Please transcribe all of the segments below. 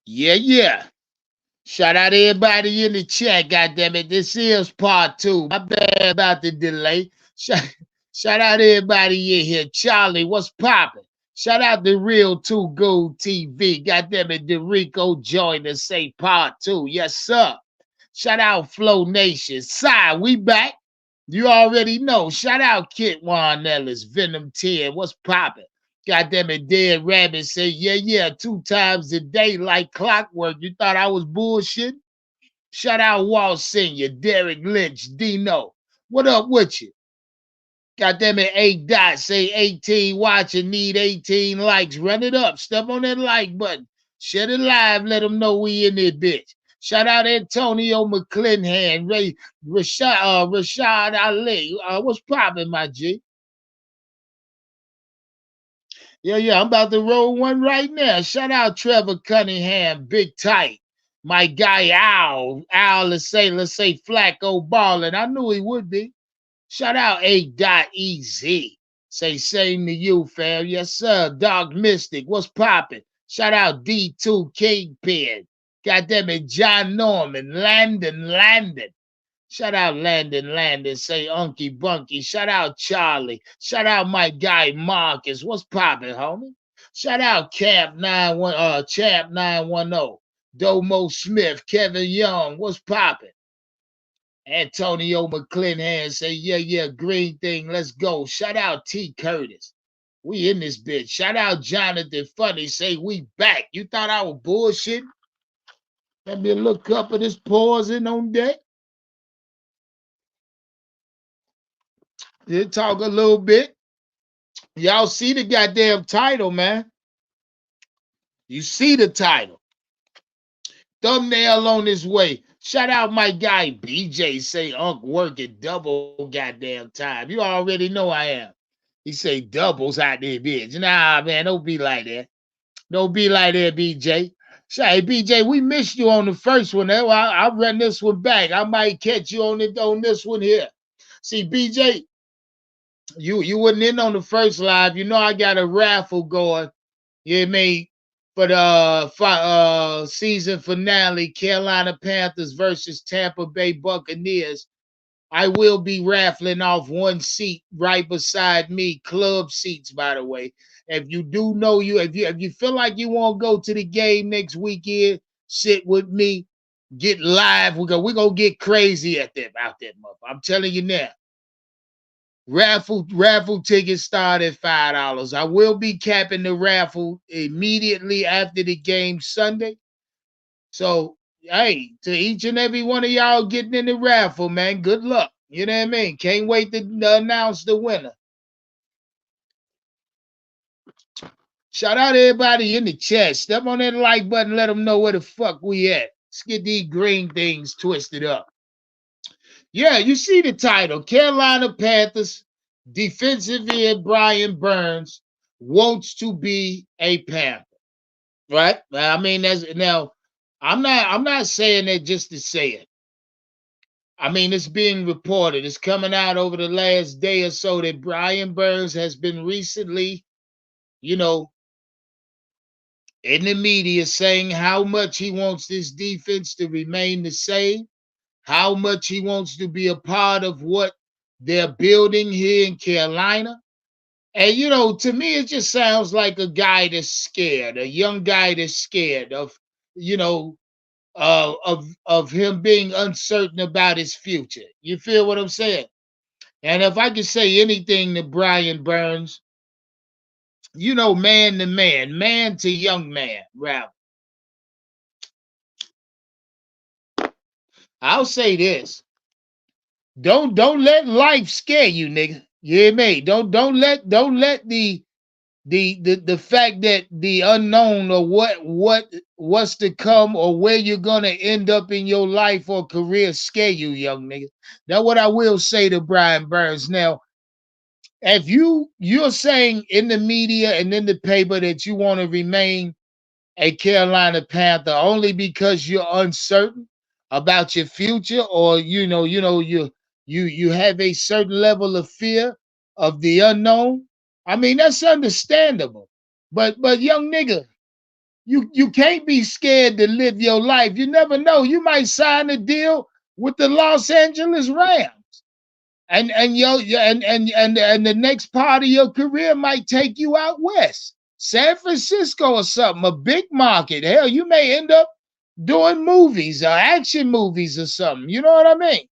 Yeah, yeah. Shout out everybody in the chat, goddammit. This is part two. My bad about the delay. Shout out everybody in here. Charlie, what's poppin'? Shout out the Real Two Gold TV. Goddammit, Derico joined us, say part two. Yes, sir. Shout out Flow Nation. Si, we back. You already know. Shout out Kit Juan Ellis, Venom 10. What's poppin'? Goddamn it, Dead Rabbit say, yeah, yeah, 2 times a day like clockwork. You thought I was bullshit? Shout out Walt Senior, Derek Lynch, Dino. What up with you? Goddamn it, 8 Dot say 18 watching, need 18 likes. Run it up. Step on that like button. Share it live. Let them know we in there, bitch. Shout out Antonio McClinhan, Rashad Ali. What's poppin', my G? Yeah, yeah, I'm about to roll one right now. Shout out Trevor Cunningham, Big Tight. My guy Al, let's say Flacco ballin'. I knew he would be. Shout out A.EZ. Say same to you, fam. Yes, sir. Dog Mystic, what's poppin'? Shout out D2 Kingpin. Goddamn it, John Norman, Landon. Shout out Landon. Say Unky Bunky. Shout out Charlie. Shout out my guy Marcus. What's poppin', homie? Shout out Champ 910. Domo Smith, Kevin Young. What's poppin'? Antonio McClinhan say, yeah, yeah, green thing. Let's go. Shout out T. Curtis. We in this bitch. Shout out Jonathan Funny. Say we back. You thought I was bullshit? Let me look up at this pausing on deck. Did talk a little bit. Y'all see the goddamn title, man. You see the title. Thumbnail on his way. Shout out my guy BJ. Say Unc working double goddamn time. You already know I am. He say doubles out there, bitch. Nah, man, don't be like that. Don't be like that, BJ. Say, BJ, we missed you on the first one. I'll run this one back. I might catch you on this one here. See, BJ, you wasn't in on the first live. You know I got a raffle going. You mean for the season finale, Carolina Panthers versus Tampa Bay Buccaneers. I will be raffling off one seat right beside me, club seats, by the way. If you do know if you feel like you want to go to the game next weekend, sit with me, get live. We're gonna get crazy at that out that month. I'm telling you now. Raffle tickets start at $5. I will be capping the raffle immediately after the game Sunday. So, hey, to each and every one of y'all getting in the raffle, man, good luck. You know what I mean? Can't wait to announce the winner. Shout out to everybody in the chat. Step on that like button. Let them know where the fuck we at. Let's get these green things twisted up. Yeah, you see the title. Carolina Panthers defensive end Brian Burns wants to be a Panther. Right? I mean, that's now I'm not saying that just to say it. I mean, it's being reported. It's coming out over the last day or so that Brian Burns has been recently, you know, in the media saying how much he wants this defense to remain the same, how much he wants to be a part of what they're building here in Carolina. And to me, it just sounds like a guy that's scared, a young guy that's scared of, you know, of him being uncertain about his future. You feel what I'm saying? And if I could say anything to Brian Burns, man to man to young man, Ralph, I'll say this: don't let life scare you, nigga. You hear me? Don't let the fact that the unknown or what's to come or where you're gonna end up in your life or career scare you, young nigga. That's what I will say to Brian Burns. Now, if you're saying in the media and in the paper that you want to remain a Carolina Panther only because you're uncertain about your future, or you have a certain level of fear of the unknown. I mean, that's understandable. But young nigga, You can't be scared to live your life. You never know. You might sign a deal with the Los Angeles Rams. And the next part of your career might take you out west. San Francisco or something, a big market. Hell, you may end up doing movies or action movies or something. You know what I mean?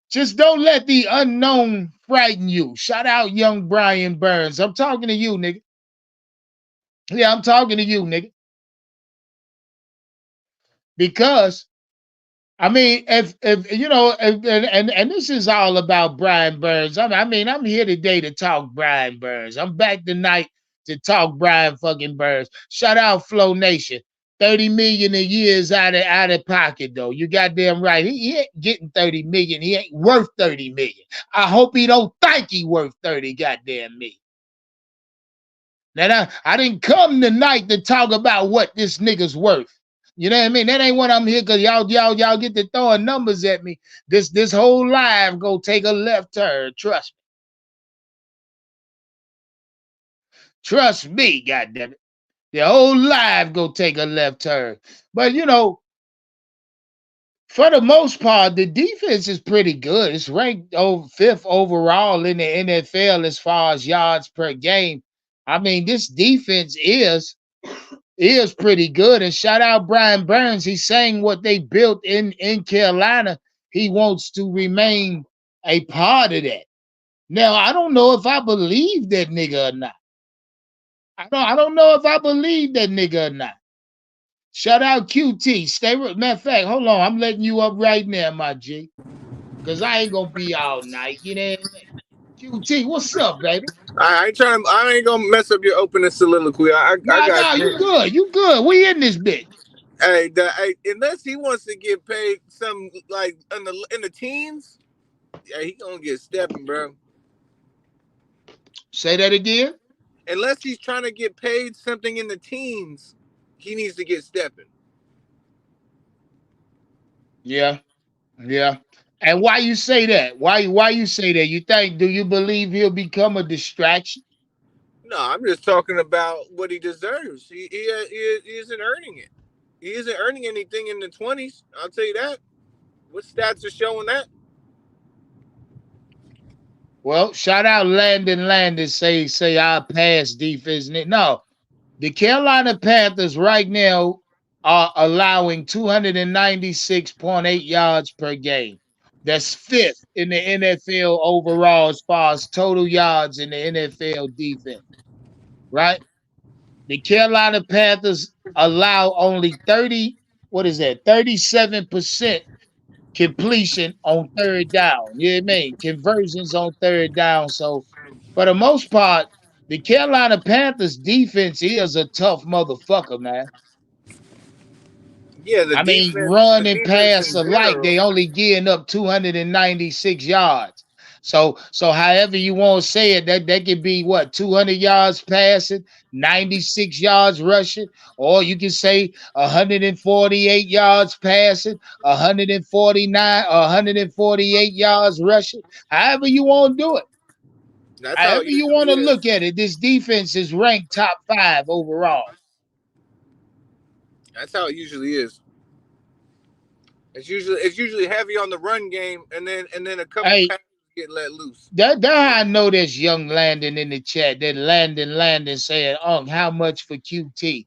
Just don't let the unknown frighten you. Shout out young Brian Burns. I'm talking to you, nigga. Yeah, I'm talking to you, nigga. Because I mean, if you know, and this is all about Brian Burns. I mean, I'm here today to talk Brian Burns. I'm back tonight to talk Brian fucking Burns. Shout out Flow Nation. 30 million a year is out of pocket though. You goddamn right. He ain't getting 30 million. He ain't worth 30 million. I hope he don't think he worth 30 goddamn million. Now I didn't come tonight to talk about what this nigga's worth. You know what I mean? That ain't what I'm here because y'all get to throwing numbers at me. This whole live go take a left turn. Trust me. Trust me, goddamn it. The whole live go take a left turn. But you know, for the most part, the defense is pretty good. It's ranked over fifth overall in the NFL as far as yards per game. I mean, this defense is pretty good. And shout out Brian Burns. He's saying what they built in Carolina. He wants to remain a part of that. Now, I don't know if I believe that nigga or not. I don't know if I believe that nigga or not. Shout out QT. Matter of fact, hold on. I'm letting you up right now, my G. Cause I ain't gonna be all night. You know what I mean? QT, what's up, baby? I ain't trying. I ain't gonna mess up your opening soliloquy. I Nah, got nah, you you. good. You good. We in this bitch. Hey, unless he wants to get paid some like in the teens, yeah, he gonna get stepping, bro. Say that again. Unless he's trying to get paid something in the teens, he needs to get stepping. Yeah. Yeah. And why you say that? Why you say that? Do you believe he'll become a distraction? No, I'm just talking about what he deserves. He isn't earning it. He isn't earning anything in the 20s. I'll tell you that. What stats are showing that? Well, shout out Landon say our pass defense. No, the Carolina Panthers right now are allowing 296.8 yards per game. That's fifth in the NFL overall as far as total yards in the NFL defense, right? The Carolina Panthers allow only 30, what is that? 37% completion on third down. You know what I mean? Conversions on third down. So for the most part, the Carolina Panthers defense is a tough motherfucker, man. Yeah, I mean, run the and defense pass in alike, general. they only getting up 296 yards. So however you want to say it, that could be what 200 yards passing, 96 yards rushing, or you can say 148 yards passing, 149 or 148 yards rushing. However you want to do it. That's how However it you usually want to is. look at it, this defense is ranked top 5 overall. That's how it usually is. It's usually heavy on the run game, and then a couple Hey, passes get let loose. that how I know there's young Landon in the chat. That Landon saying, how much for QT?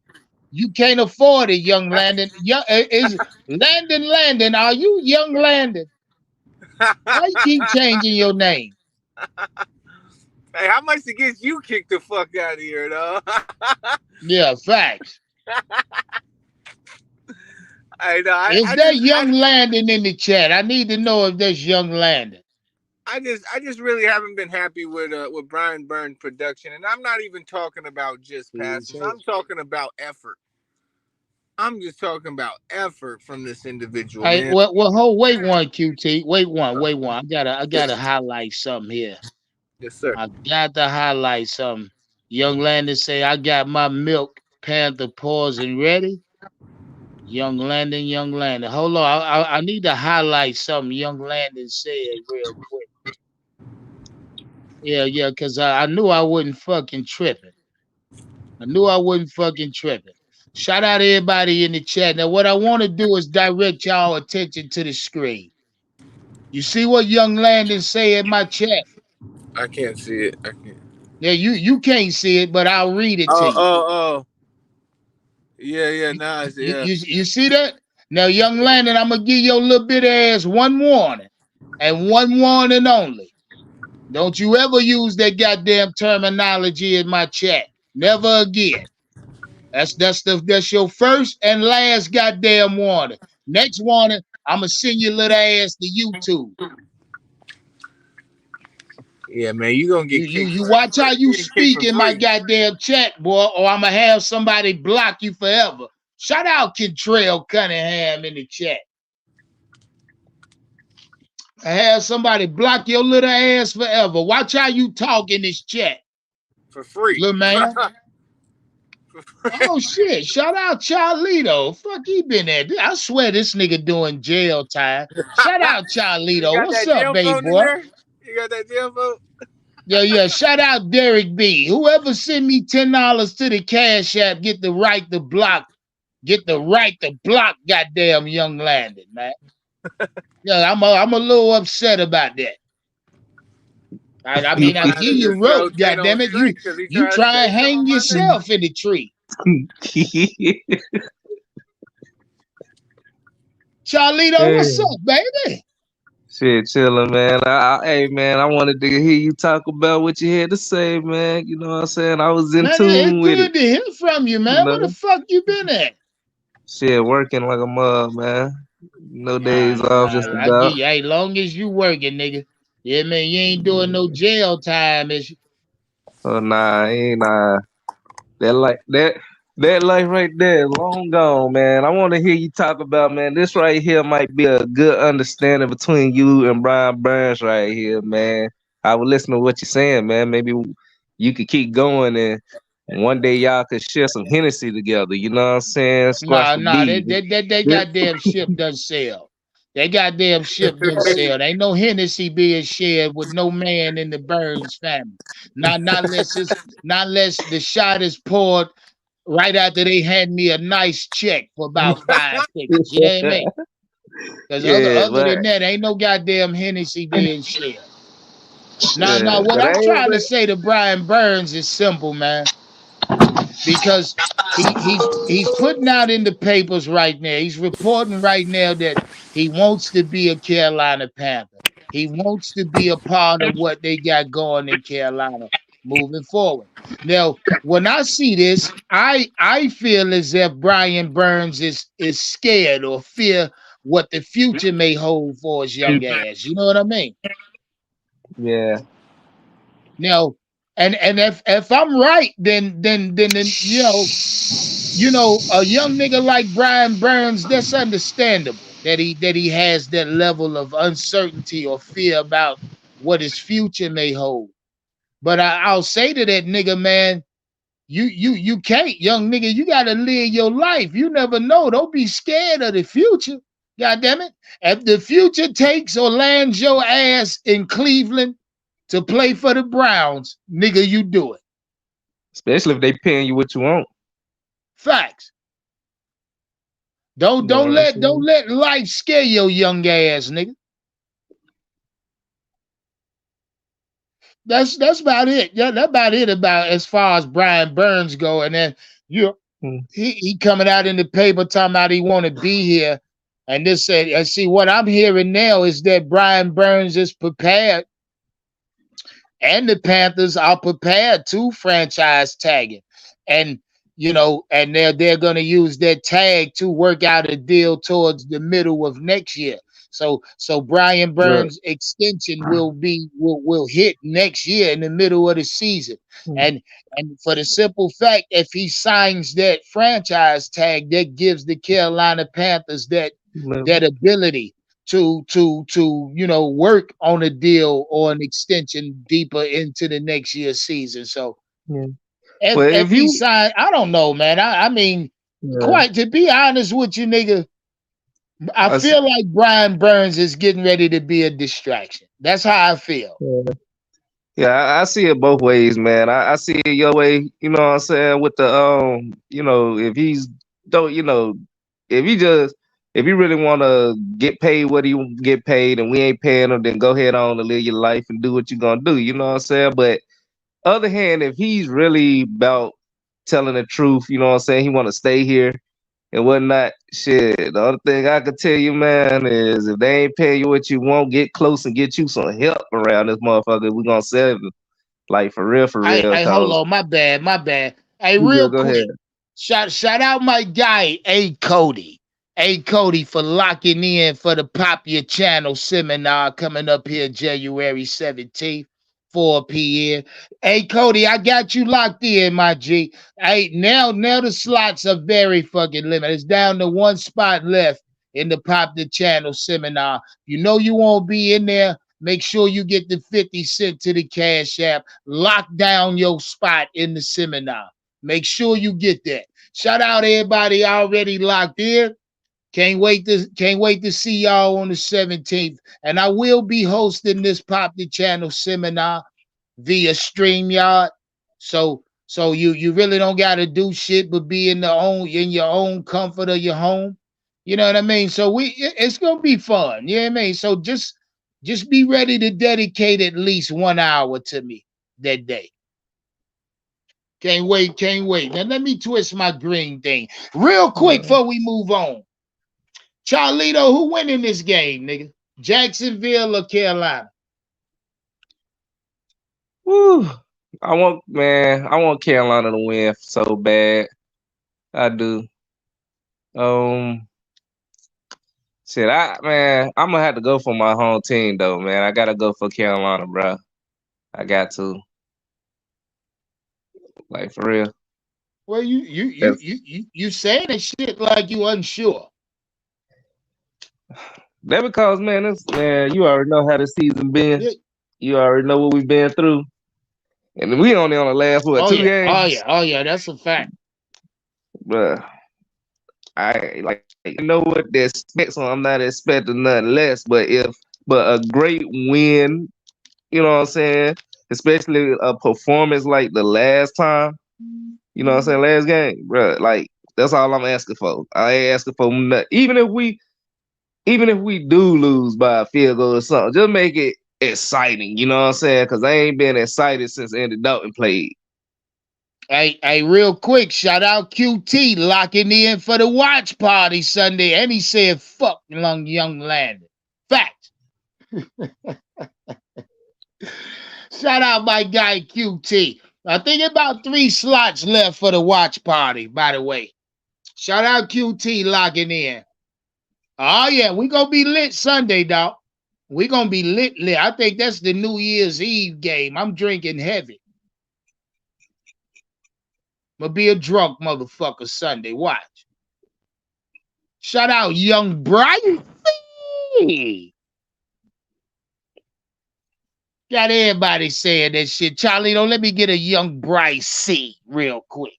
You can't afford it, young Landon. Young is Landon. Are you young Landon? Why you keep changing your name? Hey, how much to get you kicked the fuck out of here, though? Yeah, facts. Is I that just young Landon in the chat? I need to know if there's young Landon. I just really haven't been happy with Brian Burns production, and I'm not even talking about just passes. I'm talking about effort. I'm just talking about effort from this individual, Hey, man. well, hold, wait one, QT. Wait one. I gotta highlight something here. Yes, sir. I got to highlight something. Young Landon say, I got my milk Panther paws and ready. Young Landon. Hold on. I need to highlight something young Landon said real quick. Yeah, because I knew I wasn't fucking tripping. I knew I wasn't fucking tripping. Shout out to everybody in the chat. Now, what I want to do is direct y'all attention to the screen. You see what Young Landon say in my chat? I can't see it. I can't. Yeah, you can't see it, but I'll read it to Oh, you. oh, oh. Yeah, yeah, nice. Yeah. You see that? Now, Young Landon, I'm gonna give your little bit ass one warning, and one warning only. Don't you ever use that goddamn terminology in my chat. Never again. That's your first and last goddamn warning. Next warning, I'ma send your little ass to YouTube. Yeah, man, you gonna get kicked. You watch how you You get kicked speak for in my free. goddamn chat, boy, or I'ma have somebody block you forever. Shout out Kentrell Cunningham in the chat. I have somebody block your little ass forever. Watch how you talk in this chat, For free. little man. Oh shit! Shout out Charlito. Fuck, he been at. I swear this nigga doing jail time. Shout out You Charlito. got What's that up, jail baby phone in boy? there? You got that jail phone? Yeah. Shout out Derek B. Whoever send me $10 to the Cash App, get the right to block. Get the right to block. Goddamn Young Landon, man. Yeah, I'm a little upset about that. I mean, I give you rope, goddamn it. You trying to try and take some hang of my nigga. yourself in the tree. Charlito, what's up, baby? Shit, chilling, man. Hey, man, I wanted to hear you talk about what you had to say, man. You know what I'm saying? I was in Man, tune it's with it, good to hear from you, you man. Where the know? fuck you been at? Shit, working like a mug, man. No days Nah, off, just I give about. you, hey, long as you working, nigga. Yeah, man, you ain't doing no jail time, is you? Oh, nah, ain't nah. That like that life right there, long gone, man. I want to hear you talk about, man. This right here might be a good understanding between you and Brian Burns right here, man. I would listen to what you're saying, man. Maybe you could keep going and one day y'all could share some Hennessy together. You know what I'm saying? Squash the Nah, beef. that goddamn ship doesn't sail. That goddamn ship doesn't sail. There ain't no Hennessy being shared with no man in the Burns family. Not unless the shot is poured right after they hand me a nice check for about 5 figures. You know what I mean? Because Yeah, other but than that, ain't no goddamn Hennessy being shared. Now, yeah, what but I'm I ain't trying to say to Brian Burns is simple, man, because he's putting out in the papers right now. He's reporting right now that he wants to be a Carolina Panther. He wants to be a part of what they got going in Carolina moving forward. Now, when I see this, I feel as if Brian Burns is scared or fear what the future may hold for his young ass. You know what I mean? yeah. Now, and if I'm right, then a young nigga like Brian Burns, that's understandable that he has that level of uncertainty or fear about what his future may hold. But I'll say to that nigga, man, you can't, young nigga, you gotta live your life. You never know. Don't be scared of the future. God damn it. If the future takes or lands your ass in Cleveland to play for the Browns, nigga, you do it. Especially if they paying you what you want. Facts. You know what I'm Don't saying? let life scare your young ass, nigga. That's about it. Yeah, that's about it about as far as Brian Burns go. And then you Mm, he coming out in the paper talking about he want to be here. And this said, and see what I'm hearing now is that Brian Burns is prepared, and the Panthers are prepared to franchise tag him. And and they're gonna use that tag to work out a deal towards the middle of next year. So Brian look. Burns extension will hit next year in the middle of the season. Mm, And for the simple fact, if he signs that franchise tag, that gives the Carolina Panthers look, that ability to work on a deal or an extension deeper into the next year's season. So yeah. if Well, if if he you, signed, I don't know, man. I mean, yeah, quite to be honest with you, nigga, I I s- feel like Brian Burns is getting ready to be a distraction. That's how I feel. yeah. Yeah, I see it both ways, man. I see it your way, you know what I'm saying, with the if he's don't if he just if you really wanna get paid what he get paid and we ain't paying him, then go ahead on and live your life and do what you're gonna do, you know what I'm saying? But other hand, if he's really about telling the truth, you know what I'm saying, he wanna stay here and whatnot, shit. The other thing I could tell you, man, is if they ain't paying you what you want, get close and get you some help around this motherfucker. We gonna save him. Like for real, Hold cause on, my bad, my bad. Hey, you real good, go ahead. quick, shout out my guy, Cody. Cody for locking in for the Pop Your Channel seminar coming up here January 17th, 4 p.m. Hey Cody, I got you locked in, my G. Hey, now the slots are very fucking limited. It's down to one spot left in the Pop the Channel seminar. You know you won't be in there. Make sure you get the 50 cent to the Cash App. Lock down your spot in the seminar. Make sure you get that. Shout out everybody already locked in. Can't wait to see y'all on the 17th. And I will be hosting this Pop the Channel seminar via StreamYard. So you really don't gotta do shit but be in your own comfort of your home. You know what I mean? So it's gonna be fun. You know what I mean? So just be ready to dedicate at least 1 hour to me that day. Can't wait, can't wait. Now let me twist my green thing real quick before we move on. Charlito, who winning this game, nigga? Jacksonville or Carolina? Woo. I want Carolina to win so bad. I do. Um Shit, I'm gonna have to go for my home team though, man. I gotta go for Carolina, bro. I got to. Like for real. Well, you That's you you you saying that shit like you unsure. that because man, you already know how the season been. Yeah. You already know what we've been through. And we only on the last what, Oh two yeah, oh games? yeah, oh yeah. That's a fact. Bruh. I like you know what to expect, so I'm not expecting nothing less. But a great win, you know what I'm saying? Especially a performance like the last time, you know what I'm saying, last game, bro. Like that's all I'm asking for. I ain't asking for nothing. Even if we do lose by a field goal or something, just make it exciting, you know what I'm saying? Because I ain't been excited since Andy Dalton played. Hey, real quick, shout out QT locking in for the watch party Sunday, and he said, "Fuck young Landon." Fact. Shout out my guy QT. I think about 3 slots left for the watch party. By the way, shout out QT locking in. Oh yeah, we gonna be lit Sunday, dog. We gonna be lit. I think that's the New Year's Eve game. I'm drinking heavy. I'm gonna be a drunk motherfucker Sunday. Watch. Shout out young Brian. Got everybody saying that shit. Charlie, don't let me get a young Bryce C real quick.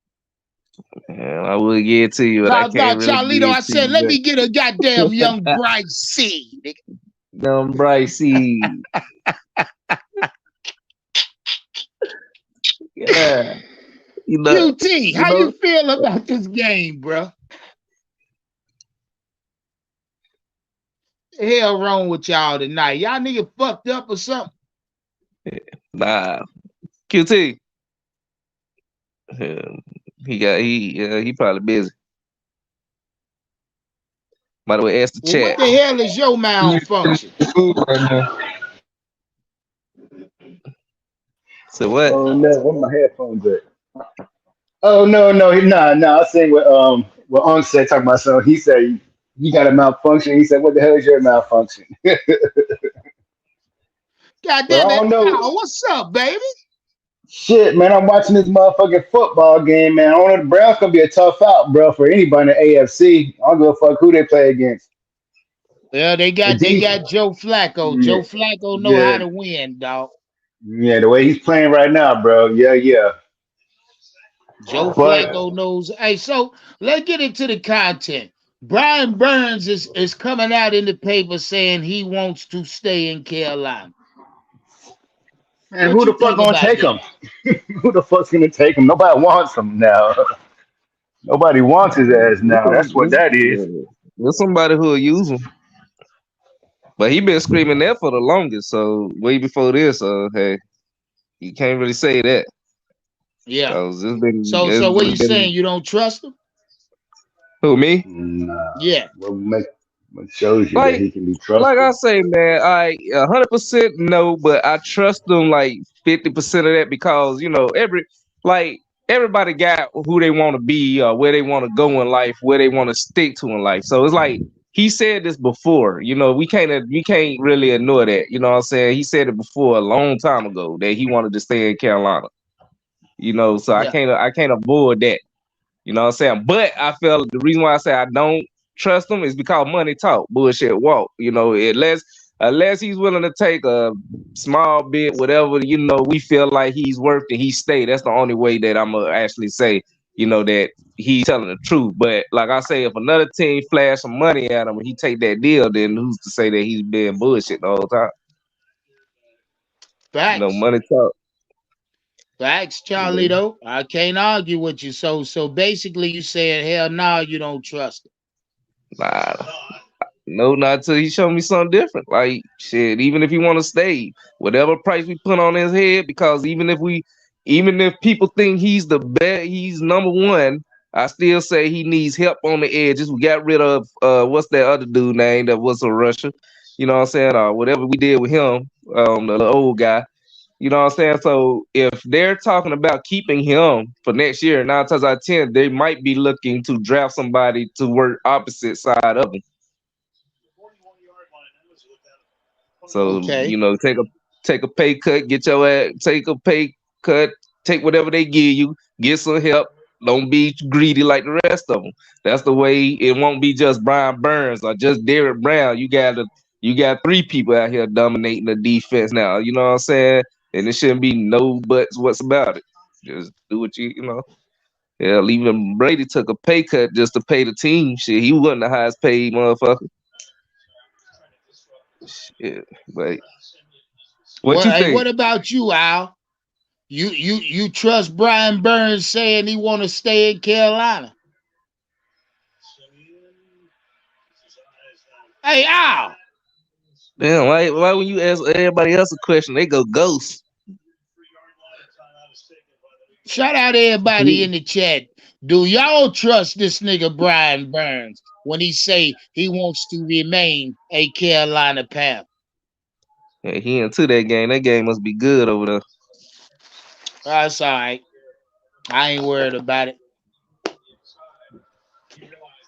And I will get it to you, but I No, can't really Charlito, get I it to said, you. let me get a goddamn young Bryce C. Nigga. Dumb Brycey. Yeah. You know, QT, you how you know, feel about this game, bro? The hell wrong with y'all tonight? Y'all nigga fucked up or something? nah. QT. uh, he probably busy. By the way, ask the Well, what chat. the hell is your malfunction? So what? Oh no, where my headphones at? Oh no. I seen what Unc said talking about. So he said you got a malfunction. He said, "What the hell is your malfunction?" God But I damn it. don't know. Oh, what's up, baby? Shit, man, I'm watching this motherfucking football game, man. I don't know the Browns gonna be a tough out, bro, for anybody in the AFC. I don't give a fuck who they play against. Well, they The got Joe Flacco. yeah, Joe Flacco know how yeah, to win, dog. yeah. The way he's playing right now, bro. Yeah, yeah. Joe But Flacco knows. Hey, so let's get into the content. Brian Burns is coming out in the paper saying he wants to stay in Carolina. And What who the you fuck think gonna about take that? him? Who the fuck's gonna take him? Nobody wants him now. Nobody wants his ass now. That's what that is. There's somebody who'll use him. But he been screaming that for the longest. So way before this, hey, you can't really say that. Yeah. Cause So what you saying? You don't trust him? who me? Nah. Yeah. What shows you that Like he can be like I trusted? say, man, I 100% no, but I trust them like 50% of that because like everybody got who they want to be or where they want to go in life, where they want to stick to in life. So it's like he said this before, we can't really ignore that. You know what I'm saying? He said it before a long time ago that he wanted to stay in Carolina. So I Yeah. can't avoid that. You know what I'm saying? But I feel the reason why I say I don't trust him is because money talk, bullshit walk. Unless he's willing to take a small bit, whatever, we feel like he's worth it, he stay. That's the only way that I'm gonna actually say, that he's telling the truth. But like I say, if another team flash some money at him and he take that deal, then who's to say that he's being bullshit the whole time? Facts. Money talk. Facts, Charlie, though. I can't argue with you. So basically you saying hell no, you don't trust him. Nah. No, not till he show me something different. Like shit, even if he want to stay, whatever price we put on his head, because even if people think he's the best, he's number one. I still say he needs help on the edges. We got rid of what's that other dude name that was a Russia, you know what I'm saying? Whatever we did with him, the old guy. You know what I'm saying? So if they're talking about keeping him for next year, 9 times out of 10, they might be looking to draft somebody to work opposite side of him. So Okay. take a pay cut, get your ass, take a pay cut, take whatever they give you, get some help. Don't be greedy like the rest of them. That's the way it won't be just Brian Burns or just Derrick Brown. You got three people out here dominating the defense now. You know what I'm saying? And it shouldn't be no buts what's about it. Just do what Yeah, even Brady took a pay cut just to pay the team. Shit, he wasn't the highest paid motherfucker. Shit, but what What you hey, think? what about you, Al? You trust Brian Burns saying he want to stay in Carolina? Hey, Al. Damn, why when you ask everybody else a question, they go ghost? Shout out everybody in the chat. Do y'all trust this nigga Brian Burns when he say he wants to remain a Carolina Panther? Yeah, he into that game. That game must be good over there. That's all right. I ain't worried about it.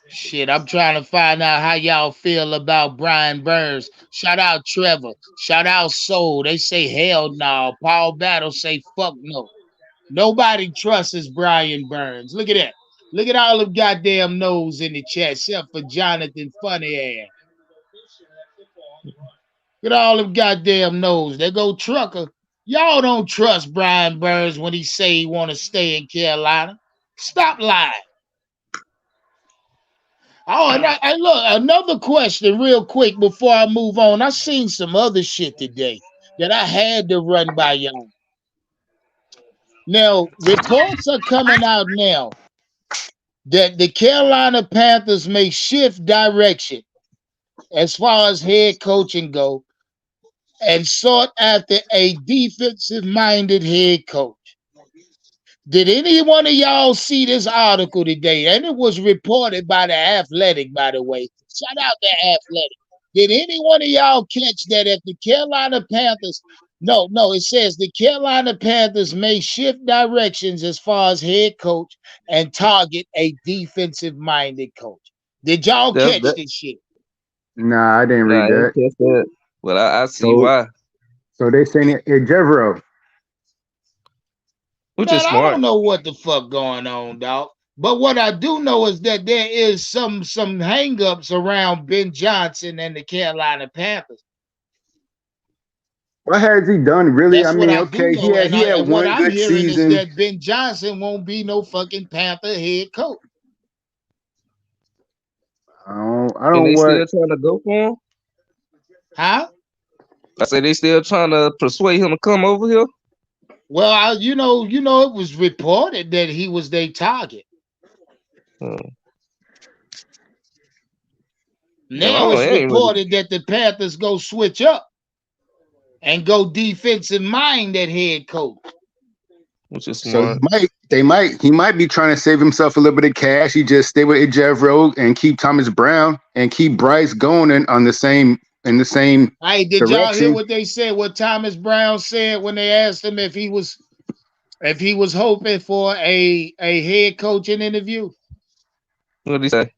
Shit, I'm trying to find out how y'all feel about Brian Burns. Shout out Trevor. Shout out Soul. They say hell no. Paul Battle say fuck no. Nobody trusts Brian Burns. Look at that. Look at all of goddamn no's in the chat, except for Jonathan Funny Ass. Look at all of goddamn no's. There go Trucker. Y'all don't trust Brian Burns when he say he want to stay in Carolina. Stop lying. Oh, and look, another question real quick before I move on. I seen some other shit today that I had to run by y'all. Now, reports are coming out now that the Carolina Panthers may shift direction as far as head coaching go and sought after a defensive-minded head coach. Did any one of y'all see this article today? And it was reported by the Athletic, by the way. Shout out to Athletic. Did any one of y'all catch that if the Carolina Panthers, no, it says the Carolina Panthers may shift directions as far as head coach and target a defensive-minded coach. Did y'all That, catch that, this shit? Nah, I didn't nah, read I ain't that. catch that. But I see So why, so they saying it Jevro. which is Man, I smart. don't know what the fuck going on, dog. But what I do know is that there is some hangups around Ben Johnson and the Carolina Panthers. What has he done really? I That's what mean, I do okay, know, he had and what one I'm good hearing is season. that Ben Johnson won't be no fucking Panther head coach. I And don't they what still trying to go for him. Huh? I say they still trying to persuade him to come over here. Well, it was reported that he was their target. Hmm. Yeah, Now I it's ain't really, reported that the Panthers go switch up and go defensive mind that head coach. which is So smart. he might be trying to save himself a little bit of cash. He just stay with Ejevro and keep Thomas Brown and keep Bryce going in the same Hey, did y'all hear direction. what they said? What Thomas Brown said when they asked him if he was hoping for a head coaching interview? What did he say?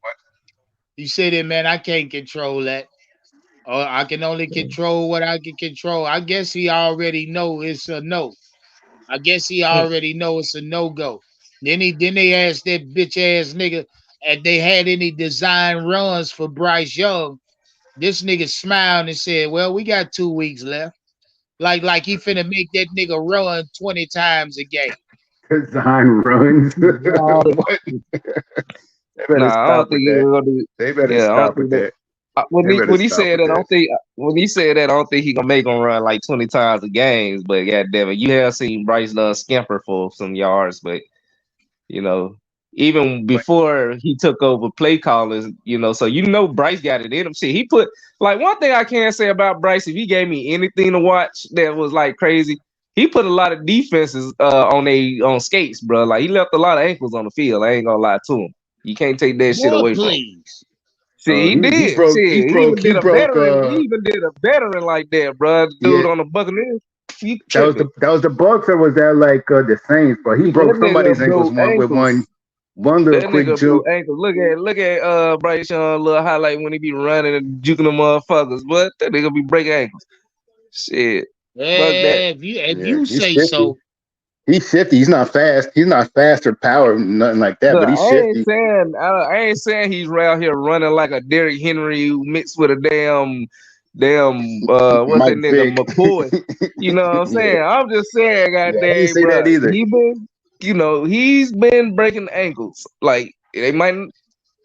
He said, "It man, I can't control that. Or I can only control what I can control." I guess he already know it's a no. I guess he Hmm. already know it's a no go. Then they asked that bitch ass nigga if they had any design runs for Bryce Young. This nigga smiled and said, "Well, we got 2 weeks left." Like he finna make that nigga run 20 times a game. Design runs. Nah, What? They better nah, I don't stop think with he's that. gonna do. They better Yeah, I don't stop with think that. that. When They he better when he stop said with that, I that. don't think when he said that, I don't think he gonna make him run like 20 times a games. But goddamn it, you have seen Bryce scamper for some yards, but you know, even But before he took over play callers, so Bryce got it in him. Shit, he put like one thing I can say about Bryce, if he gave me anything to watch that was like crazy, he put a lot of defenses on skates, bro. Like he left a lot of ankles on the field. I ain't gonna lie to him. You can't take that shit Boy, away from him. please. See, he he did. broke Shit, he even did a veteran like that, bro. Dude yeah. on the Buccaneers, he That was tripping. the Bucks, or was that like the Saints? But he broke That somebody's nigga ankles broke with ankles. one little That quick nigga broke juke. ankles. Look at Bryce Young little highlight when he be running and juking the motherfuckers. But that nigga be breaking ankles. Shit. Fuck that. Yeah, if Yeah, you he's say shifty. so. He's shifty. He's not fast. He's not fast or power, nothing like that. Look, But he's shifty. I ain't saying he's around here running like a Derrick Henry mixed with a damn what's that Mike nigga Vick. McCoy. You know what I'm Yeah, saying? I'm just saying, yeah. I didn't goddamn, say bro. that either. He's been breaking ankles. Like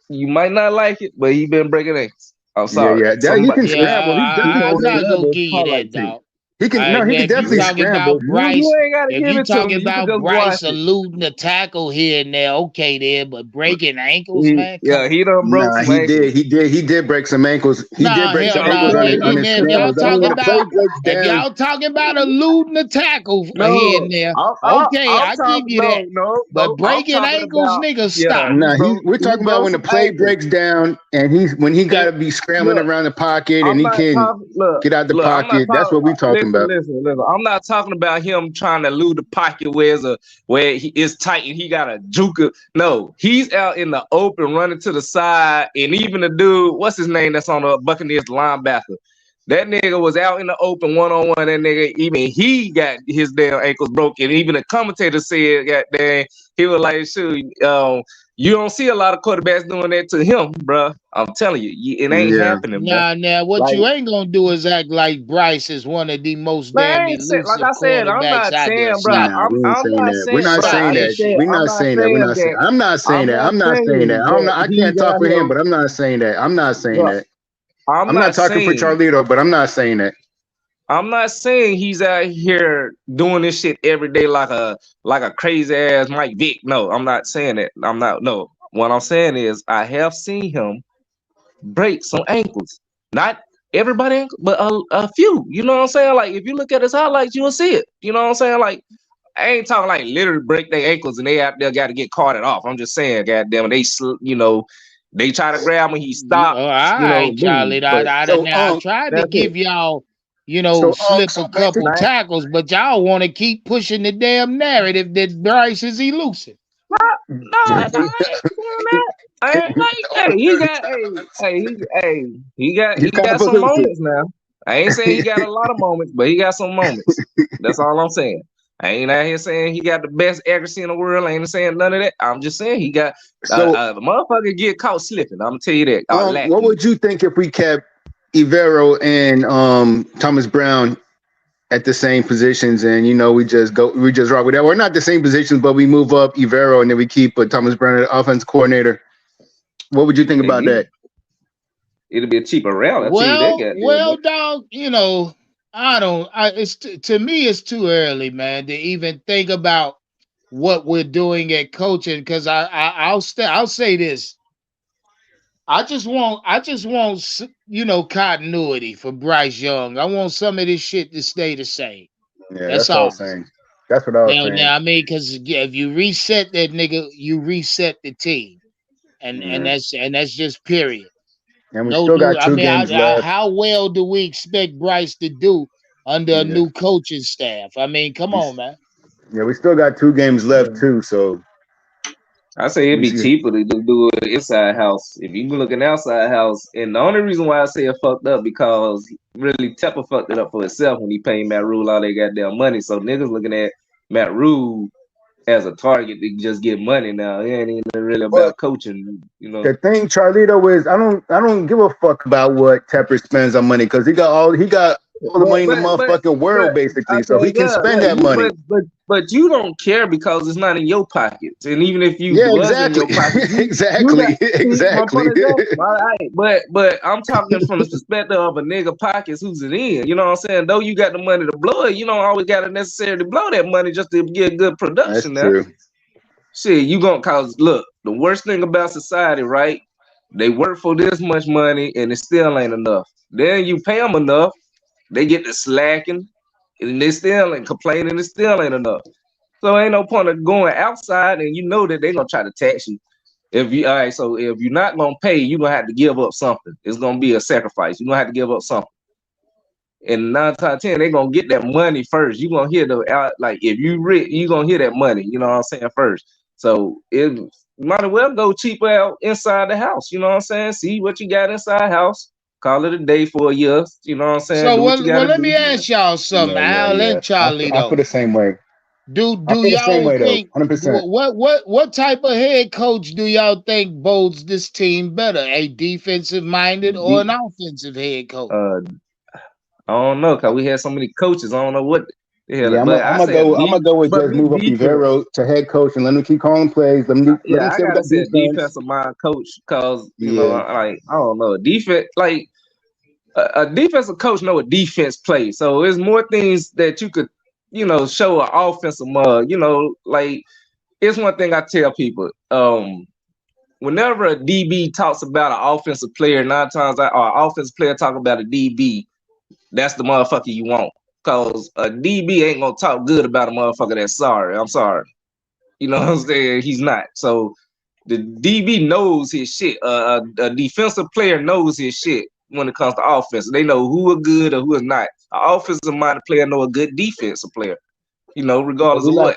you might not like it, but he been breaking ankles. I'm Yeah, sorry. yeah. He Somebody can Yeah, scramble. He's he definitely I on that gotta go other give you highlight that, tape. dog. he can All no. right, He now can if you definitely talking scramble. about Bryce, You ain't gotta if give you it to me. talking You can about just watch Bryce it. eluding the tackle here and there, okay there, but breaking ankles, man, come on. He done broke Nah, some ankles. He did break some ankles. He did Nah, break hell some I'm nah. ankles telling on you. his If y'all scrambles. I mean, talking when the play about breaks if down, y'all talking about eluding the tackle here No, and there, I'm okay, I'm I give talking. you that. No, no, But no. I'm breaking talking ankles, about. nigga, Yeah, stop. he nah, broke. we're He talking about broke when the some play ankles. breaks down and when he got If to be scrambling look, around the pocket and I'm he not can talking. Look, get out the look. I'm not pocket. That's talking. what we talking Listen, about. listen, listen. I'm not talking about him trying to lose the pocket where he is tight and he got a juke. No, he's out in the open, running to the side, and even the dude, what's his name? That's on the Buccaneers linebacker. That nigga was out in the open one on one. That nigga, even he got his damn ankles broken. Even the commentator said, "God damn," he was like, "Shoot, you don't see a lot of quarterbacks doing that to him, bro. I'm telling you, it ain't Yeah, happening, bro. Now, what Like, you ain't gonna do is act like Bryce is one of the most man, damn I ain't saying, like elusive I said, I'm quarterbacks not out there. saying, bro. Stop nah, it. we ain't I'm saying not that. We're saying, not bro. Stop saying that that. shit. We're I'm not not saying that. We're saying not saying. that. I'm not saying I'm that. not I'm not saying that. saying that I can't he's talk out for him, here, but I'm not saying that. I'm not saying bro. that. I'm I'm not not talking for saying. Charlito, but I'm not saying that. I'm not saying he's out here doing this shit every day like a crazy ass Mike Vick. No, I'm not saying that. I'm not. No, what I'm saying is I have seen him break some ankles. Not everybody, but a few. You know what I'm saying? Like if you look at his highlights, you will see it. You know what I'm saying? Like I ain't talking like literally break their ankles and they out there got to get carted off. I'm just saying, goddamn, they try to grab him, he All stops. right, Boom. Charlie. But So I tried to that's it. give y'all, slip so a back to couple Like, tackles, but y'all want to keep pushing the damn narrative that Bryce is elusive. no, I ain't doing that. I ain't like, hey, you he kind got of some elusive. moments now. I ain't saying he got a lot of moments, but he got some moments. That's all I'm saying. I ain't out here saying he got the best accuracy in the world. I ain't saying none of that. I'm just saying he got So the motherfucker get caught slipping. I'm gonna tell you that. what Lacking. would you think if we kept Ivero and Thomas Brown at the same positions, and we just rock with that. We're not the same positions, but we move up Ivero and then we keep Thomas Brown, the offense coordinator. What would you think about Hey, that? it'll be a cheaper route. I'll tell you that, Well, goddamn. dog, I don't. To me, it's too early, man, to even think about what we're doing at coaching. Because I'll say this. I just want continuity for Bryce Young. I want some of this shit to stay the same. Yeah, That's that's what I was all. saying. That's what I was saying. Now, I mean, because yeah, if you reset that nigga, you reset the team, and Yeah. that's just period. And we No still new. got I two mean, games left. how well do we expect Bryce to do under a Yeah. new coaching staff? I mean, come We, on, man. yeah, we still got two games left Yeah. too. So I say it'd we be see. cheaper to just do it inside house. If you look an outside house, and the only reason why I say it fucked up because really Tepper fucked it up for himself when he paid Matt Rule all they goddamn money. So niggas looking at Matt Rule as a target to just get money now. It ain't even really But about coaching, you know. the thing, Charlito, is I don't give a fuck about what Tepper spends on money because he got all the But money in the but but motherfucking world but basically, so he okay, can yeah, spend yeah. that You money. but you don't care because it's not in your pockets. And even if you Yeah, was in exactly, your pockets, you got exactly, see my exactly. point exactly. All right, but I'm talking from the perspective of a nigga pockets who's it in. You know what I'm saying? Though you got the money to blow it, you don't always got to necessarily blow that money just to get good That's production now. true. Shit, you gonna cause look, the worst thing about society, right? They work for this much money and it still ain't enough. Then you pay them enough, they get to slacking, and they still ain't complaining. It still ain't enough. So ain't no point of going outside, and you know that they gonna try to tax you. If you all right, so if you're not gonna pay, you're gonna have to give up something. It's gonna be a sacrifice. You're gonna have to give up something. And 9 times 10, they gonna get that money first. You gonna hear the out like if you rich, you gonna hear that money. You know what I'm saying first. So it might as well go cheaper out inside the house. You know what I'm saying? See what you got inside the house. Call it a day for a year. You know what I'm saying? So Do what you well, gotta let me do. ask y'all something, Yeah, yeah, Al yeah. and Charlie I feel though. the same way. I Do feel the same y'all way though, think 100%. what type of head coach do y'all think bodes this team better? A defensive minded or De- an offensive head coach? uh, I don't know, cause we had so many coaches. I don't know what the hell, Yeah, I'm but gonna I I'm gonna say a go. I'm deep, gonna go with but just me move up defense. Ivero to head coach and let him keep calling plays. Let him Yeah, I say with gotta that say a defense. defensive mind coach, cause you know, Yeah, I don't know, defense like a defensive coach know a defense play, so there's more things that you could, show an offensive mug. Like it's one thing I tell people. Whenever a DB talks about an offensive player, 9 times out, or an offensive player talk about a DB, that's the motherfucker you want. Cause a DB ain't gonna talk good about a motherfucker that's sorry. I'm sorry. You know what I'm saying? He's not. So the DB knows his shit. A defensive player knows his shit when it comes to offense. They know who are good or who is not. An offensive minded player know a good defensive player. yeah, Regardless we of like what.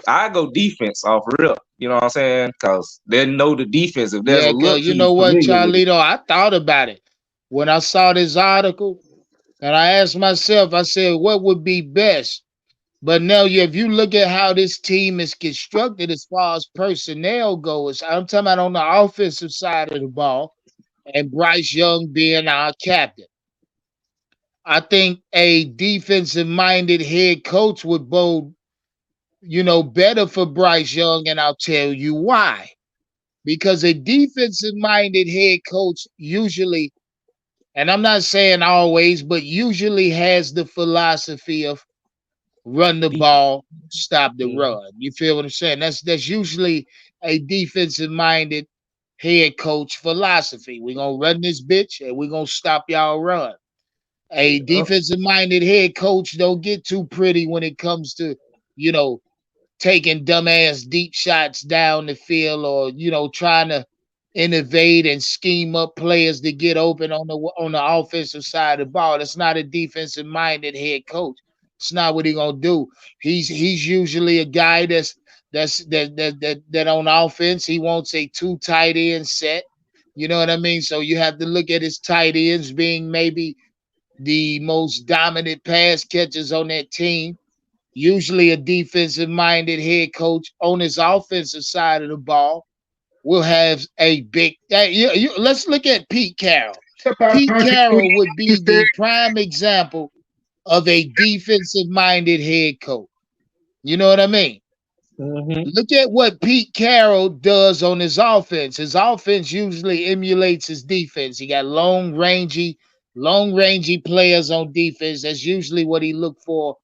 I go defense off real. You know what I'm saying? Cause they know the defense. If there's a Yeah, cause look, you he's know what, familiar with it. Charlito, I thought about it when I saw this article, and I asked myself, I said, what would be best? But now, if you look at how this team is constructed as far as personnel goes, I'm talking about on the offensive side of the ball, and Bryce Young being our captain. I think a defensive minded head coach would bode, better for Bryce Young, and I'll tell you why. Because a defensive minded head coach usually, and I'm not saying always, but usually has the philosophy of run the Defense. ball, stop the Mhm. run. You feel what I'm saying? That's usually a defensive minded head coach philosophy. We're gonna run this bitch and we're gonna stop y'all run. A Yeah. defensive minded head coach don't get too pretty when it comes to, you know, taking dumbass deep shots down the field, or trying to innovate and scheme up players to get open on the offensive side of the ball. That's not a defensive minded head coach. It's not what he gonna do. He's usually a guy that on offense he wants a two tight end set. You know what I mean? So you have to look at his tight ends being maybe the most dominant pass catchers on that team. Usually, a defensive minded head coach on his offensive side of the ball will have a big. Let's look at Pete Carroll. about Pete continuity. Carroll would be Understand? the prime example of a defensive minded head coach. You know what I mean? Mhm. Look at what Pete Carroll does on his offense. His offense usually emulates his defense. He got long, rangy Long rangey players on defense. That's usually what he looked for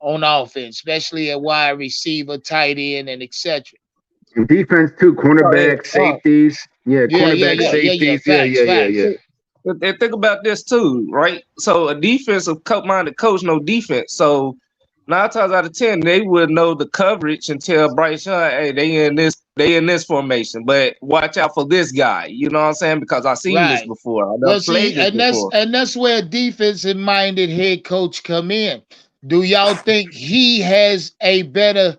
on offense, especially at wide receiver, tight end, and etc. And defense too, Oh, yeah. cornerback, safeties. Yeah, Yeah, yeah, cornerback, yeah, yeah, yeah. safeties. Yeah, Facts, yeah, yeah, facts. yeah. And think about this too, right? So a defensive minded coach no defense. So 9 times out of 10, they would know the coverage and tell Bryce Young, hey, they in this formation, but watch out for this guy. You know what I'm saying? Because I've seen this Right. before. I've Well, see, played this before. that's where defensive minded head coach come in. Do y'all think he has a better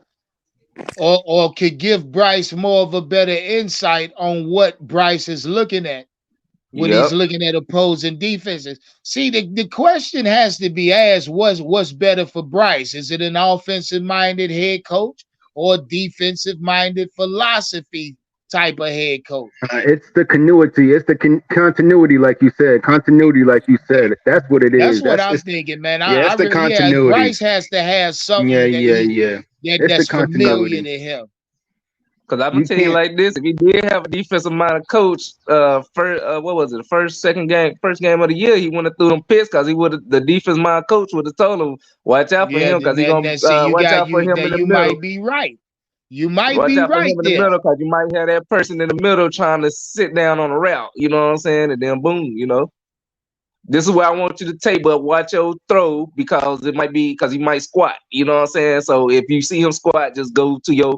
or could give Bryce more of a better insight on what Bryce is looking at when he's Yep. looking at opposing defenses? See, the question has to be asked: what's better for Bryce? Is it an offensive minded head coach or defensive minded philosophy type of head coach? It's the continuity. It's the continuity, like you said. Continuity, like you said. That's what it That's is. what That's I'm it's, thinking, man. yeah, it's I the really, yeah, continuity. Bryce has to have Yeah, something that yeah, yeah. It's the that's familiar continuity. to him. Because I'm gonna You tell you can't. like this: if he did have a defensive minded coach, first, what was it, first game of the year, he wouldn't have threw them picks because he would have the defense minded coach would have told him watch out for Yeah, him because he gonna see, watch out for him in the you middle. might be right. You might Watch be out for him right in the there. middle because you might have that person in the middle trying to sit down on a route. You know what I'm saying? And then boom, this is where I want you to take, but watch your throw because it might be because he might squat. You know what I'm saying? So if you see him squat, just go to your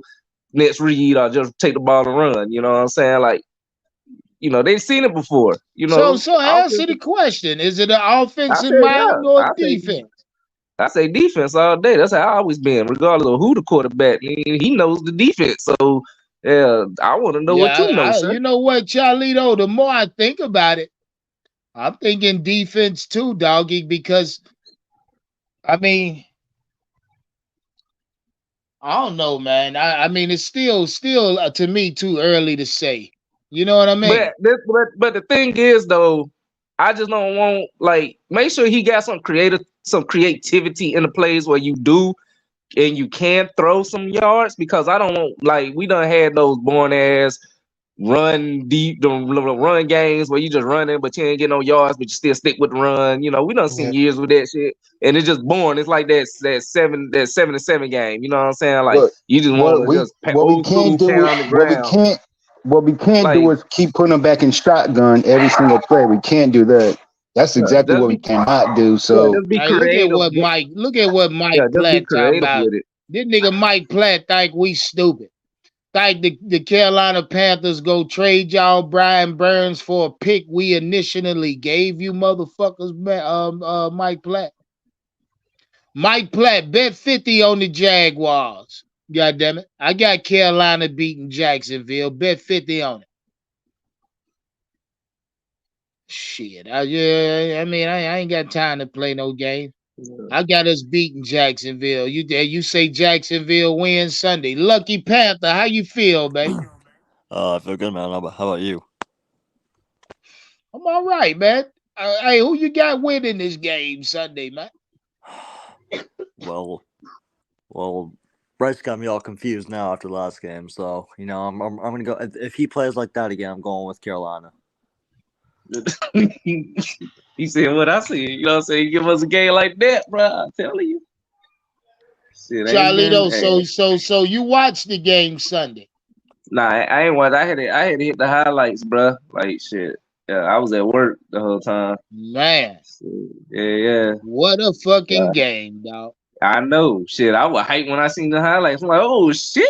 next read or just take the ball and run. You know what I'm saying? Like, they've seen it before. So answer the question: is it an I offensive say mind or yeah. defense? I say defense all day. That's how I always been, regardless of who the quarterback. He knows the defense. So yeah, I want to know Yeah, what you know, sir. you know what, Charlito? The more I think about it, I'm thinking defense too, doggy. Because I mean, I don't know, man. I mean, it's still to me too early to say. You know what I mean? But the thing is though, I just don't want make sure he got some creativity in the plays where you do and you can throw some yards because I don't want we done had those born ass run deep the run games where you just running but you ain't get no yards but you still stick with the run. We done seen Yeah. years with that shit and it's just boring. It's like that 7-7 game. You know what I'm saying? Like Look, you just want to just what we old can't school do pound is on the ground. What we can't Like do is keep putting them back in shotgun every single play. We can't do that. That's exactly just what we be cannot do. So just be Hey, look at creative. what Mike Just be Platt talking creative about. with it. This nigga Mike Platt think we stupid. Think the Carolina Panthers go trade y'all Brian Burns for a pick we initially gave you motherfuckers, Mike Platt. Mike Platt, bet 50 on the Jaguars. God damn it. I got Carolina beating Jacksonville. Bet 50 on it. Shit. I mean, I ain't got time to play no game. I got us beating Jacksonville. You say Jacksonville wins Sunday. Lucky Panther, how you feel, baby? I feel good, man. How about you? I'm all right, man. Hey, who you got winning this game Sunday, man? Well, Bryce got me all confused now after the last game. So I'm gonna go. If he plays like that again, I'm going with Carolina. He said what I said. You know what I'm saying? You give us a game like that, bro. I'm telling you. Shit ain't been. Charlito, so you watched the game Sunday. Nah, I ain't watch. I had to hit the highlights, bro. Like shit. Yeah, I was at work the whole time. Man, Shit. Yeah. what a Yeah. fucking game, dog. I know. Shit, I was hyped when I seen the highlights. I'm like, oh shit.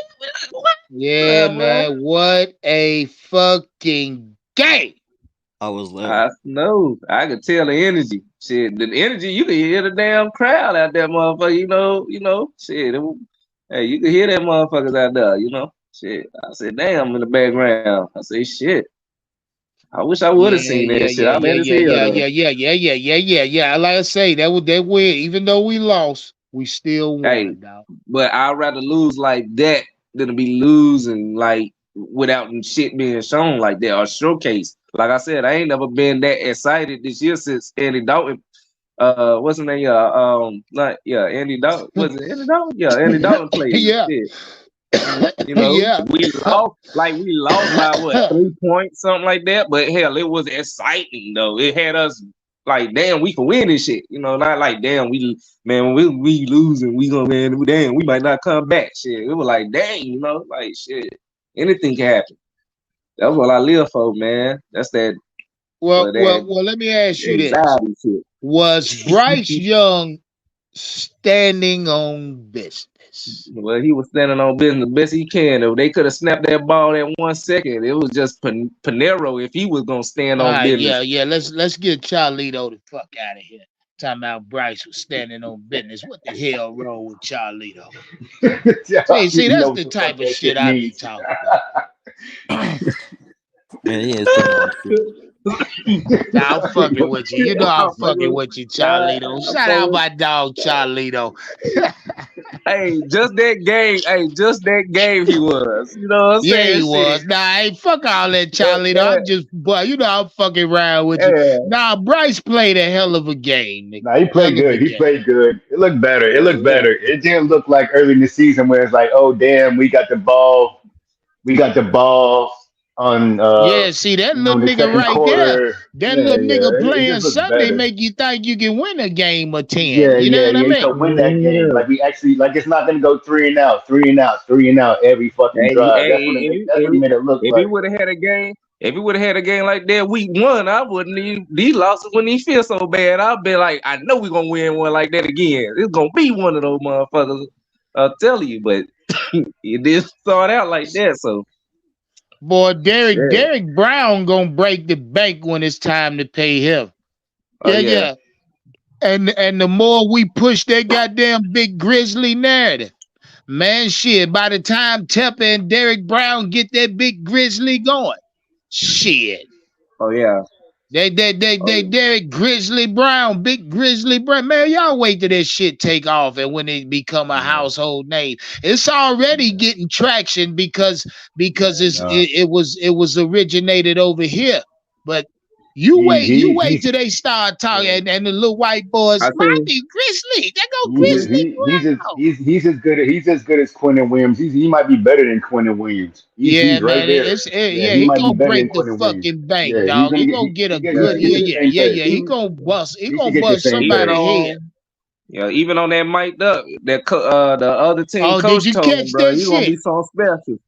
What? Yeah, man, what a fucking game. I was there. I know. I could tell the energy. Shit, the energy. You could hear the damn crowd out there, motherfucker. Shit. Hey, you could hear that motherfuckers out there. Shit. I said, damn, in the background. I say, shit. I wish I would have Yeah, seen yeah, that shit. yeah, I yeah, mad as yeah, hell yeah, though. yeah. Like I say, that win. Even though we lost, we still Hey, won, dog. but I'd rather lose like that than to be losing like without shit being shown like that or showcased. Like I said, I ain't never been that excited this year since Andy Dalton. What's his name? Andy Dalton. Was it Andy Dalton? Yeah, Andy Dalton played. Yeah, Shit. yeah. We lost by what 3 points, something like that. But hell, it was exciting though. It had us like damn, we can win this shit. You know, not like damn, when we losing, we gonna man, damn, we might not come back. Shit, it was like dang, you know, like shit, anything can happen. That's what I live for, man. That's that. Well, That let me ask you this: anxiety shit. was Bryce Young standing on business? Well, he was standing on business the best he can. If they could have snapped that ball in 1 second, it was just Panero if he was gonna stand All on right, business. yeah. Let's get Charlito the fuck out of here. Talking about Bryce was standing on business. What the hell wrong with Charlito? See, that's the type of shit I be talking about. Man, he is too much. Nah, I'm fucking with you. You know I'm fucking with you, Charlito. Shout out my dog, Charlito. Hey, just that game. Hey, just that game he was. You know what I'm Yeah, he saying? was. Shit. Nah, hey, fuck all that, Charlito. I'm just, boy, you know I'm fucking around with you. Yeah. Nah, Bryce played a hell of a game, nigga. Nah, he played Hell of a good. He game. played good. It looked better. It looked Yeah. better. It didn't look like early in the season where it's like, oh damn, we got the ball. We got the ball on Yeah, see that little the nigga second right there. quarter. That Yeah, little nigga yeah. It playing just looked Sunday better. make you think you can win a game or 10. Yeah, You know yeah, what I yeah. He mean? could win that game. Yeah. Like we actually like it's not gonna go three and out, three and out, three and out every fucking Hey, drive. hey, That's what it made it look if he like. would have had a game, if he would have had a game like that week 1, I wouldn't even these losses wouldn't even feel so bad. I'd be like, I know we're gonna win one like that again. It's gonna be one of those motherfuckers. I'll tell you, but it didn't start out like that. So Boy, yeah. Derek Brown gonna break the bank when it's time to pay him. Oh Yeah, yeah. yeah. And the more we push that goddamn big grizzly narrative, man, shit, by the time Tepper and Derek Brown get that big grizzly going, shit. Oh yeah. They Oh yeah. Derek Grizzly Brown, big Grizzly Brown. Man, y'all wait till that shit take off and when it become a Yeah, household name. It's already yeah, getting traction because yeah. No. it was originated over here. But you wait till they start talking Yeah. and the little white boys, I think Mommy, Grizzly, they go Grizzly Brown. He's as good as Quentin Williams. He might be better than Quentin Williams. Yeah, He's right man. there. Yeah, Yeah, he he might be gonna better than break the Quentin Williams. fucking bank, Yeah, he's dog. gonna He get gonna get a he good should get the same pay. He even gonna bust He should get the same even somebody pay. head. on even on that mic'd up, that the other team Oh, did coach you told him, catch bro, that you gonna shit? be so special,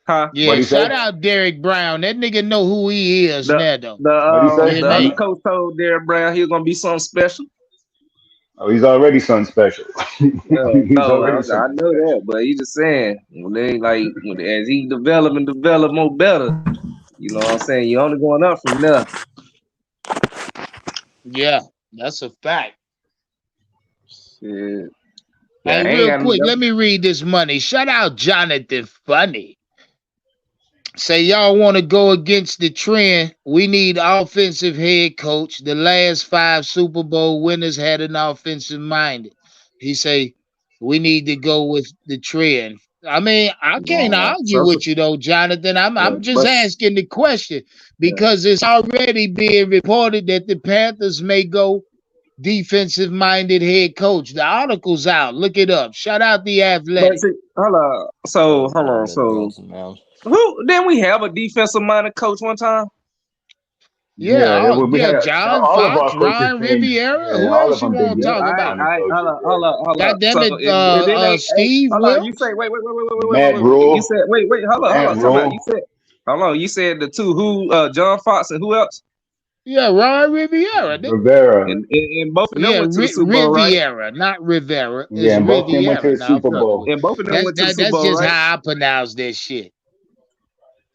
huh? What Yeah, he shout say? out Derek Brown. That nigga know who he is The now, though. What he say? Yeah, the other man. coach told Derek Brown he was gonna be something special. Oh, he's already something special. He's No, already I something know special. that, but he just saying as he develop more better, you know what I'm saying? You're only going up from there. Yeah, that's a fact. Shit. Yeah, Hey, I ain't real got quick, no. let me read this money. Shout out Jonathan Funny. Say y'all want to go against the trend. We need offensive head coach. The last 5 Super Bowl winners had an offensive minded. He say we need to go with the trend. I mean, I can't argue So, with you though, Jonathan. yeah, I'm just but asking the question yeah. because it's already being reported that the Panthers may go defensive minded head coach. The article's out. Look it up. Shout out the But Athletic. see, hold on. So hold on. So Man. who didn't we have a defensive minded coach one time? Yeah, Yeah, we yeah, had John all of our Fox, coaches Ryan been Riviera. yeah, Who all else of you them been want to talk defensive about? I minded coaches. Yeah. hold God up. damn So it, it didn't Steve hold on. You Wilkes. say Matt wait. You Rule, said wait, hold Matt on, time out. Rule, You said hold on. You said the two who John Fox and who else? Yeah, Ryan Riviera. Rivera. And both of them Yeah, went to the Super Bowl, right? Riviera, not Rivera. It's Yeah, and both of them went to Riviera. the Now I'm Super fucking Bowl. with And both of you. them went to the Super That's Bowl, just right? how I pronounce that shit.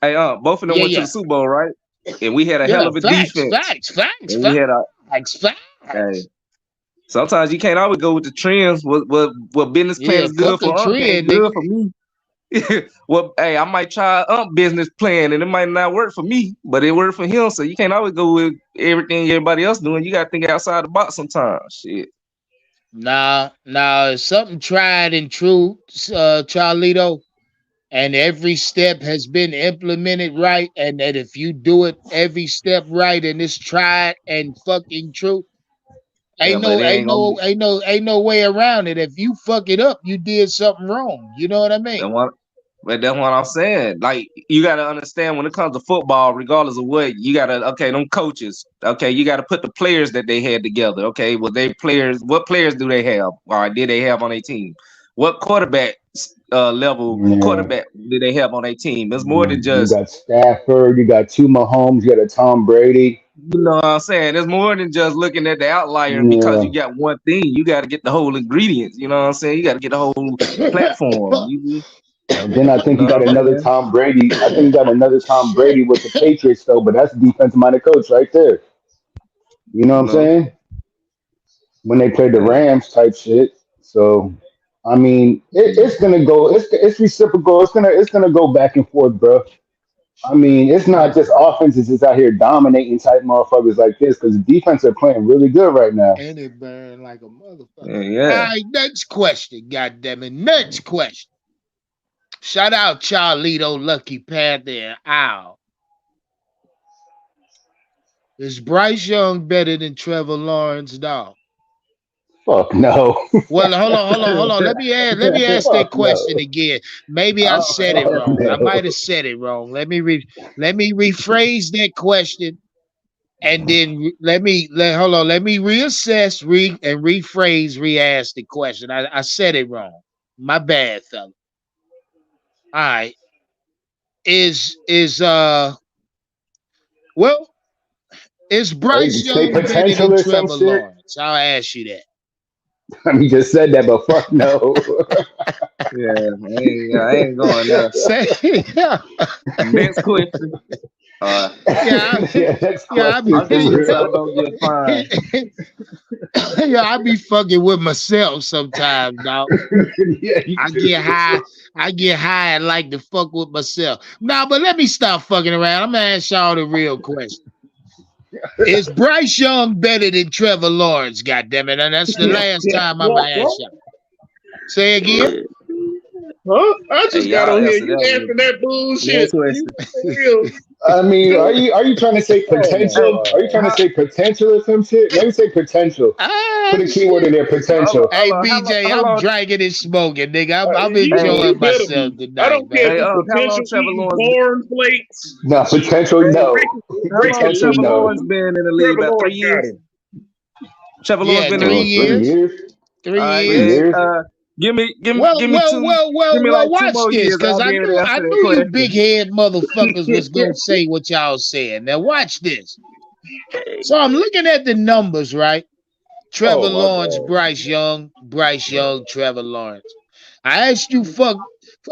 Hey, both of them Yeah, went to the yeah. Super Bowl, right? And we had a hell Yeah, of a facts, defense. facts, facts, And we had a facts, hey. facts. Sometimes you can't always go with the trends. What business plan Yeah, is good fuck a for ain't trend, good nigga. for me. Well, hey, I might try business plan and it might not work for me, but it worked for him. So you can't always go with everything everybody else doing. You gotta think outside the box sometimes. Shit. Nah, it's something tried and true, Charlito, and every step has been implemented right, and that if you do it every step right and it's tried and fucking true, Yeah, but it ain't gonna be ain't no way around it. If you fuck it up, you did something wrong. You know what I mean? the one. But that's what I'm saying. Like you gotta understand when it comes to football, regardless of what, you gotta them coaches. Okay, you gotta put the players that they had together. Okay, well they players what players do they have? Or did they have on their team? What quarterback level Yeah. quarterback did they have on their team? It's more than You just got Stafford, you got two Mahomes, you got a Tom Brady. you know what I'm saying. It's more than just looking at the outlier because Yeah. you got one thing. You gotta get the whole ingredients, you know what I'm saying? You gotta get the whole platform. And then I You think you know got what I'm another saying? Tom Brady. I think you got another Tom Shit. Brady with the Patriots though, but that's a defensive minded coach right there. You know what I'm No. saying? When they played the Yeah. Rams type shit. So I mean, it's gonna go. It's reciprocal. It's gonna go back and forth, bro. I mean, it's not just offenses just out here dominating type motherfuckers like this because the defense are playing really good right now. And it burned like a motherfucker. All Yeah. right, next question. God damn it. Next question. Shout out Charlito, Lucky Panther, and Owl. Is Bryce Young better than Trevor Lawrence, dog? Fuck no. Well, hold on. Let me ask that Fuck question no. again. Maybe I Oh, said it Fuck wrong. I might no. have said it wrong. Let me rephrase that question, and then let me reassess, and rephrase, re-ask the question. I said it wrong. My bad, fella. All right. Is well, is Bryce Say Young better potential than or some Trevor shit. Lawrence? I'll ask you that. I mean, just said that, but fuck no. yeah. I ain't going there. Say yeah. Next question. Uh, Yeah, Yeah, next yeah, I question I'll be, for give you so I real. don't get fined. yeah, I be fucking with myself sometimes, dog. Yeah, you I do. get high, I get high and like to fuck with myself. Nah, but let me stop fucking around. I'm gonna ask y'all the real question. Is Bryce Young better than Trevor Lawrence? God damn it. And that's the last time I'm gonna ask y'all. Say again. Huh? I Hey, just got y'all on here. answer You that one. answer that Next bullshit. You question. for real? I mean, are you trying to say Oh potential? Are you my. trying to say potential or some shit? Maybe say potential. Put Ah, a keyword in shit. there, potential. Hey, How BJ, I'm long? drinking and smoking, nigga. I'm Hey, You enjoying better myself be. I tonight, don't care man. if hey, it's how long potential Trevor eating Lawrence? corn flakes. No, potential, Hey, no. how long Breaking Potential, Trevor news. no. Lawrence been in the league? Trevor About three Lawrence got years. him. Trevor Lawrence Yeah, been in three the 3 years. years. 3 years. 3 man. years. Well, Give me well, two. well, Give well, me well. like two Watch more this, years. cause I'll I be able to knew I answer that knew you big question. head motherfuckers was gonna say what y'all saying. Now watch this. So I'm looking at the numbers, right? Oh Trevor my Lawrence, God. Bryce Young, Trevor Lawrence. I asked you, fuck.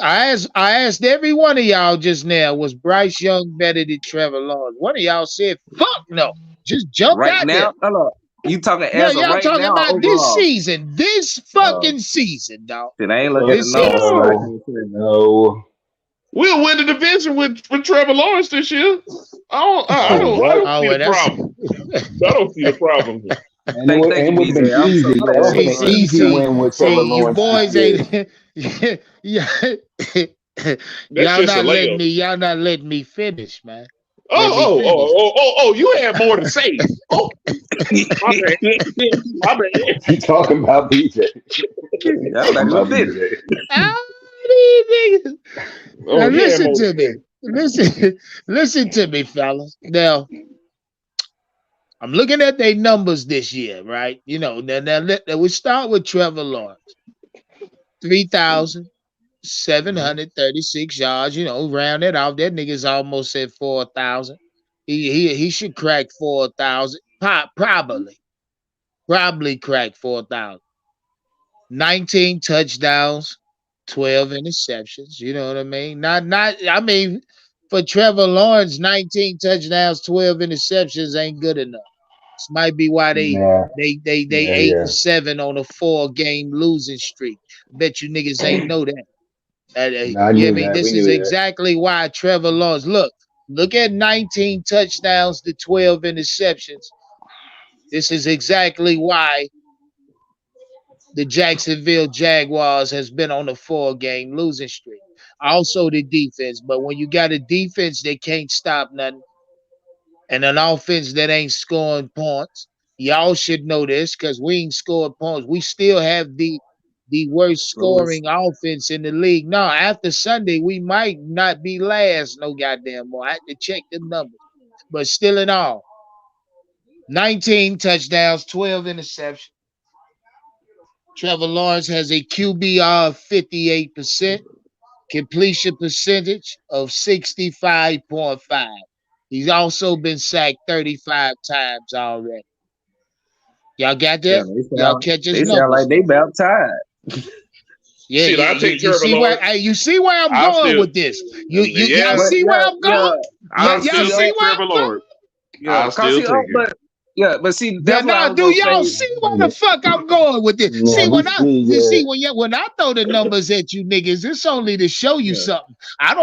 I asked every one of y'all just now. Was Bryce Young better than Trevor Lawrence? One of y'all said, "Fuck no." Just jumped Right out there. now, hold on. You talking Yeah, as of y'all right talking now or about this overall? season, this Uh, fucking season, dog. Shit, I ain't look at the Fuck This numbers, season. so I no. can't say that. No. We'll win the division with Trevor Lawrence this year. Oh, I what? don't Oh see well, the that's problem. I don't see the problem here. And it Hey, would, thank and you, it would have BJ. been I'm so easy. That would glad. have been see, an see, easy see, win with Trevor see, you Lawrence this boys year. ain't yeah, That's just a layup. y'all not letting me finish, man. Let Oh, me oh, finish. oh, oh, oh, oh, you had more to say. Oh, my bad. My bad. You talking about BJ? Y'all not Talking even about finished. BJ. Ah, these niggas. Now Oh, you had listen more to to say. me. Listen to me, fellas. Now I'm looking at their numbers this year, right? You know, now we start with Trevor Lawrence. 3,736 yards, you know, round it off. That nigga's almost at 4,000. He should crack 4,000. Probably crack 4,000. 19 touchdowns, 12 interceptions. You know what I mean? Not. I mean, for Trevor Lawrence, 19 touchdowns, 12 interceptions ain't good enough. This might be why Yeah, they yeah, 8-7 on a 4-game losing streak. Bet you niggas ain't yeah. know that. No, I Yeah, I knew mean, that. We this is knew that. exactly why Trevor Lawrence. Look at 19 touchdowns to 12 interceptions. This is exactly why the Jacksonville Jaguars has been on a 4-game losing streak. Also the defense, but when you got a defense that can't stop nothing and an offense that ain't scoring points, y'all should know this because we ain't scored points. We still have the the worst So it's, scoring offense in the league. No, after Sunday, we might not be last no goddamn more. I had to check the numbers. But still in all, 19 touchdowns, 12 interceptions. Trevor Lawrence has a QBR of 58%, completion percentage of 65.5. He's also been sacked 35 times already. Y'all got yeah, that? Y'all catch his they sound numbers like they now. baptized. Yeah, Shit, I take you Trevor see where Lawrence. you see where I'm I going still, with this. Y'all yeah, But see where yeah, I'm yeah, going? I Y'all still see take where Trevor I'm going? Lawrence. yeah, I cause still see, take him. but yeah, but see, Then that's what I now, was do gonna y'all say. see where the fuck I'm going with this? See, Yeah, we see. you Yeah, see when I throw the numbers at you niggas, it's only to show you Yeah, something. I'm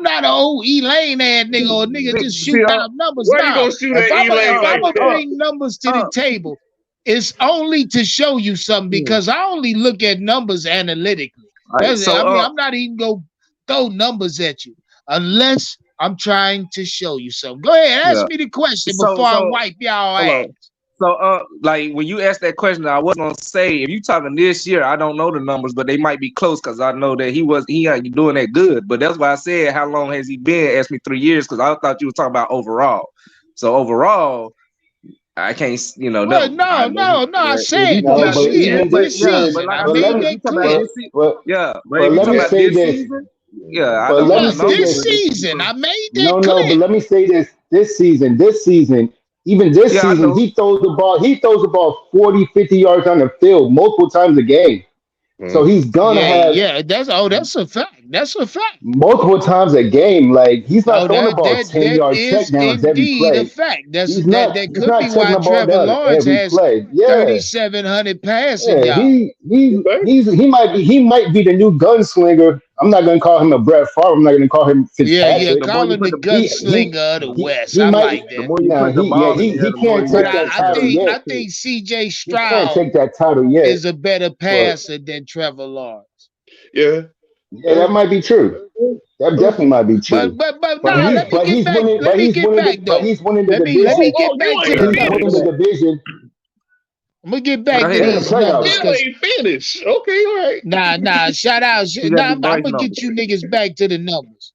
not an old Elaine ass nigga or nigga just see, shooting out numbers. Why you Now, gonna shoot at Elaine if like I'ma that? bring numbers to the uh, table, it's only to show you something yeah. because I only look at numbers analytically. All right, so I'm not even gonna throw numbers at you unless I'm trying to show you something. Go ahead, ask yeah, me the question so before I wipe y'all hold ass. on. So like when you asked that question, I was gonna say if you talking this year, I don't know the numbers, but they might be close because I know that he ain't doing that good. But that's why I said how long has he been? Asked me 3 years because I thought you were talking about overall. So overall, I can't, Well, I know he, I if you said talking no, about but this shit year, even but this this yeah, year, but season. like I I but said, made let me, if you that talking about clear. but this season, but yeah, but if but you let talking me about say this this. season, yeah, I But don't let know me the Yeah, say numbers, this this. but it's season I made that No, but clear. let me say this. This season, even this yeah, I season, know, he throws the ball 40, 50 yards on the field multiple times a game. So Hmm. he's gonna Yeah, have yeah, that's a fact. That's a fact. multiple times a game. Like he's not No, throwing the ball 10 that yard is checkdowns every indeed a play. fact. He's That he's could not be checking why the ball Trevor down Lawrence every has play. Yeah. 3,700 passing Yeah, yards. Okay. he might be the new gunslinger. I'm not gonna call him a Brett Favre. I'm not gonna call him Yeah, yeah, Fitzpatrick. the more call you him put the the gunslinger of the yeah, West. He I might. like the that. more you No, put the ball in there, he the more can't you But take got that to title show. yet. I think CJ He can't Stroud take that title yet. is a better But passer than Trevor Lawrence. Yeah. yeah, that might be true. That definitely might be true. But But now he's let me but get he's back. winning. Let me get back But though. he's winning the Let me division. get Whoa, back you to ain't the He's winning numbers the finished. though. division I'm gonna get Go back to ahead, and the these playoffs. numbers Still because ain't finished. Okay, all right. shout out. you got Nah, the I'm Bryce gonna number. get you niggas back to the numbers.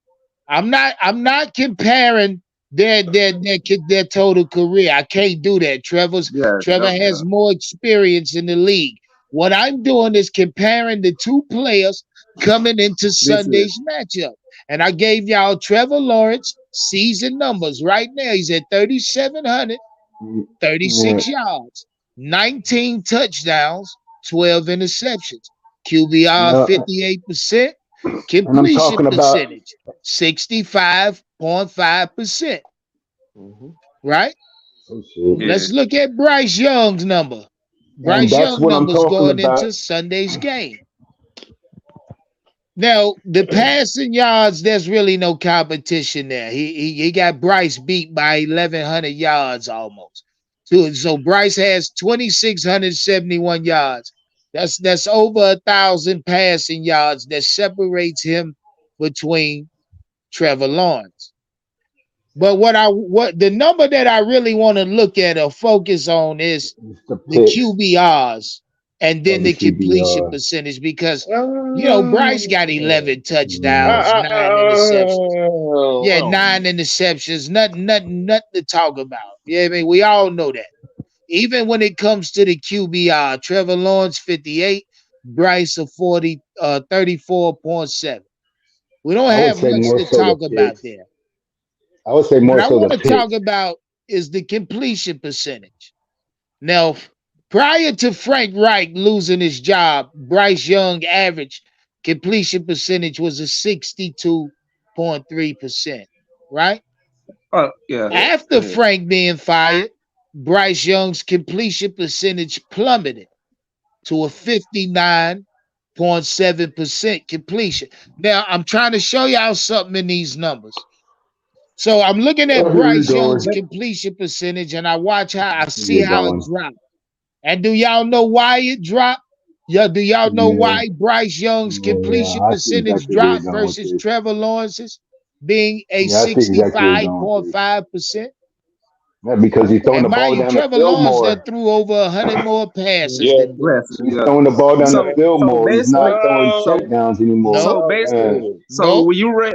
I'm not comparing their total career. I can't do that. Yeah, Trevor yeah. has more experience in the league. What I'm doing is comparing the two players coming into This year, Sunday's matchup. And I gave y'all Trevor Lawrence season numbers right now. He's at 3,700, Yeah. 36 yards, 19 touchdowns, 12 interceptions. QBR No, 58%, and I'm completion talking about percentage 65.5%, Hmm. right? oh shit. yeah, Let's look at Bryce Young's number. And Bryce that's Young what I'm numbers talking going about. into Sunday's game. Now, the passing yards, there's really no competition there. He got Bryce beat by 1,100 yards almost. So Bryce has 2,671 yards. That's over 1,000 passing yards that separates him between Trevor Lawrence. But what the number that I really want to look at or focus on is It's the the picks QBRs and of then the the completion QBR. percentage because Bryce got Uh, 11 Yeah. touchdowns, 9 interceptions. Yeah, well, 9 interceptions. Nothing to talk about. Yeah, I mean, we all know that. Even when it comes to the QBR, Trevor Lawrence 58, Bryce a 34.7. We don't I would have say much more to so the talk about picks. there. I would say What more I so want the to talk picks. about is the completion percentage. Now, prior to Frank Reich losing his job, Bryce Young average completion percentage was a 62.3%, right? oh yeah, After yeah. Frank being fired, Bryce Young's completion percentage plummeted to a 59.7% completion. Now, I'm trying to show y'all something in these numbers. So I'm looking at Oh, here we Bryce Young's going. completion percentage and I watch how I Here see we how it going. dropped. And do y'all know why it dropped? Yeah, do y'all know Yeah. why Bryce Young's Yeah. completion I see percentage exactly where you're dropped going with versus this. Trevor Lawrence's being a Yeah, I see exactly where you're going with this. 65.5%? Yeah, because he's throwing And the ball mind you, down the Trevor field Lawrence that more. threw over 100 more passes Yeah. than Less, Bryce. He's yeah. throwing the ball down the So, field so more. He's basically, not throwing No. check downs anymore. No, so Yeah. basically, so no. when you read,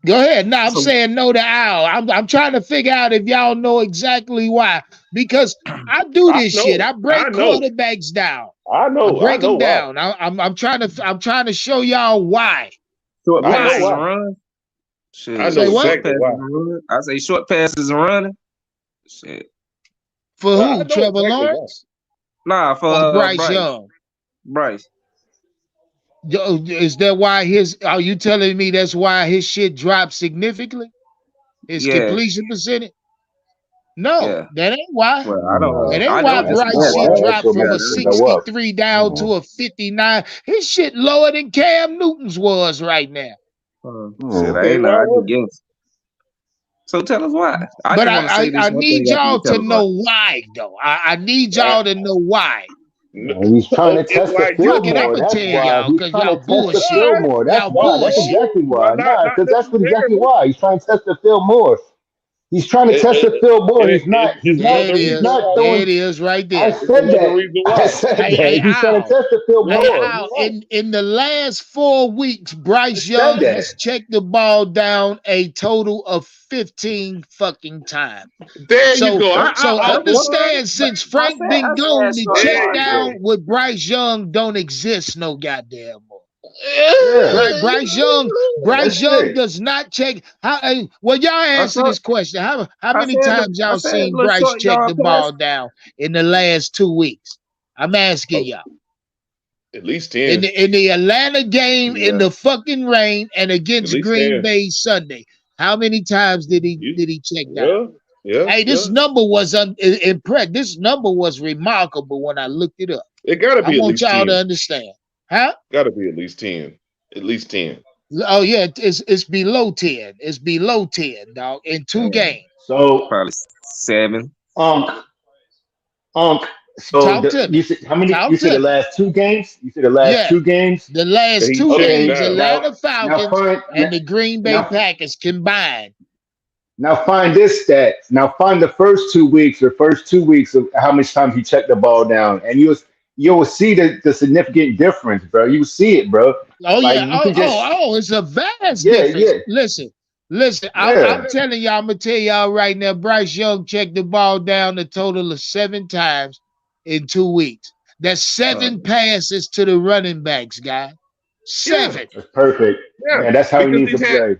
Go ahead. No, I'm so saying no to Al. I'm trying to figure out if y'all know exactly why. Because I do I this shit. know. I I break know. quarterbacks down. I I know. I break know them why. down. I'm trying to show y'all why. short I know passes Why? and why. run. I Shit, know Say what? short exactly passes why. and run. I say short passes and running. Shit, For I who? know Trevor exactly why. Lawrence nah, for or Bryce Bryce, Young? Bryce. Is that why his? Are you telling me that's why his shit dropped significantly? His Yeah, completion percentage? No, yeah. that ain't why. Well, That No, ain't I why know that's that's Bryce not yeah, shit why. that, That's dropped what from yeah, a makes it that, go up. 63 down No. to a 59. His shit lower than Cam Newton's was right now. shit. I Hmm. Okay, ain't know. why I just was guess. So tell us why. I But just want to say this I one thing need after you y'all tell to us why. know why though. I need it? y'all to know why. And he's trying to Okay, test the why you field Fuck it, think? I'm more. gonna That's tell why. y'all He's because trying to y'all test the bullshit. field Alright, more. That's Y'all why. That's bullshit. no, exactly why. Nah, not because that's what exactly necessarily. why. He's trying to test the field more. He's trying to It, test the it, field more. it, He's it, not. He's it's not. There it another He's reason is. not why. There throwing. it is right I there. It's said another that. reason I why. said Hey, that. He's trying to Al. test the field You're Hey, right. more. You're Al, right. in the last 4 weeks, I Bryce said Young that. has checked the ball down a total of 15 fucking times. There you So go. so That's one. understand since Frank been I said gone, the short check There you passes. go. down with Bryce Young don't exist no goddamn more. Yeah. That's Bryce Young it. does not check. Well, y'all I answer said, this question. How many times I y'all said seen little Bryce short check yard the pass. ball down in the last 2 weeks? I'm asking Oh, y'all. at least 10. In the Atlanta game in Yeah, the fucking rain and At against least Green 10. Bay Sunday, how many times did You, he check down? yeah, yeah, Hey, this yeah. number was impressed. This number was remarkable when I looked it up. It got to I be at want least y'all to 10. understand, huh? Got to be at least 10. At least 10. Oh yeah, it's below 10. It's below 10, dog, in 2 games. So, probably 7. um, um. So Talk to you me. said how many? You Talk said the to me. last 2 games. You said the last Yeah, 2 games. the That last he two checked Okay. games, down. Atlanta Now Falcons find and the Green Bay now Packers combined. now find this stat. Now find the first 2 weeks or first 2 weeks of how much times he checked the ball down, and you'll see the significant difference, bro. You will see it, bro. Oh Like yeah. you can just It's a vast yeah difference. yeah Listen. I'm yeah. telling y'all. I'm gonna tell y'all right now. Bryce Young checked the ball down a total of 7 times in 2 weeks. That's Uh, 7 passes to the running backs, guy. Yeah, 7. That's perfect. yeah. Man, that's how he Because needs to play.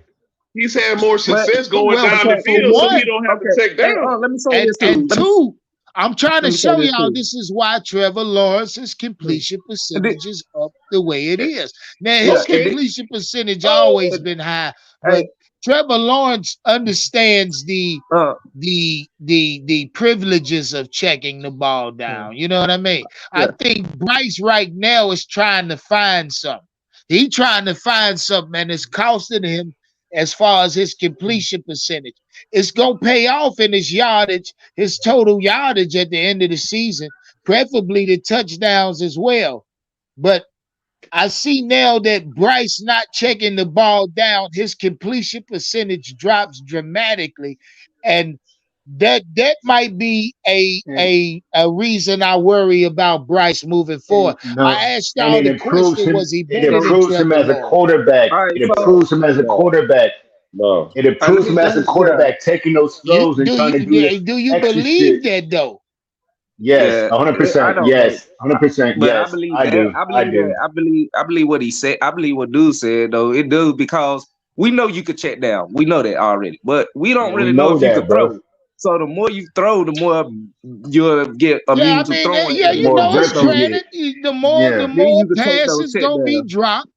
he's had more but success going Well, down the okay, for field, so he one, don't have to okay. check Hey, down. let me say and this too. two, I'm trying to Let me say show this y'all too. this is why Trevor Lawrence's completion And percentage is up the way it is. Now yeah, his and completion percentage Oh, always and, been high, hey, but Trevor Lawrence understands uh, the privileges of checking the ball down. You know what I mean? I yeah. think Bryce right now is trying to find something. He trying to find something, and it's costing him as far as his completion percentage. It's gonna pay off in his yardage, his total yardage at the end of the season, preferably the touchdowns as well. But I see now that Bryce not checking the ball down, his completion percentage drops dramatically, and that might be And a reason I worry about Bryce moving and forward. no, I asked and y'all the question: Was he It better than improves him Trevor as a Lawrence? quarterback. All right, It so improves him as a no, quarterback. no. It let improves me him as a yeah, quarterback, taking those throws and trying to do this Do you extra believe shit. that though? Yes, yeah, I 100%. don't know. Yes, 100%. But I Yes, believe I that. do. I I believe that. do. I believe what he said. I believe what dude said though. It do because we know you could check down. We know that already. But we don't Yeah, we really know know if you could that, bro. throw. So the more you throw, the more you'll get Yeah, I immune to mean, throwing, yeah, and The you more know, then it's reps you so get. credit. The Yeah. then more you can take those passes check gonna be downs. dropped,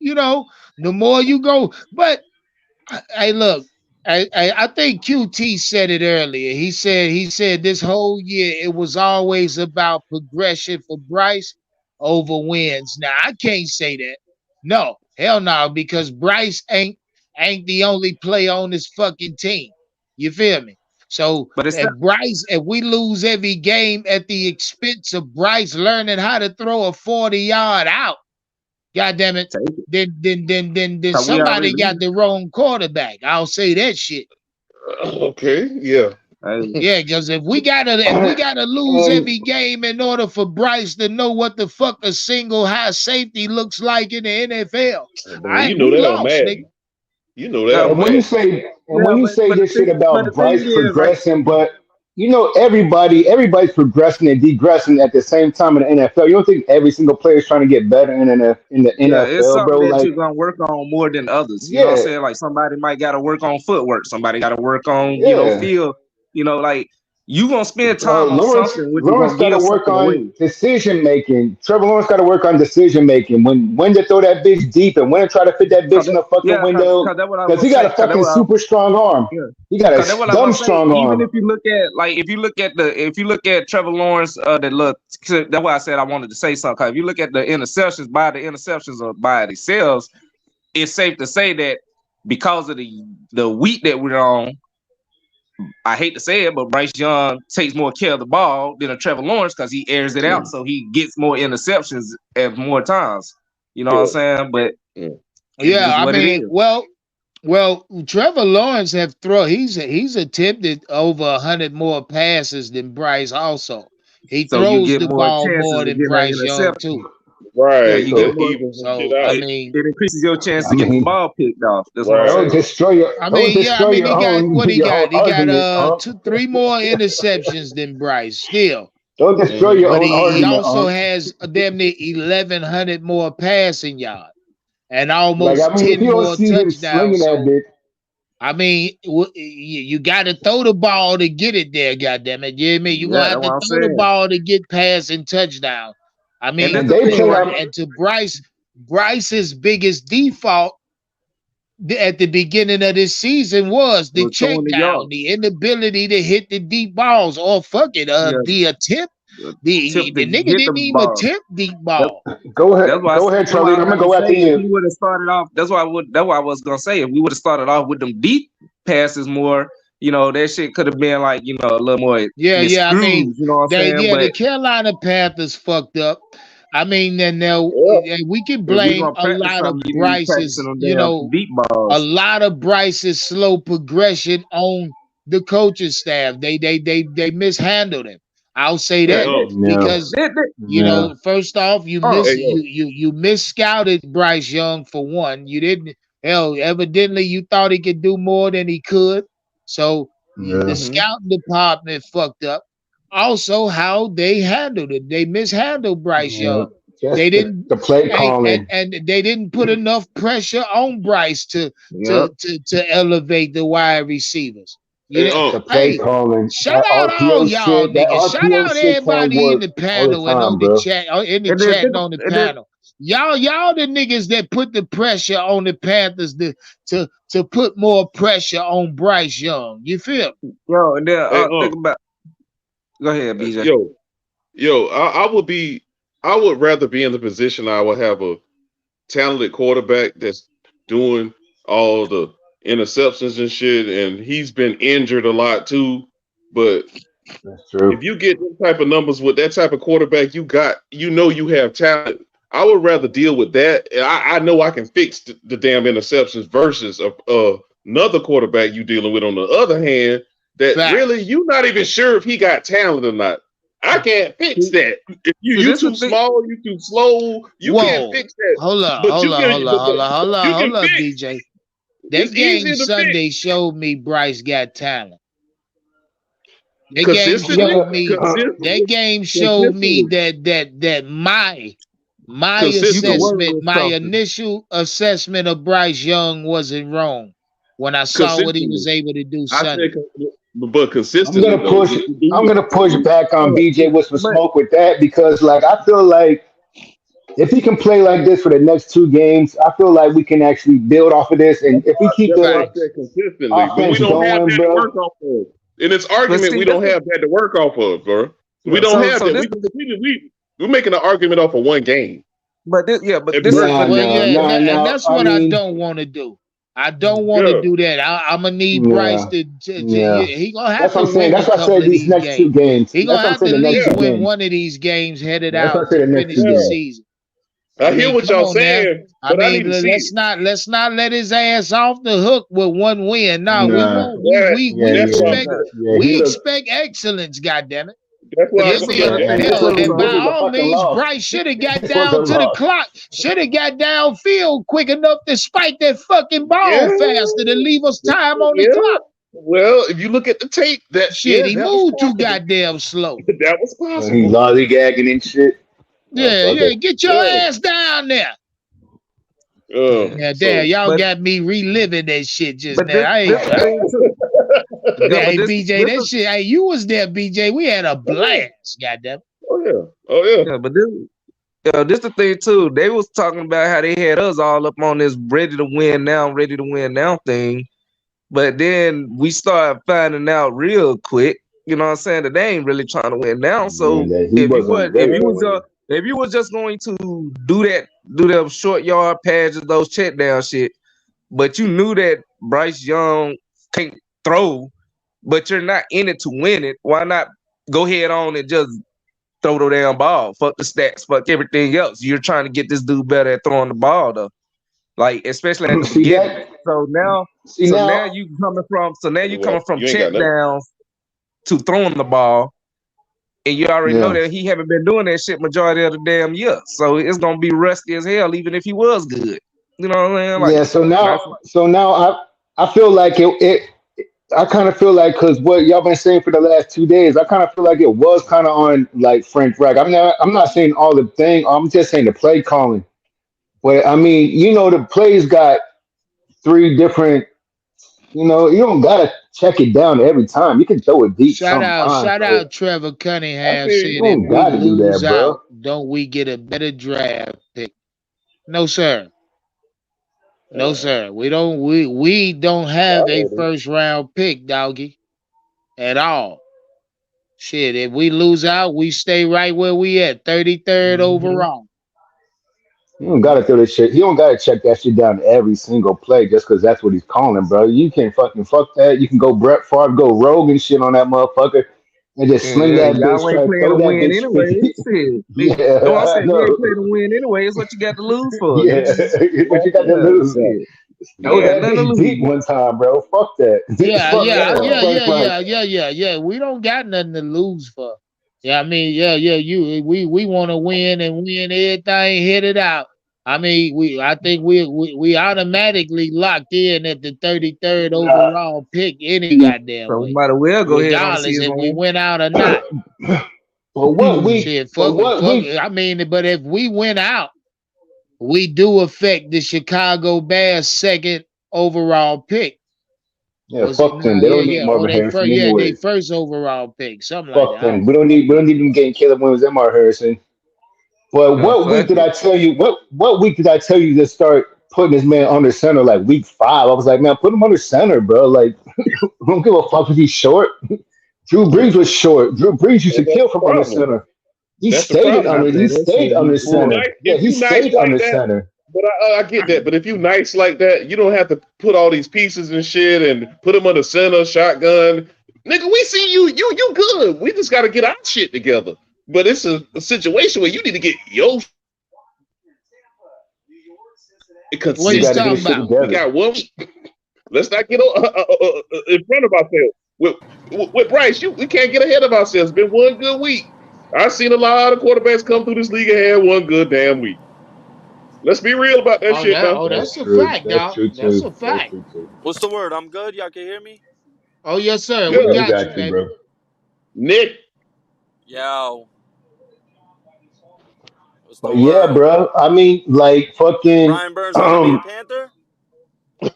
the more you go. But hey, look, I think QT said it earlier. He said this whole year it was always about progression for Bryce over wins. Now I can't say that. No, hell no, because Bryce ain't the only player on this fucking team. You feel me? So But it's if we lose every game at the expense of Bryce learning how to throw a 40-yard out, God damn it, take it. then So we already somebody got lose. the wrong quarterback. I'll say that shit. Okay, yeah. Yeah, because if we gotta lose every game in order for Bryce to know what the fuck a single high safety looks like in the NFL, Man, you know we that on lost, nigga. Madden. You know that on And when you Madden. say but this shit the about thing Bryce is, like, progressing, but you know everybody's progressing and degressing at the same time in the NFL. You don't think every single player is trying to get better in the yeah, it's NFL, something bro? that you're Like, gonna work on more than others. You know what I'm yeah, saying? Like somebody might gotta work on footwork, somebody gotta work on, yeah. feel, like you gonna spend time on Lawrence something which is Lawrence gonna got to give work something on away. decision making. Trevor Lawrence got to work on decision making. When to throw that bitch deep and when to try to fit that Cause bitch in the fucking window. cause that's what I was Because gonna he got say. a Cause that fucking what I, super strong arm. yeah. He got Cause that's a what I was dumb gonna say. strong Even arm. if you look at Trevor Lawrence, that's why I said I wanted to say something. Cause if you look at the interceptions or by themselves, it's safe to say that because of the week that we're on, I hate to say it, but Bryce Young takes more care of the ball than a Trevor Lawrence because he airs it out, so he gets more interceptions at more times. You know what I'm Yeah. saying? But Yeah. it's Yeah, just I what it mean, is. well, Trevor Lawrence he's attempted over 100 more passes than Bryce. Also, he So you throws get the more ball chances more of than getting an Bryce Young interception. too. Yeah, Right. you get So, That more. evens some shit so I out. mean, It increases your chance I to get the mean, ball picked off. That's what I'm Right. saying. yeah, I mean, he got what he your got. whole He got argument. 3 more interceptions than Bryce still, Don't destroy Mm-hmm. your but own he argument. also has a damn near 1,100 more passing yards and Like, I almost mean, if 10 you don't more see him touchdowns. slinging that So bitch, I mean, you got to throw the ball to get it there. Goddamn it, you hear me? You're Yeah, gonna have that's to what I'm throw the saying. ball to get passing touchdown. I And that's mean, and the they thing, played right? up. and to Bryce's biggest default at the beginning of this season was the Was check throwing the down, yard. the inability to hit the deep balls, or fuck it, Yeah, the attempt. The tip to nigga get the didn't even ball. attempt deep That, ball. that's Go ahead, why Charlie. I I'm was gonna gonna go say after if you. we would have started off, that's why I was gonna say if we would have started off with them deep passes more, that shit could have been like, a little more Yeah. I mean, screws, you know what I'm saying? the But Carolina Panthers fucked up. I mean, and now Yeah. we can if we blame gonna a practice lot of something, you need to be practicing Bryce's, on damn deep a balls. lot of Bryce's slow progression on the coaching staff. They mishandled him. I'll say Yeah, that No. Yeah, because yeah. first off, oh, Hey yo. you misscouted Bryce Young for one. You didn't evidently you thought he could do more than he could. So the Yeah. hmm scouting department fucked up. Also, how they handled it. They mishandled Bryce Yeah. Young. They Just didn't the play calling. and they didn't put enough pressure on Bryce Yep. to elevate the wide receivers. You Hey know, The play hey, calling. shout That out all RPO y'all shit. That niggas. Shout RPO out shit can't everybody in work the all the panel and time, on the bro. chat, And then think, on the and then, panel. Y'all the niggas that put the pressure on the Panthers to put more pressure on Bryce Young. You feel me? and then Hey think about. Go ahead, BJ. yo, I would rather be in the position I would have a talented quarterback that's doing all the interceptions and shit, and he's been injured a lot too. But That's true. if you get them type of numbers with that type of quarterback, you have talent. I would rather deal with that. And I know I can fix the damn interceptions versus another quarterback you dealing with on the other hand that really Facts. you're not even sure if he got talent or not. I can't fix that. If See, you this too the thing. small, you too slow, you can't Whoa. fix that. Hold up, But you can you can hold up, fix. DJ. It's That game easier to fix Sunday showed me Bryce got talent. That game consistently, showed me consistently, consistently, that my You can consistently, work assessment, with my something. initial assessment of Bryce Young wasn't wrong when I saw what he was consistently. able to do I Sunday. said, but I'm consistently gonna though, push. just to do I'm it. gonna push back on BJ with some But smoke with that because, like, I feel like if he can play like this for the next 2 games, I feel like we can actually build off of this. And if we keep That's the why I Facts. said consistently. But we offense don't have going, that to bro. work off of. In this but argument, see, we this don't is have that to work off of, bro. We yeah. don't have So that. this, We're making an argument off of one game. but Every this is versus No, Well, no, yeah, no, and no. that's I what I mean, don't want to do. I don't want to yeah. do that. I'm gonna need Bryce yeah, to yeah. he gonna have That's to what I'm saying. win a That's what I couple said. of These these next two games. games. He That's gonna what I'm have to saying. at The next least two Yeah. win games. one of these games headed That's what out I said. to The next finish two the Yeah. games. season. I I hear mean, what come y'all on now. saying, I but I mean, need to see it. let's not let his ass off the hook with one win. No, we Nah. won't. That, Yeah, that's what I'm yeah, saying. yeah. We He look. expect excellence. Goddamn it. That's But why I Yeah, this go. is Yeah, the man. And thing this Hell, was too, and by this though. was a all fucking means, loss. Bryce should have got This was a down to the loss. clock. Should have got downfield quick enough to spike that fucking ball yeah, faster to leave us time on the yeah. clock. Well, if you look at the tape, Shit, he that was moved too possible. goddamn slow. That was And he's possible. lollygagging and shit. Yeah, Motherfucker. get your Yeah. ass down there. Yeah, damn, So y'all But got me reliving that shit just but now. I this ain't. the thing too. Yeah, Hey, but BJ, this that is shit. Hey, you was there, BJ. We had a oh blast. Goddamn. yeah, oh yeah. yeah, but this yeah, this the thing too. They was talking about how they had us all up on this ready to win now thing. But then we started finding out real quick, you know what I'm saying, that they ain't really trying to win now. Yeah, So that he wasn't ready to win. if you was just going to do them short yard passes, those check down shit, but you knew that Bryce Young can't throw, but you're not in it to win it, why not go ahead on and just throw the damn ball? Fuck the stats, fuck everything else. You're trying to get this dude better at throwing the ball though. Like especially at the See beginning. that? So now See now? you Well, coming from you ain't got check nothing. downs to throwing the ball, and you already know Yeah. that he haven't been doing that shit majority of the damn year. So it's gonna be rusty as hell, even if he was good. You know what I'm saying? Like Yeah. that's So now I feel like it. I kind of feel like because what y'all been saying for the last 2 days, I kind of feel like it was kind of on like Frank Reich. I'm not saying all the thing. I'm just saying the play calling. But I mean, the plays got three different. You don't gotta check it down every time. You can throw it deep sometimes. Shout Like out Trevor I Cunningham feel you said you. if don't we gotta do lose that, bro. out, don't we get a better draft pick? No, sir. No, Uh, sir. We don't have a first round pick, doggy, at all. Shit, if we lose out, we stay right where we at, 33rd mhm. overall. You don't gotta throw that shit. He don't gotta check that shit down every single play just because that's what he's calling, bro. You can fucking fuck that. You can go Brett Favre, go rogue and shit on that motherfucker, and just sling Yeah, that bitch. y'all ain't Try to playing throw to that win bitch anyway. 50. Shit. Yeah, Oh, I I said you know. ain't playing to win anyway. It's what you got to lose for. Yeah, what you got to Yeah, lose? shit. You Throw ain't got that nothing to bitch deep lose. one time, bro. Fuck that. Yeah, Fuck yeah, that. Yeah. Fuck yeah, Frank yeah, Reich. yeah, yeah, yeah, yeah. We don't got nothing to lose for. Yeah, I mean, yeah, we want to win and win everything headed out. I mean, I think we automatically locked in at the 33rd Nah. overall pick any goddamn So we way, might as well go ahead on the regardless if season we win. went out or not. But what week? Shit, But what fuck. week? I mean, but if we went out, we do affect the Chicago Bears second overall pick. Yeah, Was it fuck now? them. They Yeah, don't need yeah. Oh, Marvin Harrison they anyways. first overall pick, something like Fuck that. I them. don't We don't fucking need. We don't remember. need them getting Caleb Williams and Marvin Harrison. But what week Fuck did it. I tell you? What week did I tell you to start putting this man under center? Like week 5. I was like, man, put him under center, bro. Like, don't give a fuck if he's short. Drew Brees was short. Drew Brees used Well, to that's kill the from under problem. center. That's the problem. I He played that stayed shit week under If you 4. center. nice, Yeah, if he you nice stayed like under that, center. but I get that. But if you nice like that, you don't have to put all these pieces and shit and put them under center, shotgun. Nigga, we see you good. We just got to get our shit together. But it's a situation where you need to get your shit What You you got to get consistent. his talking shit about? We together. got one. Let's not get in front of ourselves. With Bryce, we can't get ahead of ourselves. It's been one good week. I've seen a lot of quarterbacks come through this league and had one good damn week. Let's be real about that shit now. That's That's a true. fact, That's dog. true That's too. a That's fact. true too. What's the word? I'm good. Y'all can hear me? Oh yes, sir. We Yeah, Yeah. we got you, got you, baby. bro. Nick. Yo, what's the But yeah, word? bro. I mean, like fucking Brian Burns gonna be a um. Panther?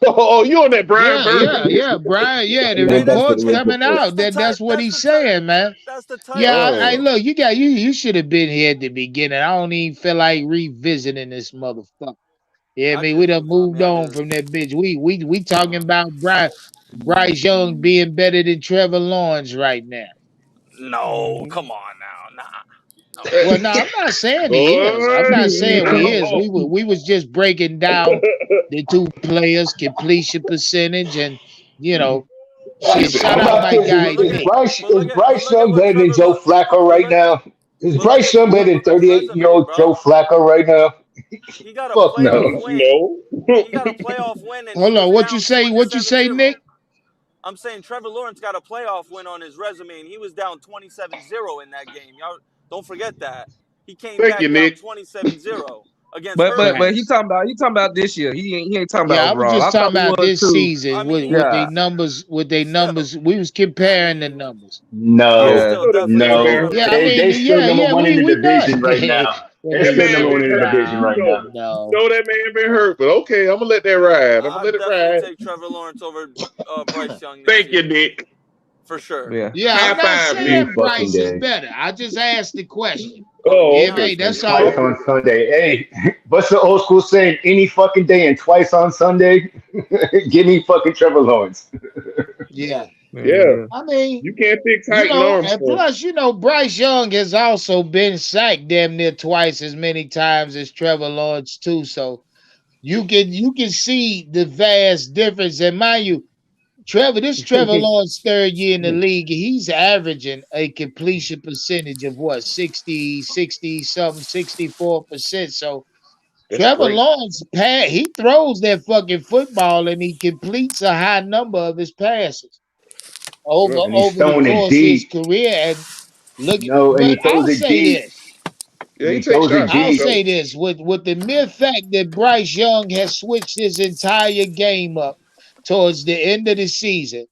Oh, you on that Brian Burns? Yeah, Brian. Yeah, the He went Hey, back that's to the the reports ti- Lakers coming for. out that that's what that's he's the ti- saying, man. that's the title Yeah, hey, Oh, now. look, you should have been here at the beginning. I don't even feel like revisiting this motherfucker. Yeah, I I mean, we just done was. I moved mean, I on just. from that bitch. We talking Uh, about Bryce Young being better than Trevor Lawrence right now. no, Mhm. come on now. Nah, no. Well, no, I'm not saying he is. I'm boy. not saying we is. Oh, We was just breaking down the two players' completion percentage and you know, shit. Shout How out about my this? But guy look at, Nick. Is but Bryce look at Young what better than Trevor Joe look. Flacco But right look, now? Is but look Bryce at Young better than Trevor's resume, 38-year-old Joe bro. Flacco right now? He got a Fuck playoff no. win. No. He got a playoff win, and he Hold was on, what you down say? What you say, 27-0. Nick? I'm saying Trevor Lawrence got a playoff win on his resume, and he was down 27-0 in that game. Y'all don't forget that. He came Thank you, back down Nick. 27-0 against But Herbert. he talking about this year. He ain't talking about Yeah, I was overall. I just thought talking he about was this too. I season mean, with Yeah, their numbers. With their still, numbers, we was I comparing the mean, numbers. yeah, No, yeah. still No, that man definitely a been no. little Yeah, I hurt. different. mean, They still yeah, number yeah, one in the we know. division right now. When They're That they still man number did, one been in the hurt. division You right now. no. know that man been hurt, but okay, I'm gonna let that ride. I'm gonna I'd let it definitely ride. take Trevor Lawrence over Bryce Young this Thank you, year Nick. for sure. Yeah. Yeah, I'm High not five, Nick. Any saying fucking Bryce is day. better. I just asked the question. Oh, Oh, he Yeah, okay. hey, obviously that's is. all. Twice Okay. on Sunday. Hey, what's the old school saying? Any fucking day and twice on Sunday? Give me fucking Trevor Lawrence. Yeah, Yeah. Mhm. I mean, You can't fix height and arm and strength. plus, Bryce Young has also been sacked damn near twice as many times as Trevor Lawrence too. So you can see the vast difference. And mind you, Trevor Lawrence third year in the league, he's averaging a completion percentage of what, 60 something, 64%. So That's Trevor great. Lawrence he throws that fucking football and he completes a high number of his passes over Yeah. And he's over the throwing it course of his deep. career. And look, No, and he but throws it deep. Yeah, And he he takes throws it shots for I'll deep. sure. say this with the mere fact that Bryce Young has switched his entire game up towards the end of the season,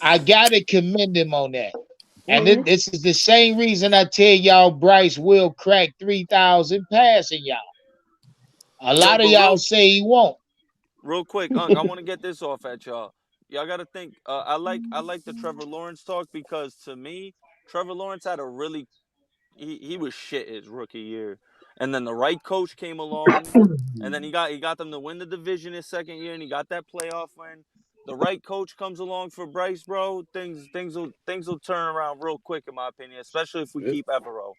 I gotta commend him on that. And Hmm. this is the same reason I tell y'all Bryce will crack 3,000 passing y'all. A Yo, lot of but y'all say he won't. real quick, Unk, I want to get this off at y'all. Y'all got to think. I like the Trevor Lawrence talk because to me, Trevor Lawrence had a really he was shit his rookie year, and then the right coach came along, and then he got them to win the division his second year, and he got that playoff win. The right coach comes along for Bryce, bro. Things will turn around real quick, in my opinion, especially if we It, keep Evero.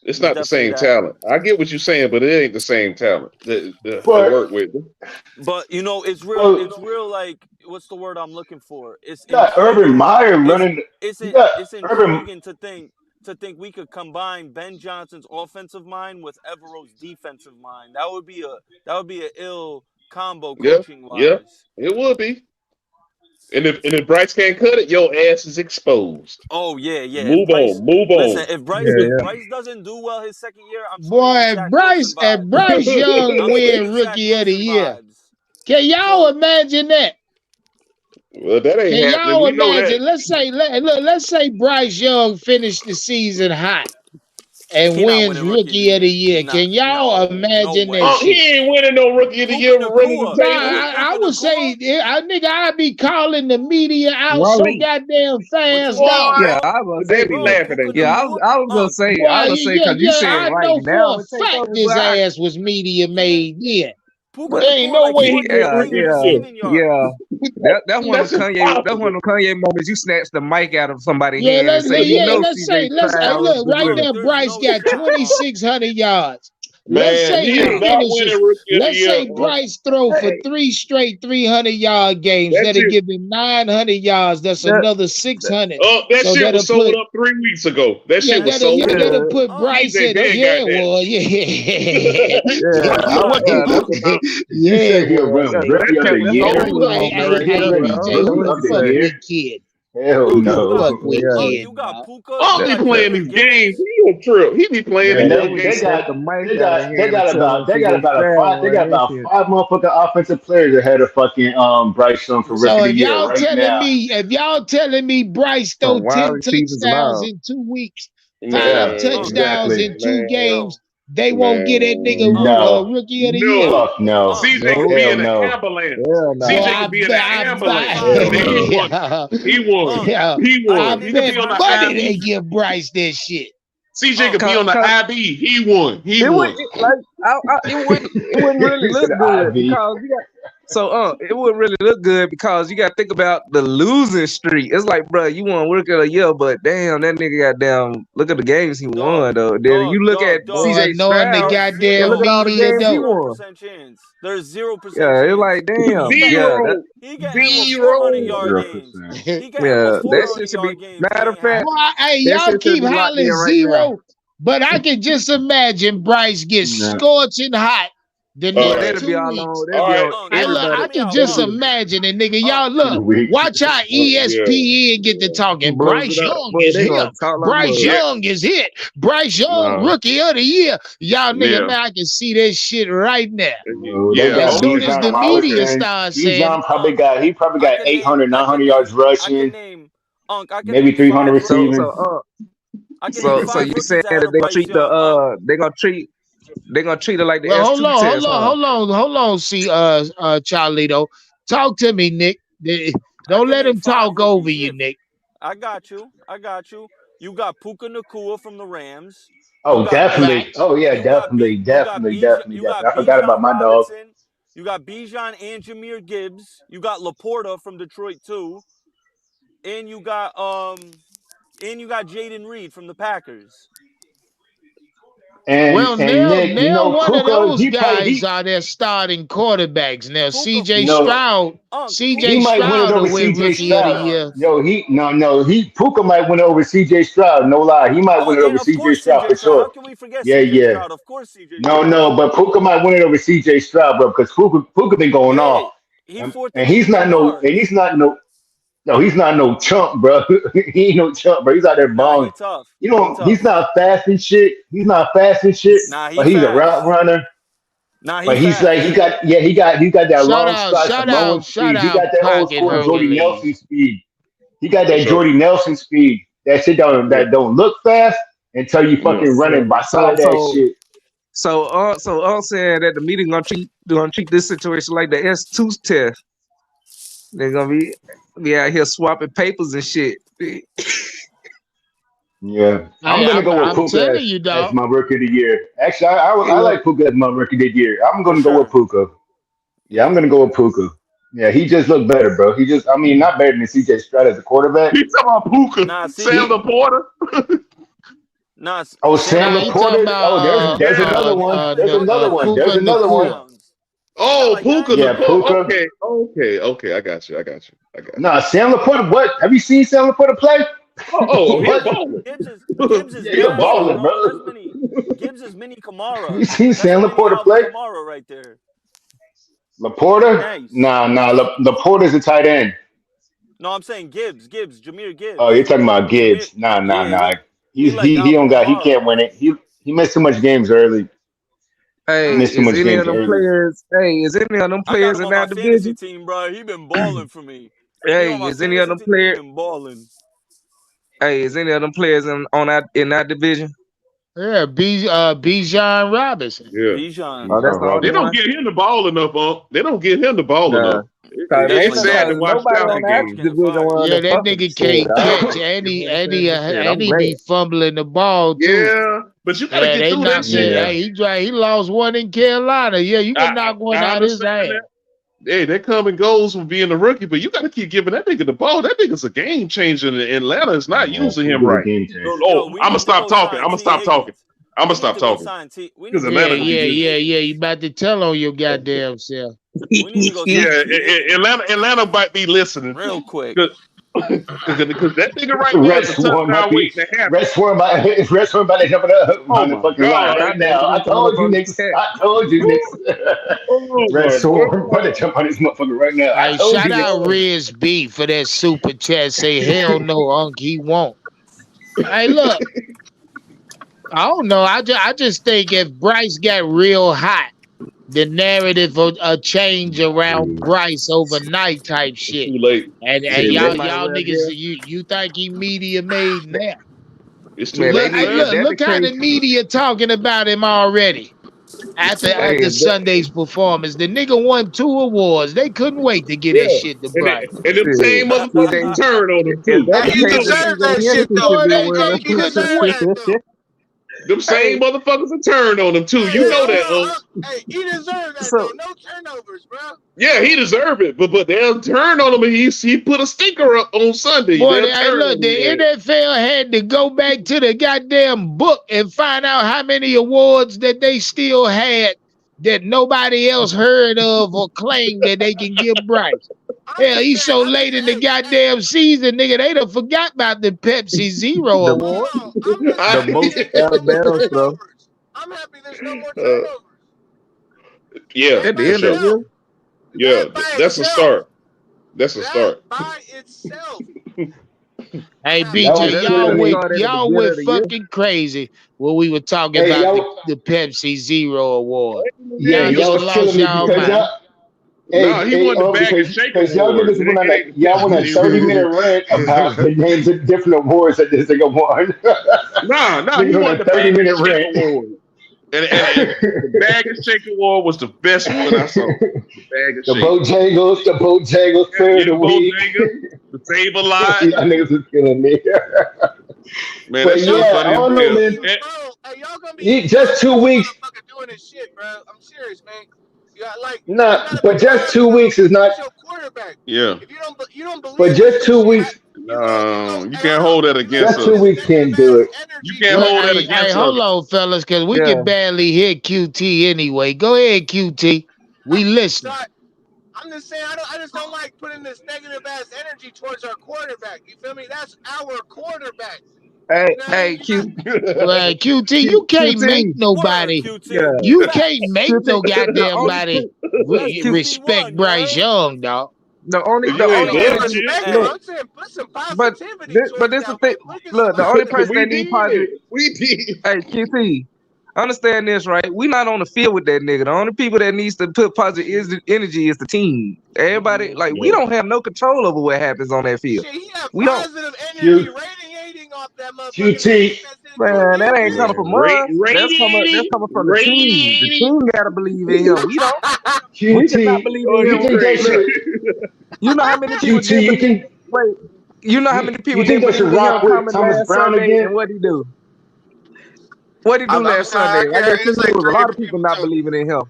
it's There's not the definitely same that. talent. I get what you're saying, but it ain't the same talent to But work with. But it's real. well, It's real. Like, what's the word I'm looking for? It's you got Urban intriguing. Meyer It's running. it's You in, got it's Urban. intriguing to think we could combine Ben Johnson's offensive mind with Evero's defensive mind. That would be a ill combo Yeah, coaching yeah, wise. it would be. And if Bryce can't cut it, your ass is exposed. Oh yeah, yeah. If Move Bryce, on, move listen, on. if Bryce Yeah, if yeah. Bryce doesn't do well his second year, I'm Boy, screaming if Zach Wilson vibes. Bryce Young I'm win screaming Zach rookie of the Wilson year, vibes. can y'all So imagine that? Well, that ain't Can happening. y'all We know that. imagine? Let's say Bryce Young finished the season hot and he not wins winning rookie of the rookie of the year. year. Nah, Can y'all no imagine that Oh, way. shit? he ain't winning no rookie of the Puka year running the Nakua. Nah, table. I Puka would say, Nakua. nigga, I'd be calling the media out so Wally. goddamn What you fast, mean, dog. Boy, Yeah, bro? I was gonna they say. be Bro, laughing Puka at Yeah, you. Nakua. I Boy, was gonna say yeah, because you yeah, said I right know now for a we take fact over, this but ass was media Yeah, made. Yeah, Puka but there ain't Nakua no like way he went 43 rookie of the year. receiving yards. yeah. That's one of That's them Kanye. That's one impossible. of them Kanye moments. You snatch the mic out of somebody's Yeah, hand and say, "You know, let's say, CJ hey, Stroud look, was right the Unk, there, there's Bryce no got shot, Unk. 2,600 yards. Let's Man, say he he is hey, not winning finishes, rookie of the let's year. say Bryce throw for hey, three straight 300-yard games. That That'll shit, give him 900 yards. That's that, another that 600. that So shit was that'll sold put, up 3 weeks ago. That yeah, shit was That sold up. that'll yeah, put Unk. Bryce CJ in, Ben got yeah, that. well, yeah. yeah. Yeah, that's Boy, enough. You yeah, said he'll boy, run Yeah, yeah. rookie of the that's Oh, only year. you, little hey, moment hey, right He'll there, hey, bro. run I CJ, don't know rookie what you to of the fuck say. with year. kid. Hell Unk, You you got fuck no. with Yeah, Unk. kid, You got dog. Puka. You I'll be got playing Jalen these games. Gibbons. He a trip. He be playing yeah. And in That them was they games. snatch got the mic they out of got they hand and got tell about them CJ Stroud they won got that about shit. 5 motherfucking offensive players ahead of fucking Bryce Young for rookie So of the year right now. if y'all telling me Bryce throw From wide 10 receivers and touchdowns all. in 2 weeks, Yeah, 5 touchdowns Unk. exactly. in two Man, games, Yo. they won't get that nigga Unk. man. No. rookie of the year? No. Fuck no. Unk. CJ Unk. could be Hell in an no. ambulance. Hell Boy, no. CJ I could be in bet, an I ambulance. Hell And he no. won. yeah, He won. Unk. yeah, He I won. My He could nigga. bet be on My the nigga. money they IV. give Bryce that shit. CJ could Unk. be on Cause, the 'cause IV. He won. He it would won. like it wouldn't really He look said good IV. because you got it wouldn't really look good because you got to think about the losing streak. It's like, bro, you won rookie of the year, but damn, that nigga got down. Look at the games he Dog. won though. Then you Dog. look at Dog. Dog. Boy, CJ knowing the Stroud There's and goddamn look dog. at all the There's a media games he though. won. 0% chance. There's 0% Yeah, it's like chance. He damn, getting yeah, with that Zero. he getting with 400 Zero. yard games. 0%. He getting with yeah, that 400 shit should be. yard games. He Matter of ain't fact, happy. Boy, hey, that y'all shit should keep be locked in hollering right now. zero, but I can just imagine Bryce gets No. scorching hot The All next right. That'll be 2 all weeks. on. That'll All be right. on Unk, Hey, unk, look, everybody. I hear me can out, just Unk. imagine it, nigga. Y'all Unk, 2 look, weeks. watch how Yeah. ESPN get to talking. Blows Bryce it up. Young Boy, is they here. gonna talk like Bryce mud. Yeah. Young is hit. Bryce Young, Nah. rookie of the year. Y'all nigga, Yeah. man, I can see that shit right now. They Yeah. As got Okay. soon as Bijan the media Okay. Robinson. starts saying it. Bijan probably Unk, got I can name, 800, I can 900 yards name, I rushing, can name, Unk, I can maybe name 300 five So rookies. receiving. so I can name so five you saying rookies ahead that of Bryce Young, Unk. they gonna treat it like the Well, S2 test, huh? hold on. See, Charlito, talk to me, Nick. I Don't can let name him five talk over rookies. you, Yeah, Nick. I got you. I got you. You got Puka Nakua from the Rams. You Oh, got definitely. Facts. Oh, yeah, you got definitely, definitely, definitely, You definitely. got I forgot about Bijan my dog. Robinson. You got Bijan and Jameer Gibbs. You got Laporta from Detroit too. And you got Jaden Reed from the Packers. Well, And Nick, now one of Puka, those guys are their starting quarterbacks. Now, Puka you CJ know, Stroud, he CJ might win it Stroud over will win CJ Rookie of the Stroud. Year. yards. Yo, Puka might win it over CJ Stroud. No lie, he might Oh, win it and over of CJ course Stroud CJ for Stroud. How sure. can we forget Yeah, CJ yeah. Stroud? Of course CJ Stroud. No, but Puka might win it over CJ Stroud, bro, because Puka been going Yeah, off, he fourth in and the league in yards. he's not no chump, bro. He ain't no chump, bro. He's out there Nah, he balling. tough. You He know, he's tough. not fast and shit. He's not fast and shit, Nah, he but he's a route fast. runner. Nah, he But he's like fast. he got that long stride, some low Shout speed. He out, got that old Pocket school Jordy Nelson Hercules. speed. He got For that sure. Jordy Nelson speed. That shit Yeah. don't look fast until you Yeah. fucking running So beside that so shit. so saying that the media gonna treat this situation like the S2 test. They're gonna be out here swapping papers and shit. Yeah, I'm gonna go with I'm Puka telling you, as dog. my rookie of the year. Actually, I Yeah. like Puka as my rookie of the year. I'm For gonna go with sure. Puka. Yeah, I'm Yeah. gonna go with Puka. Yeah, he just looked better, bro. I mean, not better than CJ Stroud as a quarterback. He's talking about Puka. Nah, Sam CJ. He, Laporta. Nah, oh, Sam Sam Nah, he Laporta. talking Laporta. Oh, about there's Yeah. another one. There's another one. Like Puka There's another one. Nakua. touchdowns. He got Oh, like nine Puka Yeah, Nakua. touchdowns. Puka. Okay. I got you. Nah, Sam Laporta. What? Have you seen Sam Laporta play? Oh, he a What? baller. Gibbs is Yeah, he a massive, baller, bro. bro. Gibbs is mini Have you Kamara. seen That's a Sam mini Laporta Alvin play? Kamara right there. He Laporta? nice. Nah. Laporta's a tight end. No, I'm saying Gibbs, Jameer Oh, you're Gibbs. talking about Jameer, Gibbs? Nah. yeah, he He's like he Alvin don't got he Kamara. can't win it. He missed too much games early. He Hey, Nah, missed too is much any of games them early. players? Hey, is any of them I got players him in on my that fantasy division? team, bro. He been balling for me. He Hey, on my is any of fantasy them team. He players? been balling. Hey, is any of them players in that division? Yeah, Bijan Robinson. Yeah. Bijan, Oh, that's Bijan the only They Robinson. don't one. get him the ball enough, They don't get him the ball Nah, enough. cause he It's ain't definitely sad to cause don't. watch nobody that on That that coach game. getting division fired. one Yeah, to that fucking nigga shit. can't catch, and I'm he glad. be fumbling the ball too. Yeah, but you got to Yeah, get they through that knocked it. shit. Yeah. Hey, he lost one in Carolina. Yeah, you can knock one I out his understand ass. that. Hey, that come and goes from being a rookie, but you got to keep giving that nigga the ball. That nigga's a game changer, and Atlanta is not Yeah. using He him was a right. game Yo, changer. Oh, we I'm gonna need to stop go talking. sign I'm gonna T. stop talking. Higgins. I'm gonna We need stop to go talking sign T. We because need to go Atlanta gonna sign T. get it. You about to tell on your goddamn self. We need to go sign Yeah, T. Higgins Atlanta might be listening real quick. because that nigga right there is Red a Swarm might touchdown be waiting to happen. Red Swarm by Red Swarm by to jump it up Oh on the my fucking line god! right Stop that now. I nigga from told you, motherfucking Knicks. cat. I told you, Knicks. Oh Red my Swarm about to god! jump on this motherfucker right now. I Hey, told shout you, Knicks. out Riz B for that super chat. Say hell no, Unc, he won't. Hey, look, I don't know. I just think if Bryce got real hot, the narrative will change around Bryce overnight type It's shit. too late. And It's Shit, too they late. might y'all well niggas, just you think he media made now? It's too man. Look, late, hey, If man. that the look how case, the media talking about him already. hey, After if that Sunday's performance, the nigga won 2 awards. They couldn't wait to get that Yeah, shit to and Bryce. them shit, same see motherfuckers they who turn on him if too. that Hey, the he You case, know then that. deserved that CJ shit Henderson though. should Boy, be a they He couldn't deserved wait. that though. winner. Them Hey, same motherfuckers who turn on him too. You Hey, know hold that. on. Hey, he deserved that so though. No turnovers, bro. Yeah, he deserved it, but they'll turn on him, and he put a stinker up on Sunday. Boy, They'll hey, turn look, on the him. NFL had to go back to the goddamn book and find out how many awards that they still had that nobody else heard of or claimed that they can give Bryce. I'm Hell, just he's saying. so late in the Hey, goddamn season, nigga, they done forgot about the Pepsi Zero the hold Award. on. I'm just the happy most that I, there's no more Alabama, bro. turnovers. I'm happy there's no more uh, turnovers. Yeah, At the for end of the sure. year. Yeah, That by that's a itself. start. That's a That start. by itself. Hey Have Y'all BJ, Yeah, was that'll be a killing me. start at the y'all beginning went of the year. fucking crazy when we were talking Hey, about y'all, the Pepsi Zero Award. yeah, Y'all y'all niggas was lost killing me y'all because mind. y'all. Nah, he won the bag and shake Because y'all award. niggas went on a y'all went a He- 30-minute rant about the names of different awards that this nigga won. nah, he Niggas won went the a bag and 30-minute shake rant. award. And the bag and shake award was the best one I saw. The bag and shake. The Bojangles player Yeah, of the the week. Bojangles, the Save a Lot. Y'all niggas was killing me. Man, that But shit was y'all yeah, funny I as don't gonna know, hell. be, man. And, bro. Hey, y'all gonna be Just idiots in 2 this weeks. motherfucker doing this shit, bro. I'm serious, man. Yeah, like you Nah, gotta be but just proud 2 weeks is not. of your quarterback. yeah, If you don't But believe in just some 2 weeks. shit, you go. no, you Hey, hold can't on. hold that You gonna against Just put two us. this weeks can't negative do ass it. You energy can't Well, hold towards that hey, against everybody. us. hold on, fellas, because we Yeah. can barely hear QT anyway. Go ahead, QT. We So listening. I'm just saying, I just don't like putting this negative ass energy towards our quarterback. You feel me? That's our quarterback. Hey, You know what I mean? hey, You got Well, QT, you can't make QT. Word, nobody. Yeah. QT. You can't Facts. make QT. no The goddamn only body thing, That's Q, respect QT1, you Bryce heard? Young, dog. I You the ain't ain't only saying done person shit. respect him. look, I'm saying put some but positivity but towards this the that thing. motherfucker. Look, the only person We that need positive. did. We did. Hey, QT. Understand this, right? We not on the field with that nigga. The only people that needs to put positive energy is the team. Everybody, like, we Yeah. don't have no control over what happens on that field. Shit, he had We don't. positive energy Q radiating off that motherfucker. The QT defense didn't do a Man, that damn ain't coming thing. from us. That's Radiating. coming from the team. The Radiating. team gotta believe in him. We don't. We did not QT. believe Oh, in You him. you think that crazy. Look, shit? you know how many people QT. didn't You believe. think Wait, you know how many people you think didn't they should believe in him rock with coming Thomas last Brown Sunday, again? and what he do? What he do I'm last sorry, Sunday? I I can't. guess It's it like was a three lot of different people people not talking. believing in him.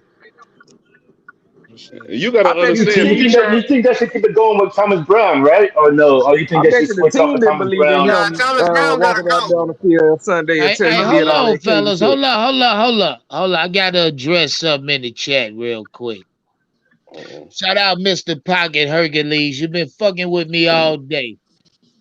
You gotta I bet the QT. understand. You team. We think that try. you think that should keep it going with Thomas Brown, right? Or no? Or you I think they bet should you the switch off team of didn't Thomas believe in Brown? Nah, him Thomas Brown gotta walking out there go. on the field Sunday Hey, until hey, he hold did all on, that crazy fellas. shit. Hold on. I gotta address something in the chat real quick. Shout out Mr. Pocket Hercules. You've been fucking with me all day.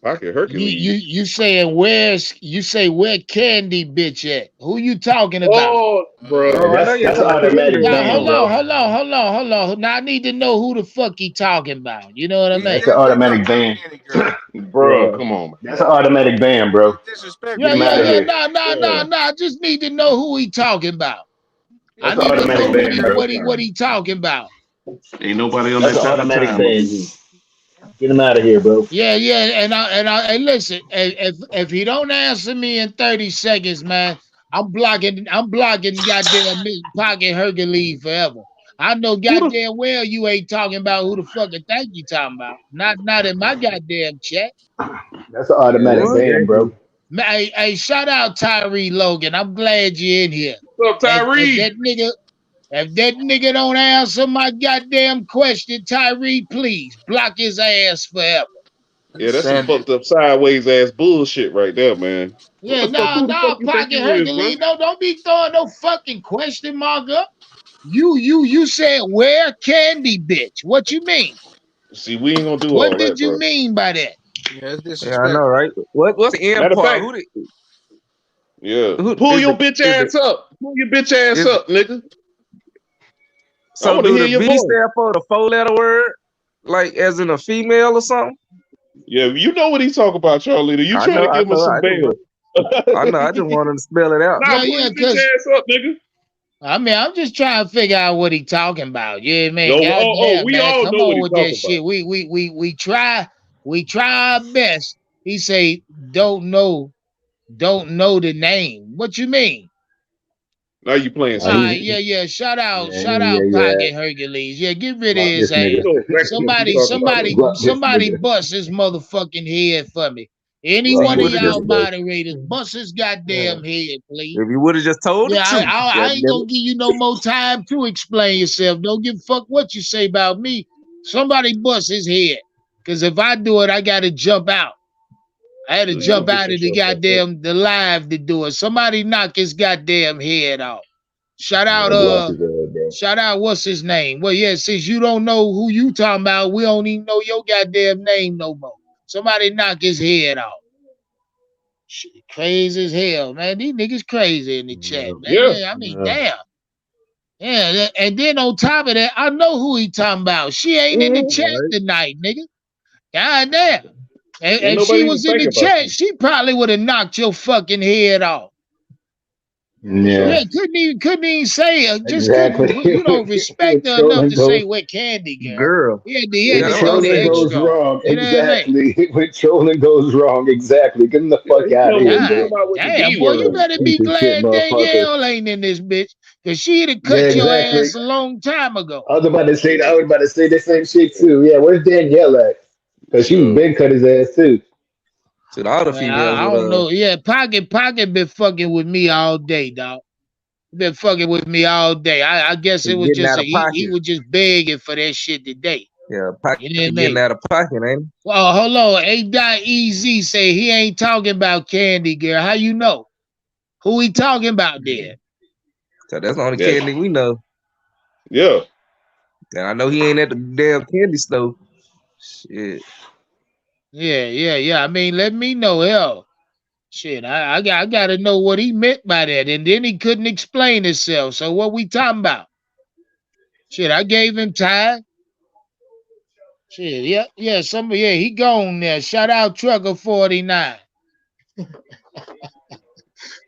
Pocket You Hercules. you saying where Candy bitch at? Who you talking about? Oh, Oh, I bruh. know you're That's an talking about the automatic Henry. Now ban, bro. hold on. Now I need to know who the fuck he talking about. You know what I He's mean? That's an definitely talking automatic about ban. Candy Girl. Bruh, Yeah. come on, That's an automatic ban, bro. It's disrespectful. Get him out of Yeah. here. No. I just need to know who he talking about. I That's an He's need to know automatic man. ban, bro. what he talking about. Ain't nobody on That's that an type of automatic time but ban. you. Get him out of here, bro. Yeah, and listen, if he don't answer me in 30 seconds, man, I'm blocking goddamn Pocket Hercules forever. I know Who the goddamn well you ain't talking about who the fuck I think you talking about. Not in my goddamn chat. That's an Yeah, automatic ban, bro. exactly. Man, hey, shout out Tyree Logan. I'm glad you're in here. what's up, If Tyree? that nigga don't answer my goddamn question, Tyree, please block his ass forever. Yeah, that's some Send it. fucked up sideways ass bullshit right there, man. What Yeah, the fuck? Who the fuck you think Pocket you is, bro? Hercules. No, don't be throwing no fucking question mark up. You said where Candy bitch? What you mean? See, we ain't gonna do What all did that, you bro. mean by that? Yeah, it's Yeah, I know, disrespectful. right? What's the end Matter of part? fact, yeah. Who Pull is your bitch the ass up. Pull your bitch ass is up, nigga. I so want to do hear the your B voice. stand for the 4 letter word, like as in a female or something? Yeah, you know what he talk about, Charlie. You I trying know, to I give him know. some bail. I just wanted to spell it out. Nah, pull Yeah, your bitch cause ass up, nigga. I mean I'm just trying to figure out what he talking about. You know what I mean? Goddamn, We man, all come know what on he with that talking about. shit. We try our best. He say don't know the name. What you mean? Now you playing All Nah, right, stupid. yeah. yeah, Shout yeah, out yeah. Pocket Hercules. Yeah, get rid of Block his this You ass. nigga. know exactly what you talking about. Block this Somebody nigga. bust his motherfucking head for me. Any See, Block one you of would this have just y'all nigga, bro. moderators, bust his goddamn head, please. if you would have just told the Yeah, truth, I ain't goddammit. gonna give you no more time to explain yourself. Don't give a fuck what you say about me. Somebody bust his head. Cause if I do it, I gotta jump out. I had to You gonna jump get out of the yourself fucked up. goddamn the live to do it. Somebody knock his goddamn head off. Shout out Yeah, block his ass, bro. Shout out, what's his name? Well, yeah, since you don't know who you talking about, we don't even know your goddamn name no more. Somebody knock his head off. Shit, crazy as hell, man. These niggas crazy in the chat, Yeah, man. Yeah. Yeah, I mean, yeah. damn. Yeah, and then on top of that, I know who he talking about. She ain't in the chat Right. tonight, nigga. God damn. And Ain't if she nobody even was in think the about chat, you. she probably would have knocked your fucking head off. For sure. Yeah, Yeah, couldn't even say just couldn't. exactly. You don't respect When her enough trolling to say goes, what Candy girl. Girl. He Yeah, had when to that's what go I'm the trolling saying. goes extra. wrong, You know what I mean? exactly. When trolling goes wrong, exactly. Get the Yeah, fuck he out of come here, with he God bro. come out with the damn, D boy, you word. better Piece be of shit, glad motherfucker. Danielle ain't in this bitch, cause she'd have Yeah, cut your exactly. ass a long time ago. I was about to say the same shit too. Yeah, where's Danielle at? Because she was Yeah. been cut his ass too. To all the Man, females I with don't know. Yeah, Pocket been fucking with me all day, dog. Been fucking with me all day. I guess it was getting just out of he pocket. was just begging for that shit today. Yeah, pocket You know what I getting mean? out of pocket, ain't it? Well, hold on. A.EZ say he ain't talking about Candy Girl. How you know? Who he talking about there? So that's the only Yeah. candy we know. Yeah. And I know he ain't at the damn candy store. Shit. Yeah. I mean, let me know. Hell, shit, I gotta know what he meant by that. And then he couldn't explain himself. So what we talking about? Shit, I gave him time. Shit, yeah, he gone there. Shout out Trucker 49.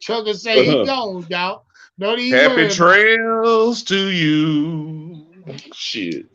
Trucker say he gone, dog. Don't even Happy worry about it. trails to you. Shit.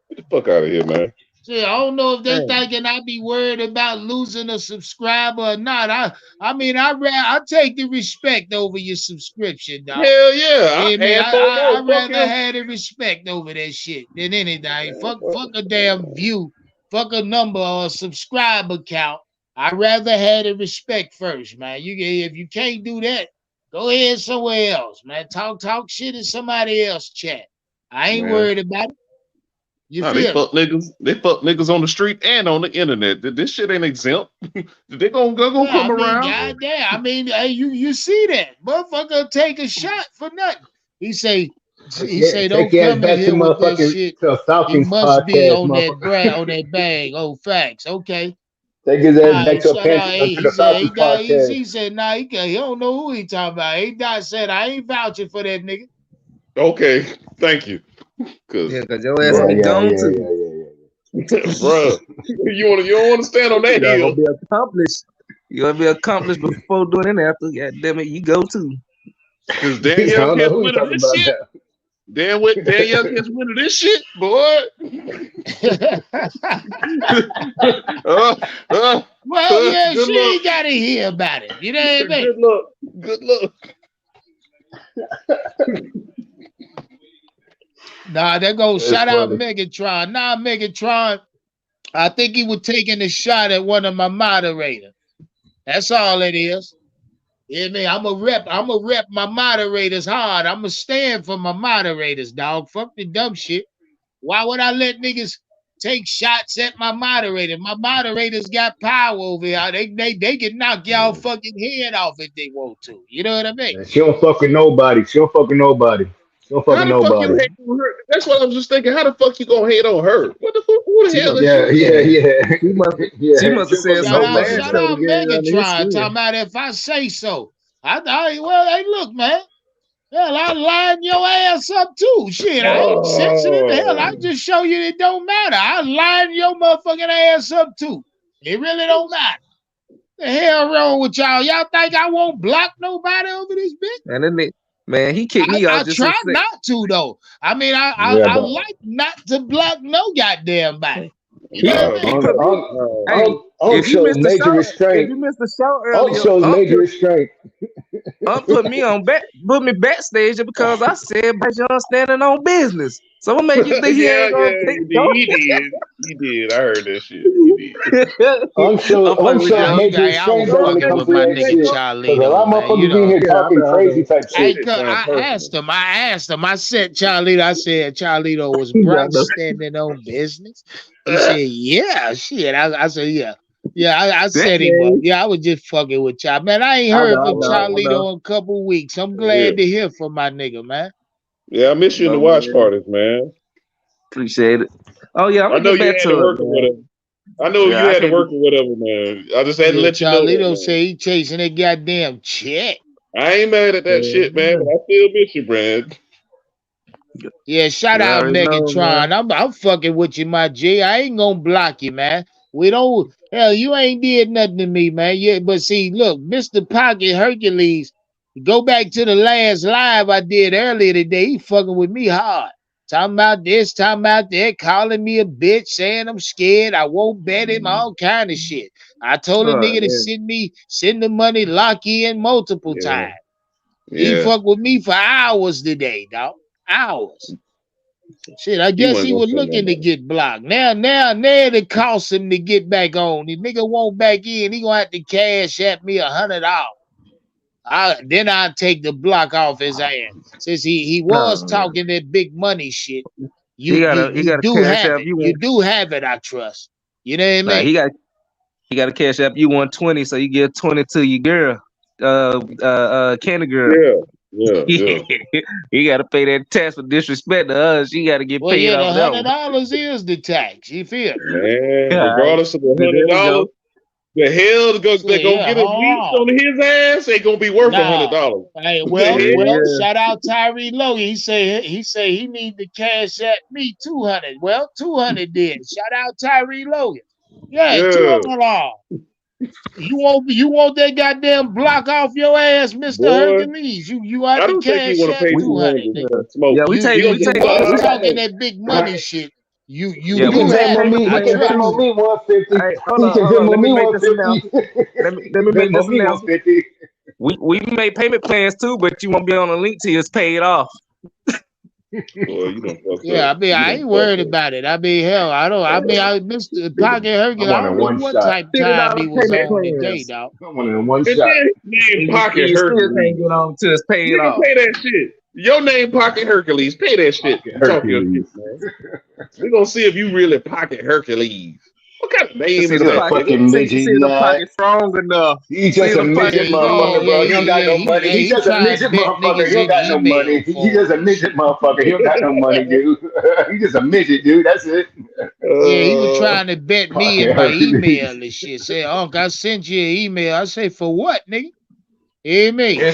Get the fuck out of here, man. Shit, I don't know if they Hey, thinking I be worried about losing a subscriber or not. I mean, I take the respect over your subscription, dog. Hell yeah. Yeah, I man, and FOMO. I Fuck rather him. have the respect over that shit than anything. Man, Fuck a damn view, fuck a number or a subscriber count. I rather have the respect first, man. If you can't do that, go ahead somewhere else, man. Talk shit in somebody else chat. I ain't man. worried about it. You Nah, they feel me? fuck niggas. They fuck niggas on the street and on the internet. This shit ain't exempt. They gonna Yeah, I come mean, around. goddamn. I mean, hey, you see that motherfucker take a shot for nothing. He say, he Yeah, say, take don't your ass come in back to here with that motherfucking shit. to He Falcons must be podcast, on that motherfucker. on that bag. Oh, facts. Okay. Take his All ass back right. to a Shout out. Panther Hey, to he the said, hey, Falcons dog. podcast. He said, nah, he don't know who he talking about. He dog said, I ain't vouching for that nigga. Okay, thank you. yeah, Cause, cause your ass Yeah, will bro, be yeah, gone yeah, too. yeah, yeah, yeah. bro, you don't want to stand on that You are gonna hill. be accomplished. You gonna be accomplished before doing it after. God damn it, you go too. Cause I Danielle don't know gets who we wind of talking this about shit. Danielle gets wind of this shit, boy. uh, uh, Well, yeah, good she luck. ain't got to hear about it. You know what I mean? Good luck. Good luck. Nah, they go That's shout out funny. Megatron. Nah, Megatron. I think he was taking a shot at one of my moderators. That's all it is. Yeah, man, I'm a rep my moderators hard. I'm a stand for my moderators, dog. Fuck the dumb shit. Why would I let niggas take shots at my moderator? My moderators got power over here. They can knock y'all fucking head off if they want to. You know what I mean? And she don't fuck with nobody. She don't fuck with nobody. She don't fuck How with the fuck you nobody. hate on her? That's what I was just thinking. How the fuck you gonna hate on her? What the fuck? Who the She hell must, is Yeah, she? yeah, yeah. yeah, She must, she yeah. must have She said must be Shout something out, bad mad. shout so to out get it under his Megatron. skin. Talking about if I say so. Well, hey, look, man. Hell, I line your ass up too. Shit, I ain't sensitive. Hell, I Oh, just show you it don't matter. I line your motherfucking ass up too. It really don't matter. The hell wrong with y'all? Y'all think I won't block nobody over this bitch? And then man, he kicked me I out just a try sec. not to though. I mean, Yeah, I but like not to block no goddamn body. You know what nah, I He mean? put me. Hey, Unc shows major if restraint. you missed the show Unc earlier, shows major restraint. Put me backstage because I said Bryce Young standing on business. So what make you think he yeah, ain't gonna take you did. go? He did. He did. I heard that shit. He did. I'm fucking Unc with shows Nah, y'all. major I restraint was So though when what it fucking make comes with to you my think that he ain't nigga gonna? shit. Because a Charlito, lot of man. You motherfuckers be in know. here Yeah, talking crazy type That I shit. shit sound personal. asked him. I said Charlito. I said Charlito was Y'all know. Bryce standing on business. He said, "Yeah, shit." I said, "Yeah, yeah." I That set him up. game. Yeah, I was just fucking with y'all, man. I ain't I heard know, I from know, I know. Charlito in a couple weeks. I'm Yeah. glad to hear from my nigga, man. Yeah, I miss you in the No watch man. parties, man. Appreciate it. Oh yeah, I'm I gonna know get you back had to to it, work or man. whatever. I know you Yeah, I had to can't be. work or whatever, man. I just had to Yeah, let you know that, Charlito man. say he chasing that goddamn check. I ain't mad at that shit, man, but Yeah. I still miss you, man. Yeah, shout You out already know, man. Megatron. I'm fucking with you, my G. I ain't gonna block you, man. We don't hell, you ain't did nothing to me, man. Yeah, but see, look, Mr. Pocket Hercules, go back to the last live I did earlier today. He fucking with me hard. Talking about this, talking about that, calling me a bitch, saying I'm scared, I won't bet him, all kind of shit. I told a Oh, nigga to yeah. send the money, lock in multiple Yeah, times. He yeah. fucked with me for hours today, dog. Hours. Shit, I He guess wasn't he gonna was say nothing looking to about get blocked. Now it costs him to get back on. The nigga won't back in. He gonna have to cash at me $100. Then I'll take the block off his ass. Since he was No, talking that big money shit. he got a You do cash have app it. you You want. do have it, I trust. You know what I Nah, mean? he got a cash app you 120, so you get 20 to your girl, Candy girl. it. Yeah, yeah, He got to pay that tax for disrespect to us. She got to get Well, paid yeah, the off of that hundred one. dollars is the tax. You feel me? man. Yeah, Regardless of the there we $100, go. the hell they Shit, go yeah, get a hold lease on. on his ass ain't gonna be worth Nah. $100. Hey, The Yeah, hell? well, yeah. shout out Tyree Logan. He say he need to cash at me 200. Well, 200 did. Shout out Tyree Logan. Yeah, Yeah, 200 all. You want that goddamn block off your ass, Mr. boy. Hercules. You out I to don't think he cash want to at pay We 200, 200. nigga. Smoke. yeah we take He we gonna You take get was we 500. take talking hey, that big money shit. You yeah He we can do take have Venmo it. payment me. He I can plans trust. Venmo too. me 150. Hey, He can hold on. Venmo Let me me make this 150. announcement. Let me make Venmo this me announcement. 150. We make payment plans too, but you won't be on a link till it's paid off. Boy, you done fucked Yeah, up. I mean, You I done ain't fucked worried up. about it. I mean, hell, I don't. I mean, I Mr. Pocket I Hercules. I want a don't know one what shot. type of time $50 he was payment on today, plans, dog. I want it in one And shot. then his name and Pocket you still can't Hercules. get on till it's paid Nigga, off. pay that shit. Your name Pocket Hercules. Pay that shit. Pocket Talk your shit, Hercules. man. We gonna see if you really Pocket Hercules. What kind of To name see is the You a that, pocket, nigga? fucking see midget, the yeah. pocket strong enough. He See just a the Yeah, pocket midget strong motherfucker, yeah, bro. enough. He don't got no he money. He he just a try to midget bet motherfucker. He niggas don't in got no email money. He for just him a and midget shit. motherfucker. He don't got no money, dude. He just a midget, dude. That's it. Yeah, he was Uh, trying to bet me Pocket in my Hercules. email and shit. Say, Unc, I sent you an email. I say, for what, nigga? Hear me?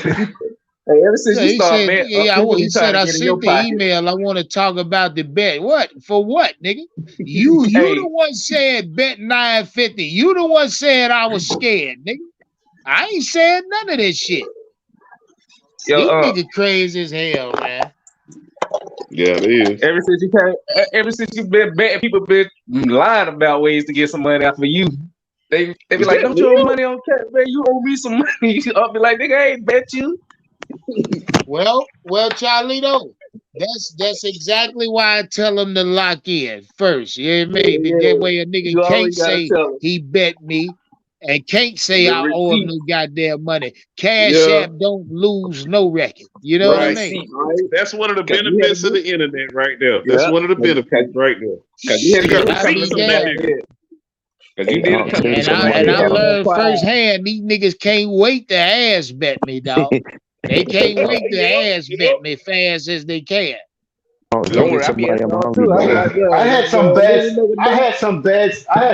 Ever since Yeah, you he start said, bet, well, people he be trying said to I get in your sent the pocket. email. I want to talk about the bet. What? For what, nigga? You Hey, the one said bet 950. You the one said I was scared, nigga. I ain't said none of this shit. yo, These niggas crazy as hell, man. yeah, it is. ever since you been betting, people been lying about ways to get some money off of you. They be Is like, that don't you owe Leo? money on cash, man? You owe me some money. I'll be like, nigga, I ain't bet you. Well, Charlito, that's exactly why I tell them to lock in first. You hear me? But that Yeah, way a nigga you can't always gotta say tell them he bet me and can't say the I owe him receipt, no goddamn money. Cash Yeah, App don't lose no record. You know the what I right. mean? receipt, right? That's one of the Cause we had a benefits of new, the internet right there. That's yeah, one of the cause, benefits right there. cause we had You a got Shit, dude I coming be receipts to on bet that damn. nigga. again. Cause you Hey, did it Unc, come send me to some come money, And we I had him bro. on learned fire. firsthand these niggas can't wait to ass bet me, dog. They can't wait to Yep, ass yep. bet me fast as they can. Unc, Don't send me worry, I some be money. asking I'm all hungry, too. I be bro. like, I had some yo, bets. any nigga I know? had some bets. I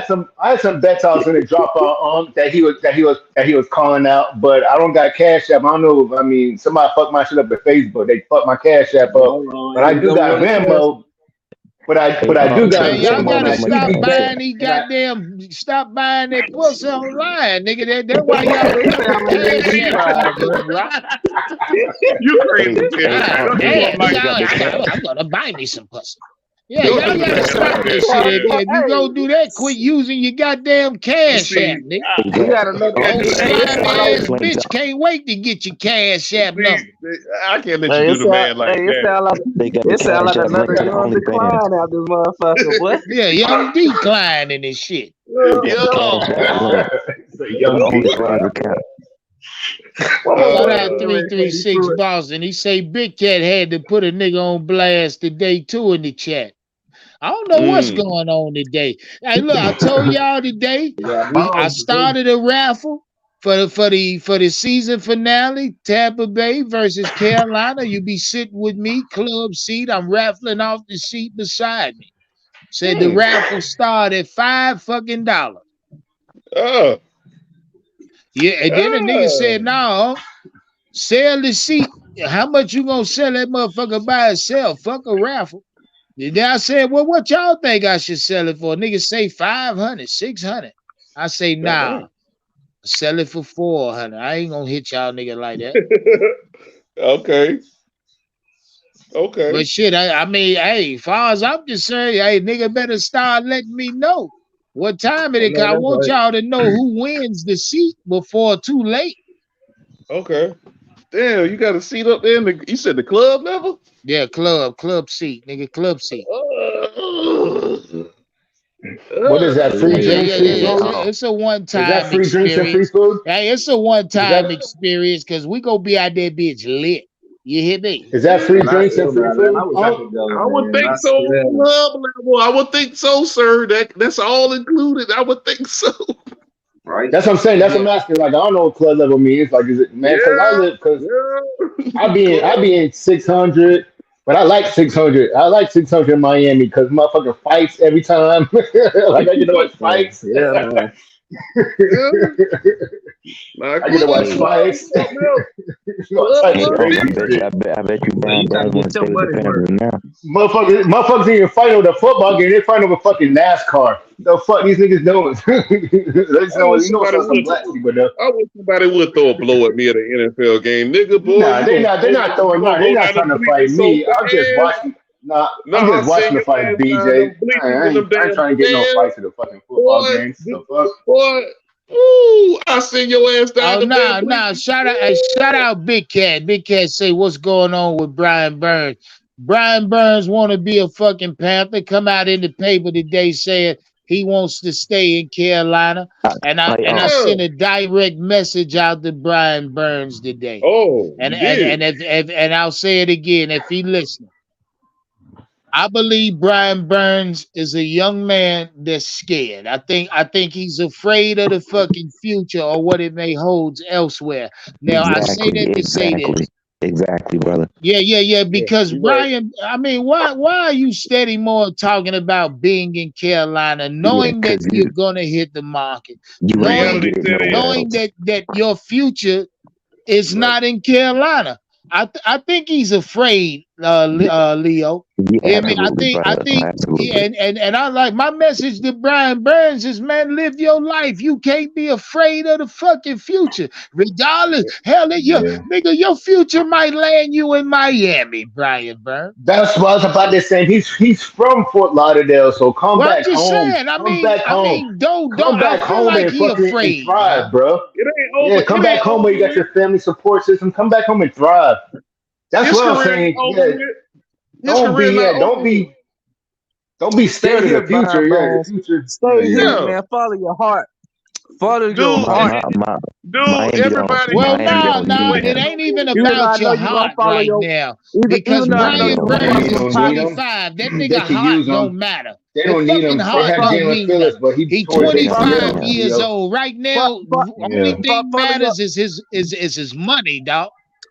had some bets I was gonna drop on that he was calling out, but I don't got Cash App. I don't know. I mean, somebody fucked my shit up at Facebook. They fucked my Cash App up, Hold on, but I here do come got one of the Venmo. questions. But Hey, I do Unc, got send Man, me some y'all money. Venmo, and gotta I I'm gonna should stop be cash back. it. buying these And I goddamn stop buying that pussy online, nigga. That's why y'all It putting sound them like that cash deep apps fried, on this bro. rock. You Hey, crazy, man. hey, God Unc, Don't you do got him damn, like you got nigga, the that, cash. man. I'm gonna buy me some pussy. Yeah, Don't y'all do the gotta man stop like this that, shit. man. If you Hey, gonna do that, quit using your goddamn You cash app, see, nigga. Hey, we Jack. got another. Unc, Old Hey, it slimy sound Unc, like ass explain bitch to can't wait to get your cash app see, number. I can't let you do the man like Hey, that. they got the it sound cash like app another linked to the young OnlyFans. decline out this motherfucker, boy. Yeah, young decline in this shit. They got the Yo, cash app linked it's a to the young OnlyFans decline. account. One more Shout question out anyway, before you 336 threw it. Boston. He say Big Cat had to put a nigga on blast today too in the chat. I don't know what's mm, going on today. Hey, look, I told y'all today Yeah, I bombs today. started a raffle for the season finale, Tampa Bay versus Carolina. You be sitting with me, club seat. I'm raffling off the seat beside me. Said the mm. raffle start at $5 fucking. Oh, Yeah, and then the nigga oh. said, no, sell the seat How much you gonna sell that motherfucker by itself? Fuck a raffle. And then I said, well, what y'all think I should sell it for? Niggas say 500, 600. I say, nah, sell it for 400. I ain't gonna hit y'all nigga like that. Okay. Okay. But shit, I mean, hey, far as I'm concerned, hey, nigga better start letting me know what time it is. Man, I that's want right. y'all to know who wins the seat before too late. Okay. Damn, you got a seat up there in the, you said the club level? Yeah, club seat, nigga, club seat. What is that? Free Yeah. drinks, free food? It's a one Is that time free drinks and free experience. food? Hey, it's a one Is time that experience because we gonna be out there bitch lit. You hear me? is that free Man, I drinks and feel free that, man. I food? wish I could go, I would man. think I so swear. on club level. I would think so, sir. That's all included. I would think so. Right? That's what I'm saying. That's what Yeah. I'm asking. Like I don't know what club level means. Like is it man? Yeah. Because Yeah. I Club. be in 600, but I like 600. I like 600 in Miami because motherfucker fights every time. Like I get to watch Yeah, fights. yeah, man. Yeah. Nah, I get to watch Hey, fights. All club hey, types of level oh, crazy shit. I bet you, So you Brown gotta Burns want get to your stay with the money's worth. Panthers now. Motherfuckers even fight over the football game. They fight over fucking NASCAR. The fuck these niggas doing? I wish You know, somebody some would. black people though. I wish somebody would throw a blow at me at an NFL game, nigga. Boy, Nah, they're not you throwing. gonna Nah, they're go not down trying them to fight bleachers so me. I'm just fast. watching. Nah, I'm Nah, just I'll send watching the your fight, ass down BJ. them bleachers I in them ain't, I ain't damn trying to get no stairs, fights at the fucking football boy. games. The fuck. Boy, ooh, I'll send your ass down Oh them damn nah. bleachers. Shout out Big Cat. Big Cat say what's going on with Brian Burns. Brian Burns want to be a fucking Panther. Come out in the paper today saying he wants to stay in Carolina. And I Like, and I Yeah. sent a direct message out to Brian Burns today. Oh, And you and did. and if and I'll say it again if he listening. I believe Brian Burns is a young man that's scared. I think he's afraid of the fucking future or what it may hold elsewhere. Now I say that to say this. exactly, brother. Yeah. Yeah, Because you right. Brian, I mean, why are you steady more talking about being in Carolina, Yeah, knowing that because you're gonna hit the market, you ain't gonna Reality get it set nowhere in. knowing else. that your future is Right. not in Carolina. I think he's afraid, Leo. Yeah, Hear me? absolutely, I brother. think, Absolutely. and I like my message to Brian Burns is, man, live your life. You can't be afraid of the fucking future, regardless. Hell, Yeah. your future might land you in Miami, Brian Burns. That's what I was about to say. He's from Fort Lauderdale, so come Well, I'm back just home. saying. I Come mean, back I home. mean, don't Come I back feel home like and he fucking and afraid, thrive, man. bro. It ain't Yeah, over. come It back ain't home where over you got with. your family support system. Come back home and thrive. That's His what I'm career ain't saying. over Yeah, with. His career not over with. don't be Stay scared of here, the future. Brian Yeah, the Burns. future. Stay here, Yeah, man. Follow your heart. Follow your dude. My, heart. my, my, Dude, Miami don't. everybody Well, know Miami him. no, don't no, need Wait, it him. ain't even Even though about I know your you're gonna heart follow right your now. even Because though I know Miami Brian you're don't gonna need Burns him. Miami is don't need him. 25. That They nigga could heart use him. don't matter. They The don't need fucking him. They heart have follow, don't Jalen mean Phillips, nothing. but he He tore his They don't need 25 him. ACL. years Leo. old. Right follow, now, Yeah, only thing follow your matters is his money, dog.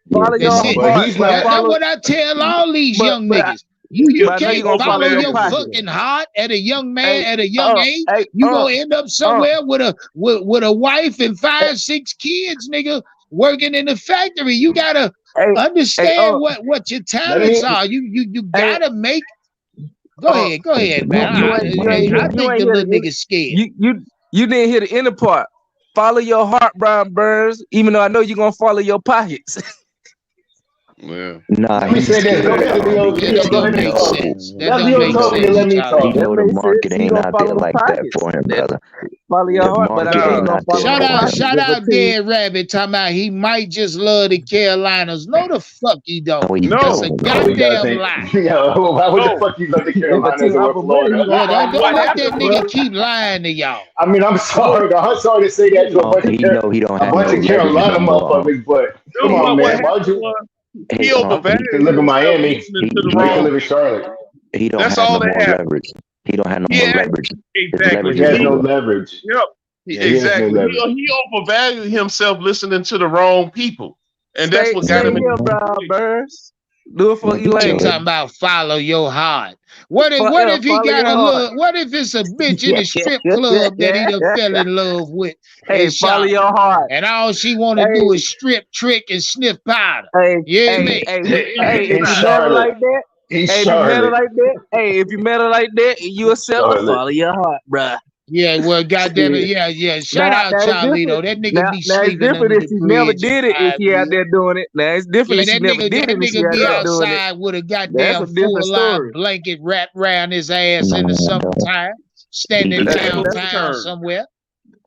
Yeah, That's your it. but heart he's and not. That's follow what I tell all these young but niggas. You I know you're can't gonna Over follow follow your your value pocket. fucking himself. heart at a young man Hey, at a young age. hey, You gonna end up uh, somewhere with a wife and 5, 6 kids, nigga, working in the factory. You gotta hey, hey, understand what your Let talents me. are. You hey, gotta make. uh, Go ahead, man. you ain't you ain't hear I you think ain't the hear little the end. nigga scared. You didn't hear the inner part. Follow your heart, Brian Burns. Even though I know you're gonna follow your pockets. Yeah. Nah, Let me he's say this. Go scared ahead, Leo. because Yeah, Leo, that go he don't ahead and make talk. know sense. That Let don't Leo he make talk, and know then sense let what me y'all he talk. doing. That know the makes sense. market He ain't gonna out there follow the like that pockets. for him, brother. Follow your The heart, but I market know Nah, you're ain't gonna out there follow shout the for out, him. pockets shout if a out, team. Dead Rabbit. Talking about he might just love the Carolinas. No, the fuck he don't. No, he That's No, a don't, No, he brother. goddamn doesn't. lie. Yo, why would the no. fuck you love the If a Carolinas team over offer money, he Florida? gonna Yeah, follow don't What the let that pockets, happened? bro. nigga keep lying to y'all. I mean, I'm What? sorry. I'm sorry to say that to a No, bunch of he know he don't a have no bunch of leverage Carolina no more. motherfuckers, but come Dude, Hey, on, what man. hey, Why would happened you? was hey, he He can overvalued live in himself Miami, listening he to the or he he can wrong live in people. Charlotte. he don't That's have all no that more happened. leverage. He don't have no more Yeah, leverage. His exactly. leverage He is has no over. leverage. Yep, Yeah, he has no exactly. leverage. He overvalued himself listening to the wrong people, and that's what got Stay him in here, the Mhm. Brian situation. Burns. Do it for Chick Elaine. talking about follow your heart. What if he Follow got your a heart. little? What if it's a bitch in the strip club that he done fell in love with Hey, and follow shot, your heart. and all she want to Hey, do is strip, trick, and sniff powder? hey, You hear hey, me? hey, In if you met her Charlotte. like that, In hey, if you met her Charlotte. like that, hey, if you met her like that, and you accept her, Charlotte. follow your heart, bruh. Yeah, well, goddamn it, Yeah. yeah. Shout Now out it's Charlito. different. That nigga Now be it's sleeping different under if the she never bridge for did it. If 5 she out years. there doing it, now it's different Yeah, if she never did it. If she nigga out be there doing it, outside with a that's goddamn a different full-on story. blanket wrapped around his ass in the summertime, standing The That's tables have downtown turned. somewhere.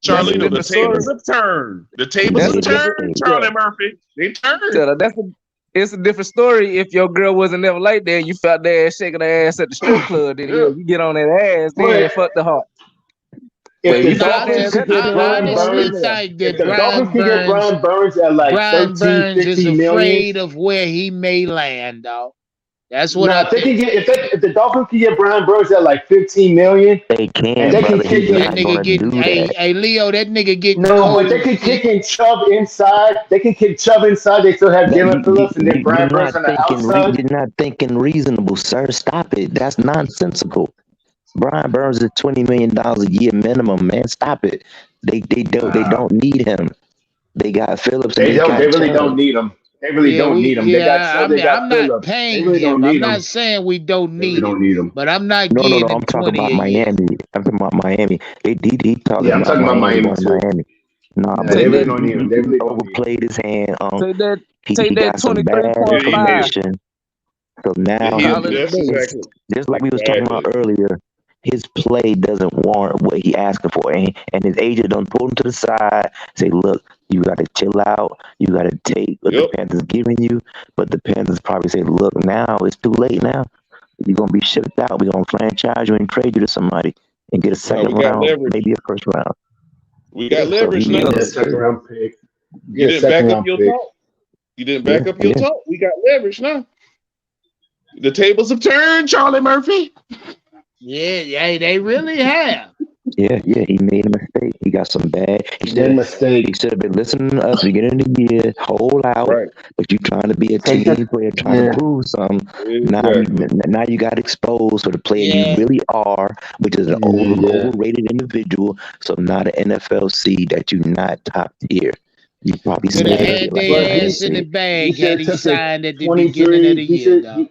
that's a Charlito, the different story. tables have turned. The tables That's have a different. turned, Yeah. Charlie Murphy. They turned. It's a different story if your girl wasn't never like that. You felt that ass shaking her ass at the strip club. Then Yeah. you get on that ass, then But fuck the heart. if But the you felt that Dolphins ass could at the get strip I club, Brian go honestly in Burns, there. think if that the Dolphins could get Brian Burns at like Brian 13, Burns is 15 million. afraid of where he may land, dog. That's what Now, I if they think. can get if the Dolphins can get Brian Burns at like 15 million, They can, and they can brother. kick He's That not in. nigga gonna getting, do that. hey Leo, that nigga getting No, but they cold can feet. kick in Chubb inside. They can kick Chubb inside. They still have That Jalen Phillips and then you're Brian Burns not on the thinking. outside. You're not thinking reasonable, sir. Stop it. That's nonsensical. Brian Burns is $20 million a year minimum, man. Stop it. They don't need him. They got Phillips and They they don't. They got really don't Chubb. need him. They really don't need him. They got I Chubb. They mean, got I'm not Phillips. They paying really don't him. I'm need not him. saying we don't They really need him, don't need him. but I'm not No, giving I'm him talking 20 about a year. Miami. I'm talking about Miami. He talking Yeah, I'm about talking about Miami, Miami going to too. Miami. Nah, Yeah, but they Take really that, don't need him. They he really don't need him. overplayed his hand. take that, He take that got some bad Yeah, he did. 23.5. information. So now College That's base. exactly. just like we was talking about Exactly. earlier, his play doesn't warrant what he asking for, and his agent don't pull him to the side, say, "Look, you got to chill out. You got to take what the Yep. Panthers giving you." But the Panthers probably say, "Look, now it's too late. Now you're gonna be shipped out. We're gonna franchise you and trade you to somebody and get a Now second we got round, leverage. maybe a first round." We got So leverage he now. Yeah, second round pick. You Get a didn't back second up round your pick. talk. You didn't back up your yeah. talk. We got leverage now. The tables have turned, Charlie Murphy. Yeah, they really have. Yeah, he made a mistake. He got some bad. He Made a mistake. should have been listening to us beginning of the year, hold out. Right. But you trying to be a Take team the- player, trying yeah. to prove something. Exactly. Now you got exposed for the player Yeah. you really are, which is an Yeah. overrated individual. So now the NFL see that you're not top tier. You probably Could have scared of had it like But their that. ass in the he bag should had have he took the signed at the beginning of 23. the He year, should dog.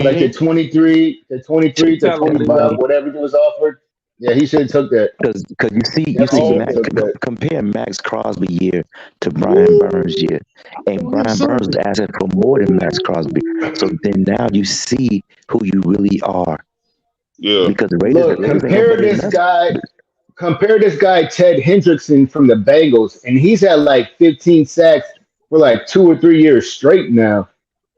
like the 23 to Talent 25, level. whatever he was offered. Yeah, he should have took that. Because you see Definitely all Max, took that. compare Max Crosby year to Brian Burns year, and Oh, Brian son. Burns was asking for more than Max Crosby. So then now you see who you really are, Yeah. because the Look, Raiders ain't gonna better than us. compare this guy Ted Hendrickson from the Bengals, and he's had like 15 sacks for like 2 or 3 years straight now.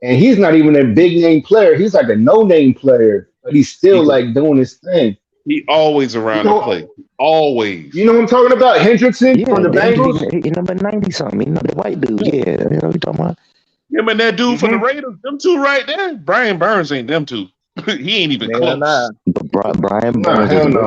And he's not even a big name player. He's like a no name player, but he's still like doing his thing. He always You around the know, play. Always. you know what I'm talking about? Hendrickson Yeah, from the the Bengals? he number 90 something. He the white dude. Yeah. Yeah, you know what you talking about. Him and that dude for the Mhm. Raiders, them two right there. Brian Burns ain't them two. He ain't even Man, close. But Brian Nah, Burns hell was no.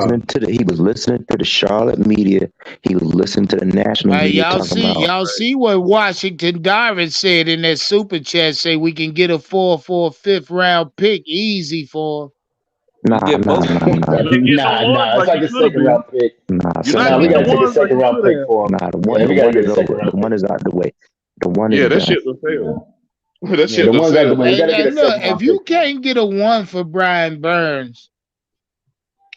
listening to the Charlotte media. He was listening to the national Hey, media talking about. y'all see what Washington Darvin said in that super chat? Say we can get a 4 5th round pick easy for him. Nah. You ain't getting no ones It's like like you a could have second been. round pick. You're not Nah, we getting gotta the take a ones like second you round could pick have. for him. Nah, the Yeah, we one gotta is get a over. second round The one pick. is out the way. The one Yeah, is that done. shit was failed. That Yeah, shit the was one's out the failed. way. We Hey, gotta now get a look, second round if you pick. can't get a 1 for Brian Burns,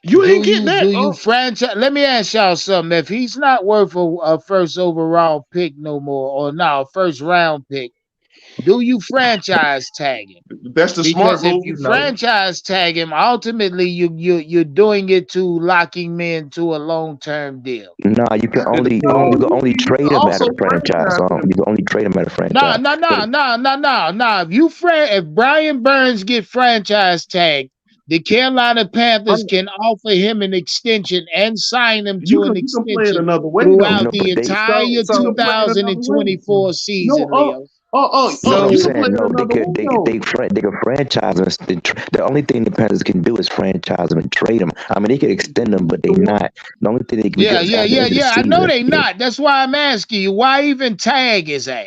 You ain't getting that. do you franchise? Let me ask y'all something. If he's not worth a first overall pick no more, or no, a first round pick, do you franchise tag him? That's the smart Because if move. you No. franchise tag him, ultimately you're doing it to lock him into a long-term deal. Nah, you can only You trade can him at also a franchise. franchise him. You can only trade him at a Nah. franchise. If Brian Burns get franchise tagged, the Carolina Panthers I'm- can offer him an extension and sign him You to an can play it extension another way though. throughout No, the but they entire You can play it another way. 2024 season, Leo. I'm You can So play saying it no. another way though. They can franchise him. The only thing the Panthers can do is franchise him and trade him. I mean, they could extend him, but they not. The only thing they can do is at the end of the yeah. I know season. they not. That's why I'm asking you. Why even tag his ass?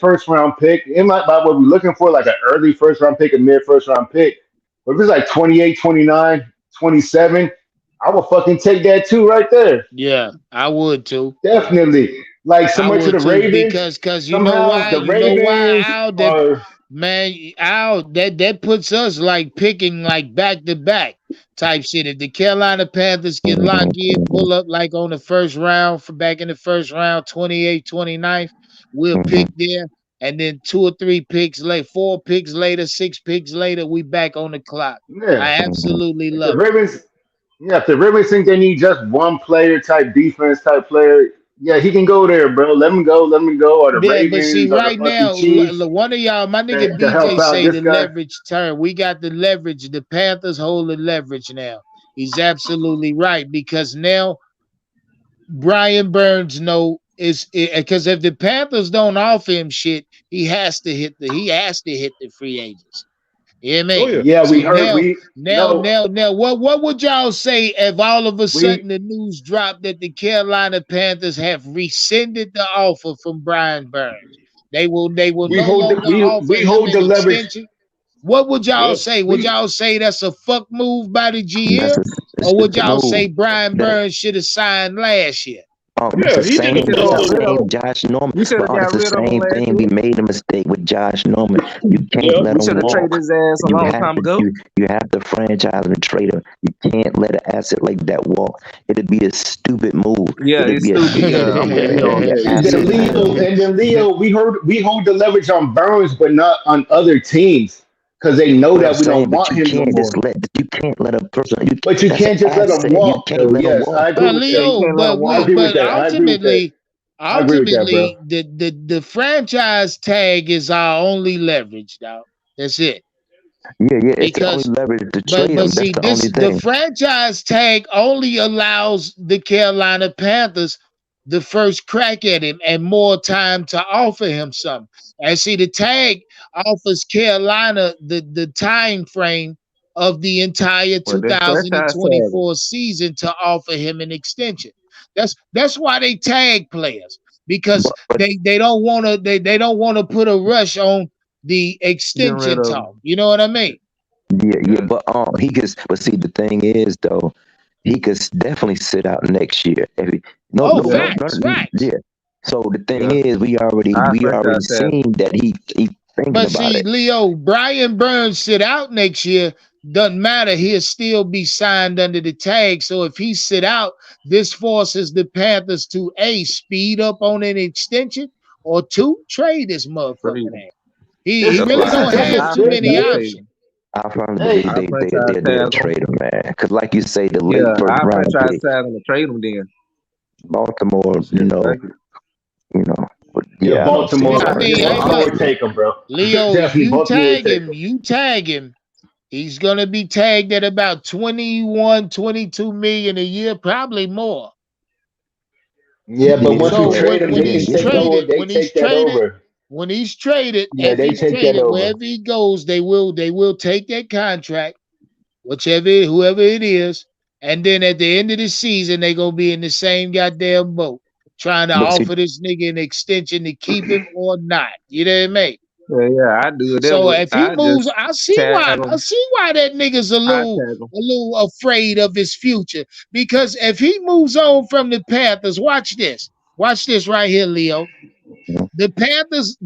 first round pick. It might by what we're looking for, like an early first round pick, a mid first round pick. But if it's like 28, 29, 27, I would fucking take that too right there. Yeah, I would too. Definitely. Like I similar to would the too Ravens. because you know Somehow why? the You know why? Ravens Al, that are man, Al, that puts us like picking like back to back type shit. If the Carolina Panthers get locked in, pull up like on the first round for back in the first round, 28, 29th, we'll pick there. And then 2 or 3 picks later, 4 picks later, 6 picks later, we back on the clock. yeah. I absolutely If the love it. Ravens Yeah, if the Ravens think they need just one player type defense type player, yeah, he can go there, bro. Let him go, let him go. Or the Yeah, but see, Ravens or the right fucking now, Chiefs one of y'all, my nigga to BJ help out say this the guy. leverage term. We got the leverage. The Panthers hold the leverage now. He's absolutely right because now Brian Burns know is because if the Panthers don't offer him shit, he has to hit the free agents. You hear Oh me? yeah. Yeah, we So heard now, we now, no now, now, what would y'all say if all of a we sudden the news dropped that the Carolina Panthers have rescinded the offer from Brian Burns? They will we no hold the, longer offer we him hold an the leverage. extension. What would y'all Yep. say? Would We y'all say that's a fuck move by the That's GM? a Or would stupid y'all move. say Brian That Burns should have signed last year? It's Yeah, the he same. didn't You even should It's have know the got rid of same him. Josh Norman. You should But have got it's the rid of him same last thing. We year. made a mistake with Josh Norman. You can't Yeah. let You him should have traded walk. his ass a You long have time to ago. you have to franchise and trade him. You can't let an asset like that walk. It'd be a stupid move. Yeah, It'd it's be a stupid. it'd, Yeah, it'd I'm be with a you on heavy that. and It's then asset. stupid. Leo, we hold the leverage on Burns, but not on other teams because they know But I'm that we don't saying, but want him no more. you can't let a person. But you That's an can't just let him asset. You walk, can't though. let him Yes, I walk. agree with Yeah, that. you Leo, can't let him I walk. agree with but that. I agree with that. I agree with that, bro. ultimately, the franchise tag is our only leverage, dog. That's it. Yeah, it's the only Because leverage to but trade him. but That's see the only this the thing. franchise tag only allows the Carolina Panthers the first crack at him and more time to offer him something. And see the tag offers Carolina the time frame of the entire But that franchise tag him. 2024 season to offer him an extension. That's why they tag players because But they don't want to they don't want to put a rush on the Getting rid extension of talk. him. You know what I mean? yeah, Yeah. but he could. But see, the thing is, though, he could definitely sit out next year. If he, no, Oh, no, Yeah. no, no, facts, facts. yeah. So the thing Yeah. is, Our we already franchise tag him. seen that he thinking But about see, it. Leo, Brian Burns sit out next year. Doesn't matter. He'll still be signed under the tag. So if he sit out, this forces the Panthers to A, speed up on an extension, or two, trade this motherfucking Trade him. ass. He It's That's really why don't it's just a have our too shit. many franchise Yeah. tag him. options. I firmly Hey, believe Our franchise they'll tag him. trade him, man. Because like you say, the late Yeah, first our round franchise pick, tag him to trade him then. Baltimore, Shit, fuck it. you know. But yeah, yeah, I don't see Yeah, it. I Baltimore. I mean, see hey, Baltimore look, would take him, bro. Leo, if Definitely, you Baltimore would take tag him. him, he's gonna be tagged at about 21, 22 million a year, probably more. Yeah, but yeah, once we So yeah, trade him, when they can he's yeah. take over. traded, They take that over. Yeah, if they he's take that traded, over. wherever he goes, they will take that contract, whoever it is, and then at the end of the season, they gonna be in the same goddamn boat, trying to But see, offer this nigga an extension to keep him or not. You know what I mean? Yeah, yeah, I do that. So Would if he I moves, just I see tag why. I him? see why that nigga's a I little, tag him. a little afraid of his future. Because if he moves on from the Panthers, watch this. Watch this right here, Leo. The Panthers,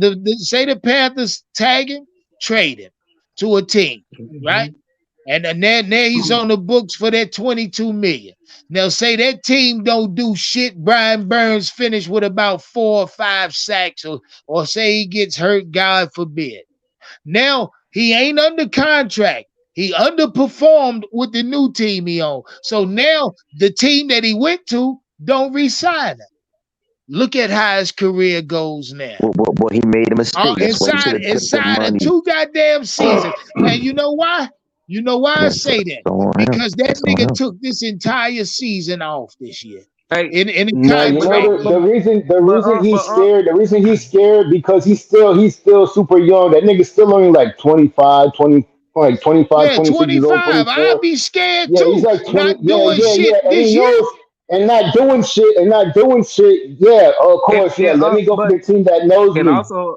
say the Panthers tag him, trade him to a team, right? Mhm. And then there he's on the books for that 22 million. Now say that team don't do shit. Brian Burns finished with about 4 or 5 sacks, or say he gets hurt, God forbid. Now he ain't under contract. He underperformed with the new team he on. So now the team that he went to don't resign him. Look at how his career goes now. he made a mistake. That's why he should Inside have took that inside of money. 2 goddamn seasons. And you know why? You know why I That's say that? on him. Because that That's on nigga him. took this entire season off this year Hey, in a No, you but know contract no, year. the reason he's but scared. The reason he's scared because he's still super young. That nigga's still only like 25, 20, like 25, Yeah, 26 years old, 25. I'd 24. be scared Yeah, he's too. like 20. Not Yeah, doing yeah, shit yeah. And this he year. knows and not doing shit and not doing shit. Yeah, of course. Yeah, let me go for but the team that knows and me. also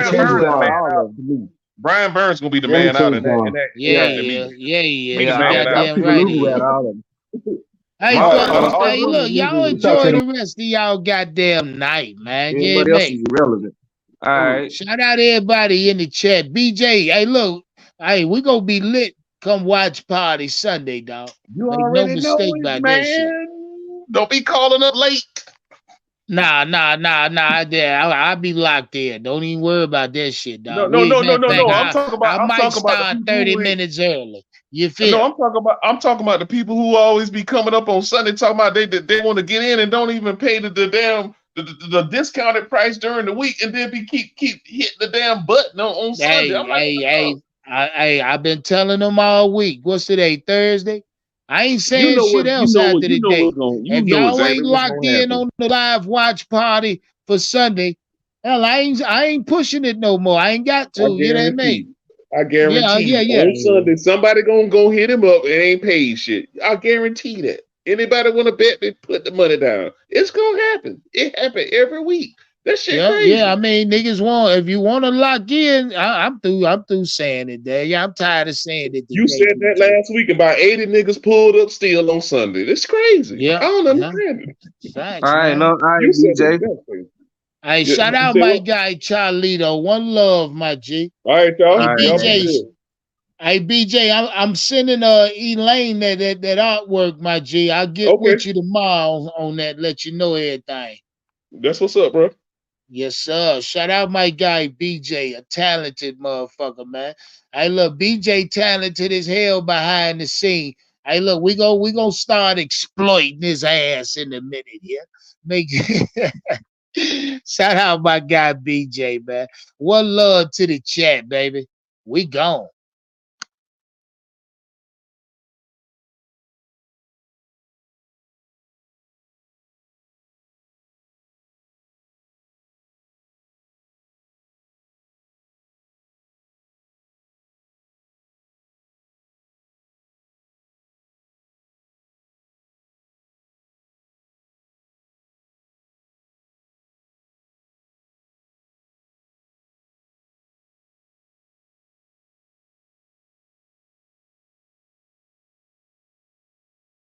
Jeremy Brian changed Burns the Vaughn. man out. To me. Brian Burns gonna be the Jeremy man out changed in that Vaughn. Yeah, to he me. is. Yeah, he Be is. the You man I out. goddamn figure right Lulu he out is. of all of them. Hey, My fellas, all hey, look, y'all You talk to enjoy him. the rest of y'all goddamn night, man. Yeah, anybody else mate. is irrelevant. All right. Shout out everybody in the chat. BJ, hey, look, hey, we gonna be lit. Come watch party Sunday, dog. you Make no already know mistake it, about that shit. man. Don't be calling up late. Nah. I'll be locked in. Don't even worry about that shit, No, dog. no, We no, no, matter of no, fact, no. I I'm might talking about the start people 30 who. minutes early. You feel No, me? I'm talking about the people who always be coming up on Sunday talking about they want to get in and don't even pay the damn the discounted price during the week and then keep hitting the damn button on Sunday. Hey, I'm like, hey, oh, hey, I've been telling them all week. What's today? Thursday? I ain't saying shit else after the day. you If know y'all exactly ain't what's locked gonna in happen. on the live watch party for Sunday, hell, I ain't pushing it no more. I ain't got I to. You know what I mean? guarantee. I Yeah, guarantee yeah, you yeah. on Sunday somebody gonna go hit him up and ain't paid shit. I guarantee that. Anybody want to bet me? Put the money down. It's gonna happen. It happen every week. That shit Yeah. I crazy. mean, niggas want if you want to lock in. I'm through. I'm through saying it. There. Yeah, I'm tired of saying it You today, said that BJ. last week, about 80 niggas pulled up still on Sunday. That's crazy. I Yeah, don't yeah. understand it. Facts, All right, man. no, all right, You said BJ. that. That's crazy. Hey, Yeah, shout you out said my what? guy Charlito. One love, my G. All right, Hey, y'all. All right, Y'all be BJ. man. good. Hey, BJ. I'm sending Elaine that artwork, my G. I'll get Okay. with you tomorrow on that. Let you know everything. That's what's up, bro. Yes, sir. Shout out my guy BJ, a talented motherfucker, man. Hey, look, BJ talented as hell behind the scene. Hey, look, we gonna start exploiting his ass in a minute here. Make shout out my guy BJ, man. One love to the chat, baby. We gone.